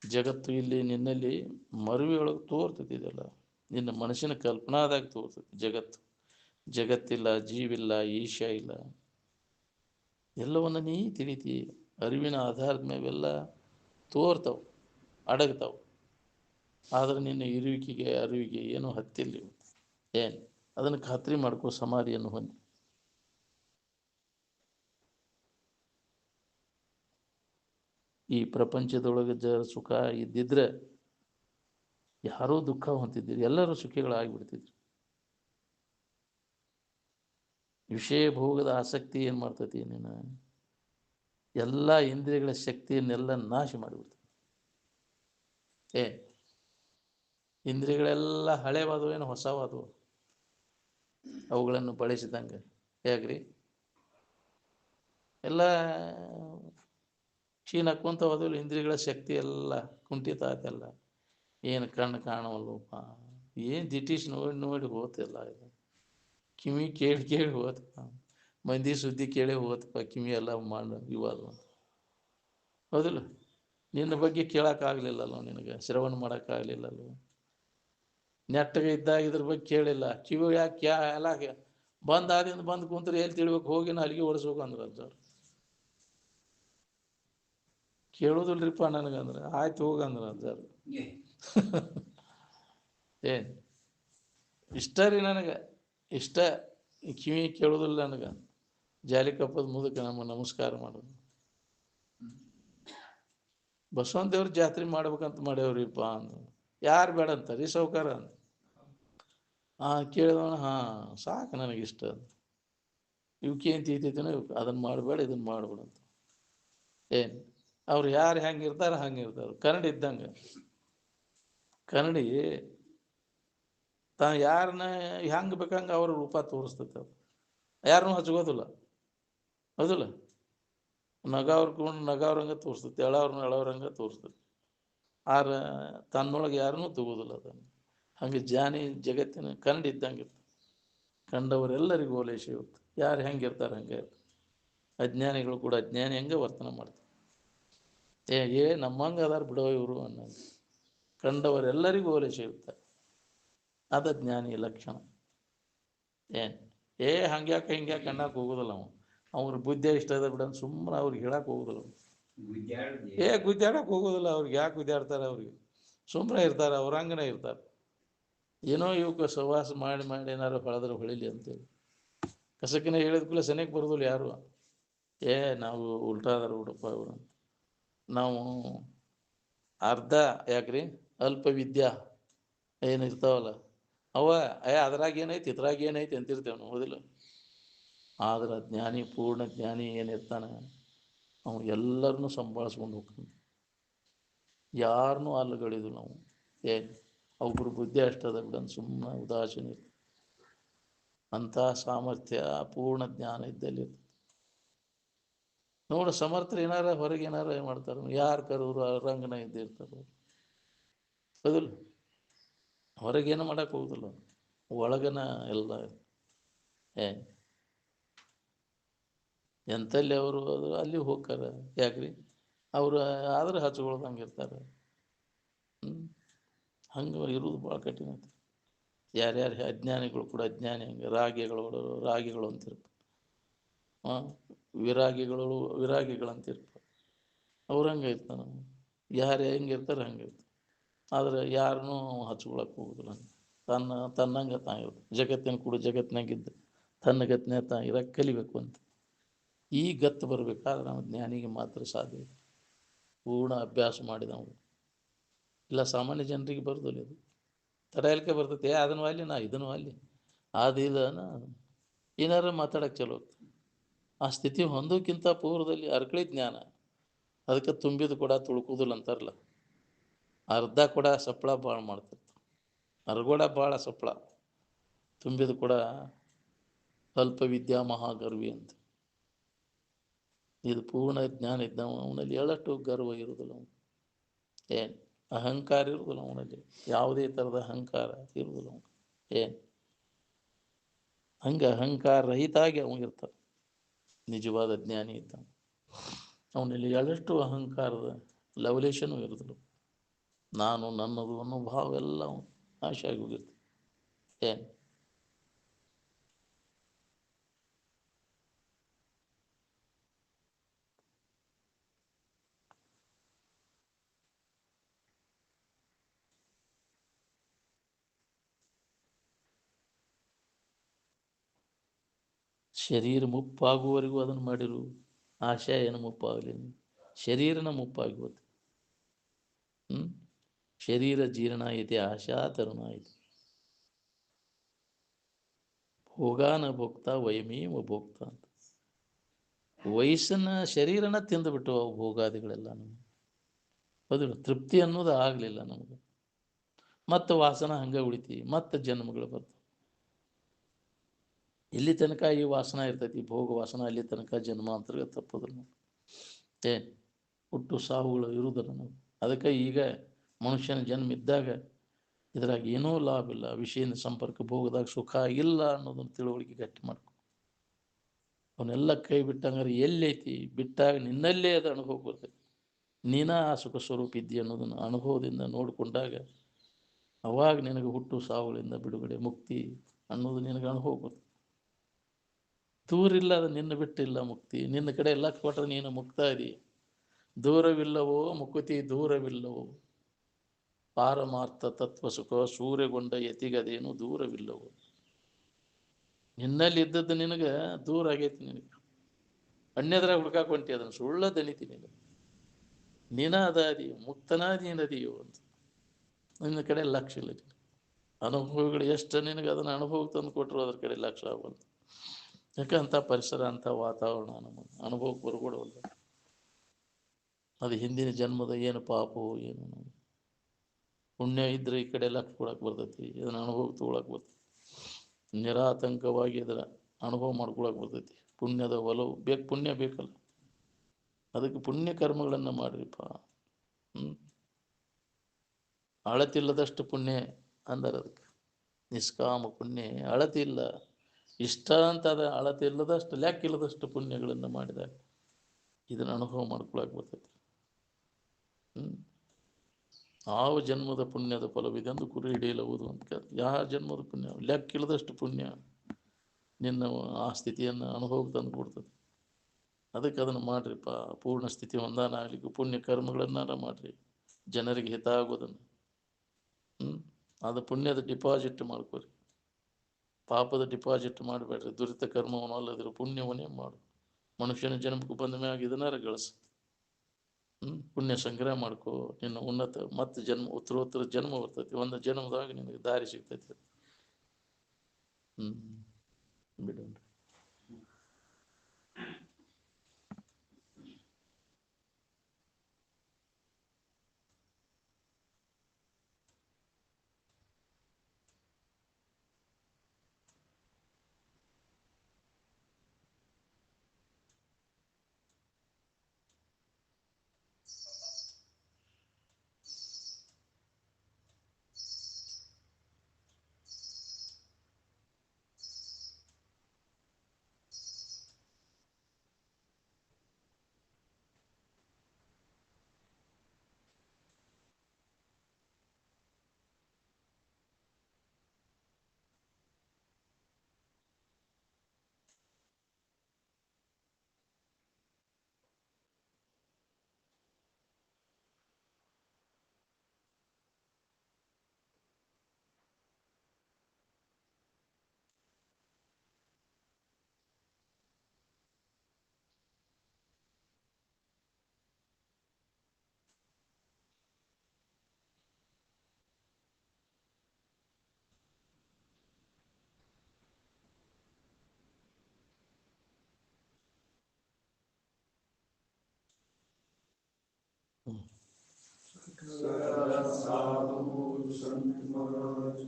ಜಗತ್ತು ಇಲ್ಲಿ ನಿನ್ನಲ್ಲಿ ಮರುವಿಯೊಳಗೆ ತೋರ್ತೈತಿ. ಇದೆಲ್ಲ ನಿನ್ನ ಮನಸ್ಸಿನ ಕಲ್ಪನಾದಾಗ ತೋರ್ತೈತಿ. ಜಗತ್ತಿಲ್ಲ, ಜೀವಿಲ್ಲ, ಈಶ ಇಲ್ಲ, ಎಲ್ಲವನ್ನು ನೀ ತಿಳಿತಿ. ಅರಿವಿನ ಆಧಾರದ ಮೇಲೆಲ್ಲ ತೋರ್ತಾವ, ಅಡಗ್ತಾವ, ಆದ್ರೆ ನಿನ್ನ ಇರುವಿಕೆಗೆ ಅರಿವಿಗೆ ಏನೂ ಹತ್ತಿಲ್ಲ. ಏನು ಅದನ್ನು ಖಾತ್ರಿ ಮಾಡ್ಕೋ, ಸಮಾಧಿಯನ್ನು ಹೊಂದಿ. ಈ ಪ್ರಪಂಚದೊಳಗೆ ಸುಖ ಇದ್ದಿದ್ರೆ ಯಾರೂ ದುಃಖ ಹೊಂತಿದ್ದೀರಿ, ಎಲ್ಲರೂ ಸುಖಿಗಳಾಗಿಬಿಡ್ತಿದ್ರು. ವಿಷಯ ಭೋಗದ ಆಸಕ್ತಿ ಏನು ಮಾಡ್ತೈತಿ, ನೀನು ಎಲ್ಲ ಇಂದ್ರಿಯಗಳ ಶಕ್ತಿಯನ್ನೆಲ್ಲ ನಾಶ ಮಾಡಿಬಿಡ್ತದೆ. ಇಂದ್ರಿಯಗಳೆಲ್ಲ ಹಳೆವಾದವು ಏನು ಹೊಸವಾದವು? ಅವುಗಳನ್ನು ಬಳಸಿದಂಗೆ ಹೇಗ್ರಿ ಎಲ್ಲ ಕ್ಷೀಣ ಕುಂತವಾದವು. ಇಂದ್ರಿಯಗಳ ಶಕ್ತಿ ಎಲ್ಲ ಕುಂಠಿತ ಆಯ್ತಲ್ಲ. ಏನು ಕಣ್ಣು ಕಾಣವಲ್ಲಪ್ಪ, ಏನು ದಿಟೀಶ್ ನೋಡಿ ನೋಡಿ ಹೋತಿಲ್ಲ. ಇದು ಕಿವಿ ಕೇಳಿ ಕೇಳಿ ಹೋತಪ್ಪ, ಮಂದಿ ಸುದ್ದಿ ಕೇಳಿ ಹೋತಪ್ಪ, ಕಿವಿ ಎಲ್ಲ ಮಾಡಿ ಇವಾದ. ಹೌದಿಲ್ಲ? ನಿನ್ನ ಬಗ್ಗೆ ಕೇಳೋಕ್ಕಾಗಲಿಲ್ಲಲ್ಲ, ನಿನಗೆ ಶ್ರವಣ ಮಾಡೋಕ್ಕಾಗಲಿಲ್ಲಲ್ಲ. ನೆಟ್ಟಗೆ ಇದ್ದಾಗ ಇದ್ರ ಬಗ್ಗೆ ಕೇಳಿಲ್ಲ. ಕಿವಿ ಯಾಕೆ ಎಲ್ಲ ಬಂದಾದಿಂದ ಬಂದು ಕುಂತ್ರೆ ಎಲ್ಲಿ ತಿಳ್ಬೇಕು, ಹೋಗಿ ಅಲ್ಲಿಗೆ ಓಡಿಸ್ಬೇಕು ಅಂದ್ರೆ ಸರ್. ಕೇಳೋದಿಲ್ರಿಪ್ಪ ನನಗಂದ್ರೆ ಆಯ್ತು ಹೋಗಂದ್ರೆ ಸರ್. ಏನು ಇಷ್ಟ ರೀ ನನಗೆ, ಇಷ್ಟ ಕಿವಿ ಕೇಳೋದಿಲ್ಲ ನನಗೆ. ಜಾಲಿ ಕಪ್ಪದ ಮುದಕ್ಕೆ ನಮ್ಮ ನಮಸ್ಕಾರ ಮಾಡೋದು. ಬಸವನ ದೇವ್ರ ಜಾತ್ರೆ ಮಾಡ್ಬೇಕಂತ ಮಾಡ್ಯಾವ್ರಿಪ್ಪ ಅಂದ. ಯಾರು ಬೇಡ ಅಂತಾರೆ ಸಾವುಕಾರ ಅಂತ. ಕೇಳಿದವನ ಸಾಕು ನನಗಿಷ್ಟ ಅಂತ. ಇವಕ್ಕೇನು ತೀತೈತಿನೋ ಇವಕ್ಕೆ ಅದನ್ನು ಮಾಡಬೇಡ ಇದನ್ನು ಮಾಡಬೇಡ ಅಂತ. ಏನು ಅವ್ರು ಯಾರು ಹೆಂಗೆ ಇರ್ತಾರೆ ಹಂಗೆ ಇರ್ತಾರೆ. ಕನ್ನಡಿ ಇದ್ದಂಗೆ. ಕನ್ನಡಿ ಯಾರನ್ನ ಹೆಂಗೆ ಬೇಕಂಗೆ ಅವ್ರ ರೂಪ ತೋರಿಸ್ತೈತೆ. ಅದು ಯಾರನ್ನೂ ಹಚ್ಕೋದಿಲ್ಲ. ಹೌದಿಲ್ಲ? ನಗವ್ರಕೊಂಡು ನಗವ್ರಂಗೆ ತೋರಿಸ್ತೈತಿ, ಎಳವ್ರನ್ನ ಎಳವ್ರಂಗೆ ತೋರಿಸ್ತೈತಿ. ತನ್ನೊಳಗೆ ಯಾರನ್ನೂ ತಗೋದಿಲ್ಲ ಅದನ್ನು. ಹಂಗೆ ಜಾನಿ ಜಗತ್ತಿನ ಕನ್ನಡಿ ಇದ್ದಂಗೆ ಇರ್ತದೆ. ಕಂಡವರೆಲ್ಲರಿಗೂ ಓಲೈಸಿ ಇರುತ್ತೆ. ಯಾರು ಹೆಂಗೆ ಇರ್ತಾರೆ ಹಂಗೆ ಇರ್ತಾರೆ. ಅಜ್ಞಾನಿಗಳು ಕೂಡ ಅಜ್ಞಾನಿ ಹಂಗೆ ವರ್ತನೆ ಮಾಡ್ತಾರೆ. ನಮ್ಮಂಗೆ ಅದಾರ ಬಿಡೋ ಇವರು ಅನ್ನೋದು. ಕಂಡವರೆಲ್ಲರಿಗೂ ಓಲೈಸಿ ಇರ್ತಾರೆ. ಅದು ಜ್ಞಾನಿ ಲಕ್ಷಣ. ಹಂಗ್ಯಾಕೆ ಹಿಂಗ್ಯಾಕೆ ಅನ್ನಕ್ಕೆ ಹೋಗೋದಿಲ್ಲ ಅವನು. ಅವ್ರ ಬುದ್ಧಿ ಇಷ್ಟ ಅದ ಬಿಡಂತ ಸುಮ್ಮನೆ ಅವ್ರಿಗೆ ಹೇಳಕ್ಕೆ ಹೋಗೋದಿಲ್ಲ. ಗುದ್ದಾಡಕ್ಕೆ ಹೋಗೋದಿಲ್ಲ. ಅವ್ರಿಗೆ ಯಾಕೆ ಗುದ್ದಾಡ್ತಾರೆ? ಅವ್ರಿಗೆ ಸುಮ್ಮನೆ ಇರ್ತಾರೆ, ಅವ್ರಂಗನೇ ಇರ್ತಾರೆ. ಏನೋ ಇವಕ್ಕೆ ಸವಾಸ ಮಾಡಿ ಮಾಡಿ ಏನಾರು ಹೊಳೆದ್ರೆ ಹೊಳಿಲಿ ಅಂತೇಳಿ ಕಸಕಿನ ಹೇಳಿದ ಕೂಡಲೇ ಸನಿಯಕ್ಕೆ ಬರೋದಿಲ್ಲ ಯಾರು. ನಾವು ಉಲ್ಟಾದಾರ ಬಿಡಪ್ಪ ಇವರು. ನಾವು ಅರ್ಧ ಯಾಕ್ರಿ ಅಲ್ಪ ವಿದ್ಯಾ ಏನಿರ್ತಾವಲ್ಲ ಅವ ಅದ್ರಾಗ ಏನೈತಿ ಇದ್ರಾಗ ಏನೈತಿ ಅಂತಿರ್ತೇವೆ ನಾವು. ಹೌದಿಲ್ಲ? ಆದ್ರೆ ಜ್ಞಾನಿ ಪೂರ್ಣ ಜ್ಞಾನಿ ಏನಿರ್ತಾನೆ ಅವನು ಎಲ್ಲರನ್ನೂ ಸಂಭಾಳಿಸ್ಕೊಂಡು ಹೋಗ್ತಾನೆ. ಯಾರನ್ನೂ ಅಲ್ಲಗಳಿದು ನಾವು. ಒಬ್ಬರು ಬುದ್ಧಿ ಅಷ್ಟದ ಬಿಡಂದು ಸುಮ್ಮನೆ ಉದಾಸೀನ ಇರ್ತದೆ. ಅಂಥ ಸಾಮರ್ಥ್ಯ ಪೂರ್ಣ ಜ್ಞಾನ ಇದ್ದಲ್ಲಿ ನೋಡು. ಸಮರ್ಥರು ಏನಾರ ಹೊರಗೆ ಏನಾರ ಮಾಡ್ತಾರೆ, ಯಾರು ಕರೋರು ರಂಗನ ಇದ್ದಿರ್ತಾರೆ. ಹೌದಿಲ್ಲ? ಹೊರಗೇನು ಮಾಡಕ್ಕೆ ಹೋಗುದಿಲ್ಲ, ಒಳಗನ ಎಲ್ಲ. ಎಂತಲ್ಲಿ ಅವರು ಅಲ್ಲಿ ಹೋಗ್ತಾರೆ. ಯಾಕ್ರಿ ಅವರು ಆದ್ರೆ ಹಚ್ಕೊಳ್ದಂಗೆ ಇರ್ತಾರೆ. ಹಂಗೆ ಇರೋದು ಭಾಳ ಕಠಿಣ ಐತಿ. ಯಾರ್ಯಾರು ಅಜ್ಞಾನಿಗಳು ಕೂಡ ಅಜ್ಞಾನಿ ಹಂಗೆ ರಾಗಿಗಳು ಅಂತಿರ್ತಾರೆ. ವಿರಾಗಿಗಳಂತಿರ್ತಾರೆ. ಅವ್ರು ಹಂಗೆ ಇರ್ತಾನೆ. ಯಾರು ಹೆಂಗೆ ಇರ್ತಾರೆ ಹಂಗೆ ಇರ್ತಾರೆ. ಆದರೆ ಯಾರನ್ನೂ ಹಚ್ಕೊಳಕ್ಕೆ ಹೋಗುದಿಲ್ಲ. ತನ್ನಂಗೆ ಇರುತ್ತೆ. ಜಗತ್ತಿನ ಕೂಡ ಜಗತ್ತಿನಾಗಿದ್ದು ತನ್ನ ಗತ್ತಿನ ಇರಕ್ಕೆ ಕಲಿಬೇಕು ಅಂತ. ಈ ಗತ್ತು ಬರಬೇಕಾದ್ರೆ ನಾವು ಜ್ಞಾನಿಗೆ ಮಾತ್ರ ಸಾಧ್ಯ. ಪೂರ್ಣ ಅಭ್ಯಾಸ ಮಾಡಿದವು. ಇಲ್ಲ ಸಾಮಾನ್ಯ ಜನರಿಗೆ ಬರೋದಿಲ್ಲ. ಇದು ತಡೆಯಲಿಕ್ಕೆ ಬರ್ತೈತೆ. ಅದನ್ನು ಅಲ್ಲಿ ನಾ ಇದನ್ನು ಅಲ್ಲಿ ಅದಿಲ್ಲನ ಏನಾರ ಮಾತಾಡೋಕ್ಕೆ ಚಲೋ ಆಗ್ತದೆ. ಆ ಸ್ಥಿತಿ ಹೊಂದೋಕ್ಕಿಂತ ಪೂರ್ವದಲ್ಲಿ ಅರ್ಕಳಿ ಜ್ಞಾನ. ಅದಕ್ಕೆ ತುಂಬಿದ ಕೂಡ ತುಳ್ಕೋದಿಲ್ಲ ಅಂತಾರಲ್ಲ. ಅರ್ಧ ಕೂಡ ಸಪ್ಪಳ ಭಾಳ ಮಾಡ್ತಿರ್ತ. ಅರ್ಗೋಡ ಭಾಳ ಸಪ್ಪಳ, ತುಂಬಿದ ಕೂಡ ಅಲ್ಪ ವಿದ್ಯಾ ಮಹಾಗರ್ವಿ ಅಂತ. ಇದು ಪೂರ್ಣ ಜ್ಞಾನ ಇದ್ದವ ಅವನಲ್ಲಿ ಎಳ್ಳಷ್ಟು ಗರ್ವ ಇರುವುದಿಲ್ಲ. ಅವನು ಅಹಂಕಾರ ಇರುವುದಿಲ್ಲ ಅವನಲ್ಲಿ. ಯಾವುದೇ ಥರದ ಅಹಂಕಾರ ಇರುವುದಿಲ್ಲ ಅವನು. ಹಂಗೆ ಅಹಂಕಾರ ರಹಿತಾಗಿ ಅವನಿರ್ತಾನೆ ನಿಜವಾದ ಜ್ಞಾನಿ ಇದ್ದಾನೆ. ಅವನಲ್ಲಿ ಎಳ್ಳಷ್ಟು ಅಹಂಕಾರದ ಲವಲೇಶನೂ ಇರುವುದಿಲ್ಲ. ನಾನು ನನ್ನದು ಅನ್ನೋ ಭಾವ ಎಲ್ಲ ಅವನು ನಾಶ ಆಗಿ ಹೋಗಿರ್ತದೆ. ಶರೀರ ಮುಪ್ಪಾಗುವವರೆಗೂ ಅದನ್ನು ಮಾಡಿರು. ಆಶಯ ಏನು ಮುಪ್ಪಾಗಲಿ, ಶರೀರನ ಮುಪ್ಪಾಗಿ ಹೋದ. ಶರೀರ ಜೀರ್ಣ ಐತಿ, ಆಶಾ ತರುಣ ಐತಿ. ಭೋಗಾನ ಭೋಕ್ತ ವಯಮೀವ ಭೋಕ್ತ ಅಂತ. ವಯಸ್ಸನ್ನ ಶರೀರನ ತಿಂದುಬಿಟ್ಟು ಅವು ಭೋಗಾದಿಗಳೆಲ್ಲ ನಮಗೆ. ಹೌದಿಲ್ಲ? ತೃಪ್ತಿ ಅನ್ನೋದು ಆಗಲಿಲ್ಲ ನಮಗೆ. ಮತ್ತು ವಾಸನ ಹಂಗೆ ಉಳಿತೀವಿ, ಮತ್ತು ಜನ್ಮಗಳು ಬರ್ತವೆ. ಇಲ್ಲಿ ತನಕ ಈ ವಾಸನ ಇರ್ತೈತಿ, ಭೋಗ ವಾಸನ. ಅಲ್ಲಿ ತನಕ ಜನ್ಮಾಂತರ ತಪ್ಪೋದಿಲ್ಲ. ಹುಟ್ಟು ಸಾವುಗಳು ಇರುವುದಿಲ್ಲ ನಾವು. ಅದಕ್ಕೆ ಈಗ ಮನುಷ್ಯನ ಜನ್ಮ ಇದ್ದಾಗ ಇದ್ರಾಗ ಏನೂ ಲಾಭ ಇಲ್ಲ. ವಿಷಯದ ಸಂಪರ್ಕ ಭೋಗದಾಗ ಸುಖ ಇಲ್ಲ ಅನ್ನೋದನ್ನು ತಿಳುವಳಿಕೆ ಗಟ್ಟಿ ಮಾಡ್ಕೊ. ಅವನ್ನೆಲ್ಲ ಕೈ ಬಿಟ್ಟಂಗಾರೆ ಎಲ್ಲೈತಿ ಬಿಟ್ಟಾಗ ನಿನ್ನಲ್ಲೇ ಅದು ಅನುಭವ ಬರ್ತೈತಿ. ನೀನ ಆ ಸುಖ ಸ್ವರೂಪ ಇದ್ದಿ ಅನ್ನೋದನ್ನು ಅನುಭವದಿಂದ ನೋಡಿಕೊಂಡಾಗ ಅವಾಗ ನಿನಗೆ ಹುಟ್ಟು ಸಾವುಗಳಿಂದ ಬಿಡುಗಡೆ, ಮುಕ್ತಿ ಅನ್ನೋದು ನಿನಗೆ ಅನುಭವ ಬರ್ತದೆ. ದೂರಿಲ್ಲ, ಅದು ನಿನ್ನ ಬಿಟ್ಟಿಲ್ಲ ಮುಕ್ತಿ. ನಿನ್ನ ಕಡೆ ಎಲ್ಲ ಕೊಟ್ಟರೆ ನೀನು ಮುಕ್ತ ಇದಿ. ದೂರವಿಲ್ಲವೋ ಮುಕುತಿ ದೂರವಿಲ್ಲವೋ, ಪಾರಮಾರ್ಥ ತತ್ವ ಸುಖ ಸೂರ್ಯಗೊಂಡ ಯತಿಗದೇನು ದೂರವಿಲ್ಲವೋ. ನಿನ್ನಲ್ಲಿ ಇದ್ದದ್ದು ನಿನಗೆ ದೂರ ಆಗೈತಿ. ನಿನಗೆ ಅನ್ಯದ್ರಾಗ ಹುಡ್ಕಾಕೊಂಟಿ, ಅದನ್ನು ಸುಳ್ಳ ದಣಿತಿ. ನೀನಾದಾದಿ ಮುಕ್ತನಾದೀನದಿಯೋ ಅಂತ. ನಿನ್ನ ಕಡೆ ಲಕ್ಷ್ಯ ಇಲ್ಲ. ಅನುಭವಗಳು ಎಷ್ಟು ನಿನಗೆ ಅದನ್ನು ಅನುಭವ ತಂದು ಕೊಟ್ಟರು ಅದ್ರ ಕಡೆ ಲಕ್ಷ್ಯ ಆಗುವಂತ. ಯಾಕೆ ಅಂಥ ಪರಿಸರ, ಅಂಥ ವಾತಾವರಣ ನಮ್ಮ ಅನುಭವಕ್ಕೆ ಬರ್ಕೊಡವಲ್ಲ. ಅದು ಹಿಂದಿನ ಜನ್ಮದ ಏನು ಪಾಪವು ಏನು ಪುಣ್ಯ ಇದ್ರೆ ಈ ಕಡೆ ಲಕ್ಷ ಕೊಡಕ್ಕೆ ಬರ್ತೈತಿ, ಇದನ್ನ ಅನುಭವಕ್ಕೆ ತೊಗೊಳಕ್ಕೆ ಬರ್ತೈತಿ. ನಿರಾತಂಕವಾಗಿ ಇದರ ಅನುಭವ ಮಾಡ್ಕೊಳಕ್ಕೆ ಬರ್ತೈತಿ. ಪುಣ್ಯದ ಒಲವು ಬೇಕು, ಪುಣ್ಯ ಬೇಕಲ್ಲ. ಅದಕ್ಕೆ ಪುಣ್ಯ ಕರ್ಮಗಳನ್ನು ಮಾಡ್ರಿಪ್ಪ. ಅಳತಿಲ್ಲದಷ್ಟು ಪುಣ್ಯ ಅಂದರೆ ಅದಕ್ಕೆ ನಿಷ್ಕಾಮ ಪುಣ್ಯ ಅಳತಿ ಇಲ್ಲ. ಇಷ್ಟ ಅಂತ ಅದ ಅಳತಿ ಇಲ್ಲದಷ್ಟು ಲೆಕ್ಕ ಇಲ್ಲದಷ್ಟು ಪುಣ್ಯಗಳನ್ನು ಮಾಡಿದಾಗ ಇದನ್ನು ಅನುಭವ ಮಾಡ್ಕೊಳಕ್ಕೆ ಬರ್ತೈತಿ. ಯಾವ ಜನ್ಮದ ಪುಣ್ಯದ ಫಲವಿದೆ ಎಂದು ಕುರಿ ಹಿಡಿಯಲವುದು ಅಂತ. ಯಾವ ಜನ್ಮದ ಪುಣ್ಯ ಲೆಕ್ಕಿಲ್ಲದಷ್ಟು ಪುಣ್ಯ ನಿನ್ನ ಆ ಸ್ಥಿತಿಯನ್ನು ಅನುಭವಕ್ಕೆ ತಂದು ಕೊಡ್ತದೆ. ಅದಕ್ಕೆ ಅದನ್ನು ಮಾಡ್ರಿಪ್ಪ. ಪೂರ್ಣ ಸ್ಥಿತಿ ಹೊಂದಾನ ಆಗಲಿಕ್ಕೆ ಪುಣ್ಯ ಕರ್ಮಗಳನ್ನಾರ ಮಾಡಿರಿ, ಜನರಿಗೆ ಹಿತ ಆಗೋದನ್ನು. ಅದು ಪುಣ್ಯದ ಡಿಪಾಸಿಟ್ ಮಾಡ್ಕೊರಿ, ಪಾಪದ ಡಿಪಾಸಿಟ್ ಮಾಡಬೇಡ್ರಿ. ದುರಿತ ಕರ್ಮವನ್ನು ಅಲ್ಲದಿರೋ ಪುಣ್ಯವನ್ನೇ ಮಾಡು. ಮನುಷ್ಯನ ಜನ್ಮಕ್ಕೆ ಬಂದ ಮ್ಯಾಗ ಇದನ್ನಾರ ಗಳಿಸು. ಪುಣ್ಯ ಸಂಗ್ರಹ ಮಾಡ್ಕೋ. ನಿನ್ನ ಉನ್ನತ ಮತ್ತೆ ಜನ್ಮ ಉತ್ತರೋತ್ತರ ಜನ್ಮ ಬರ್ತೈತಿ. ಒಂದು ಜನ್ಮದಾಗ ನಿನಗೆ ದಾರಿ ಸಿಗ್ತೈತಿ. ಬಿಡೋಣ. साधु संत महाराज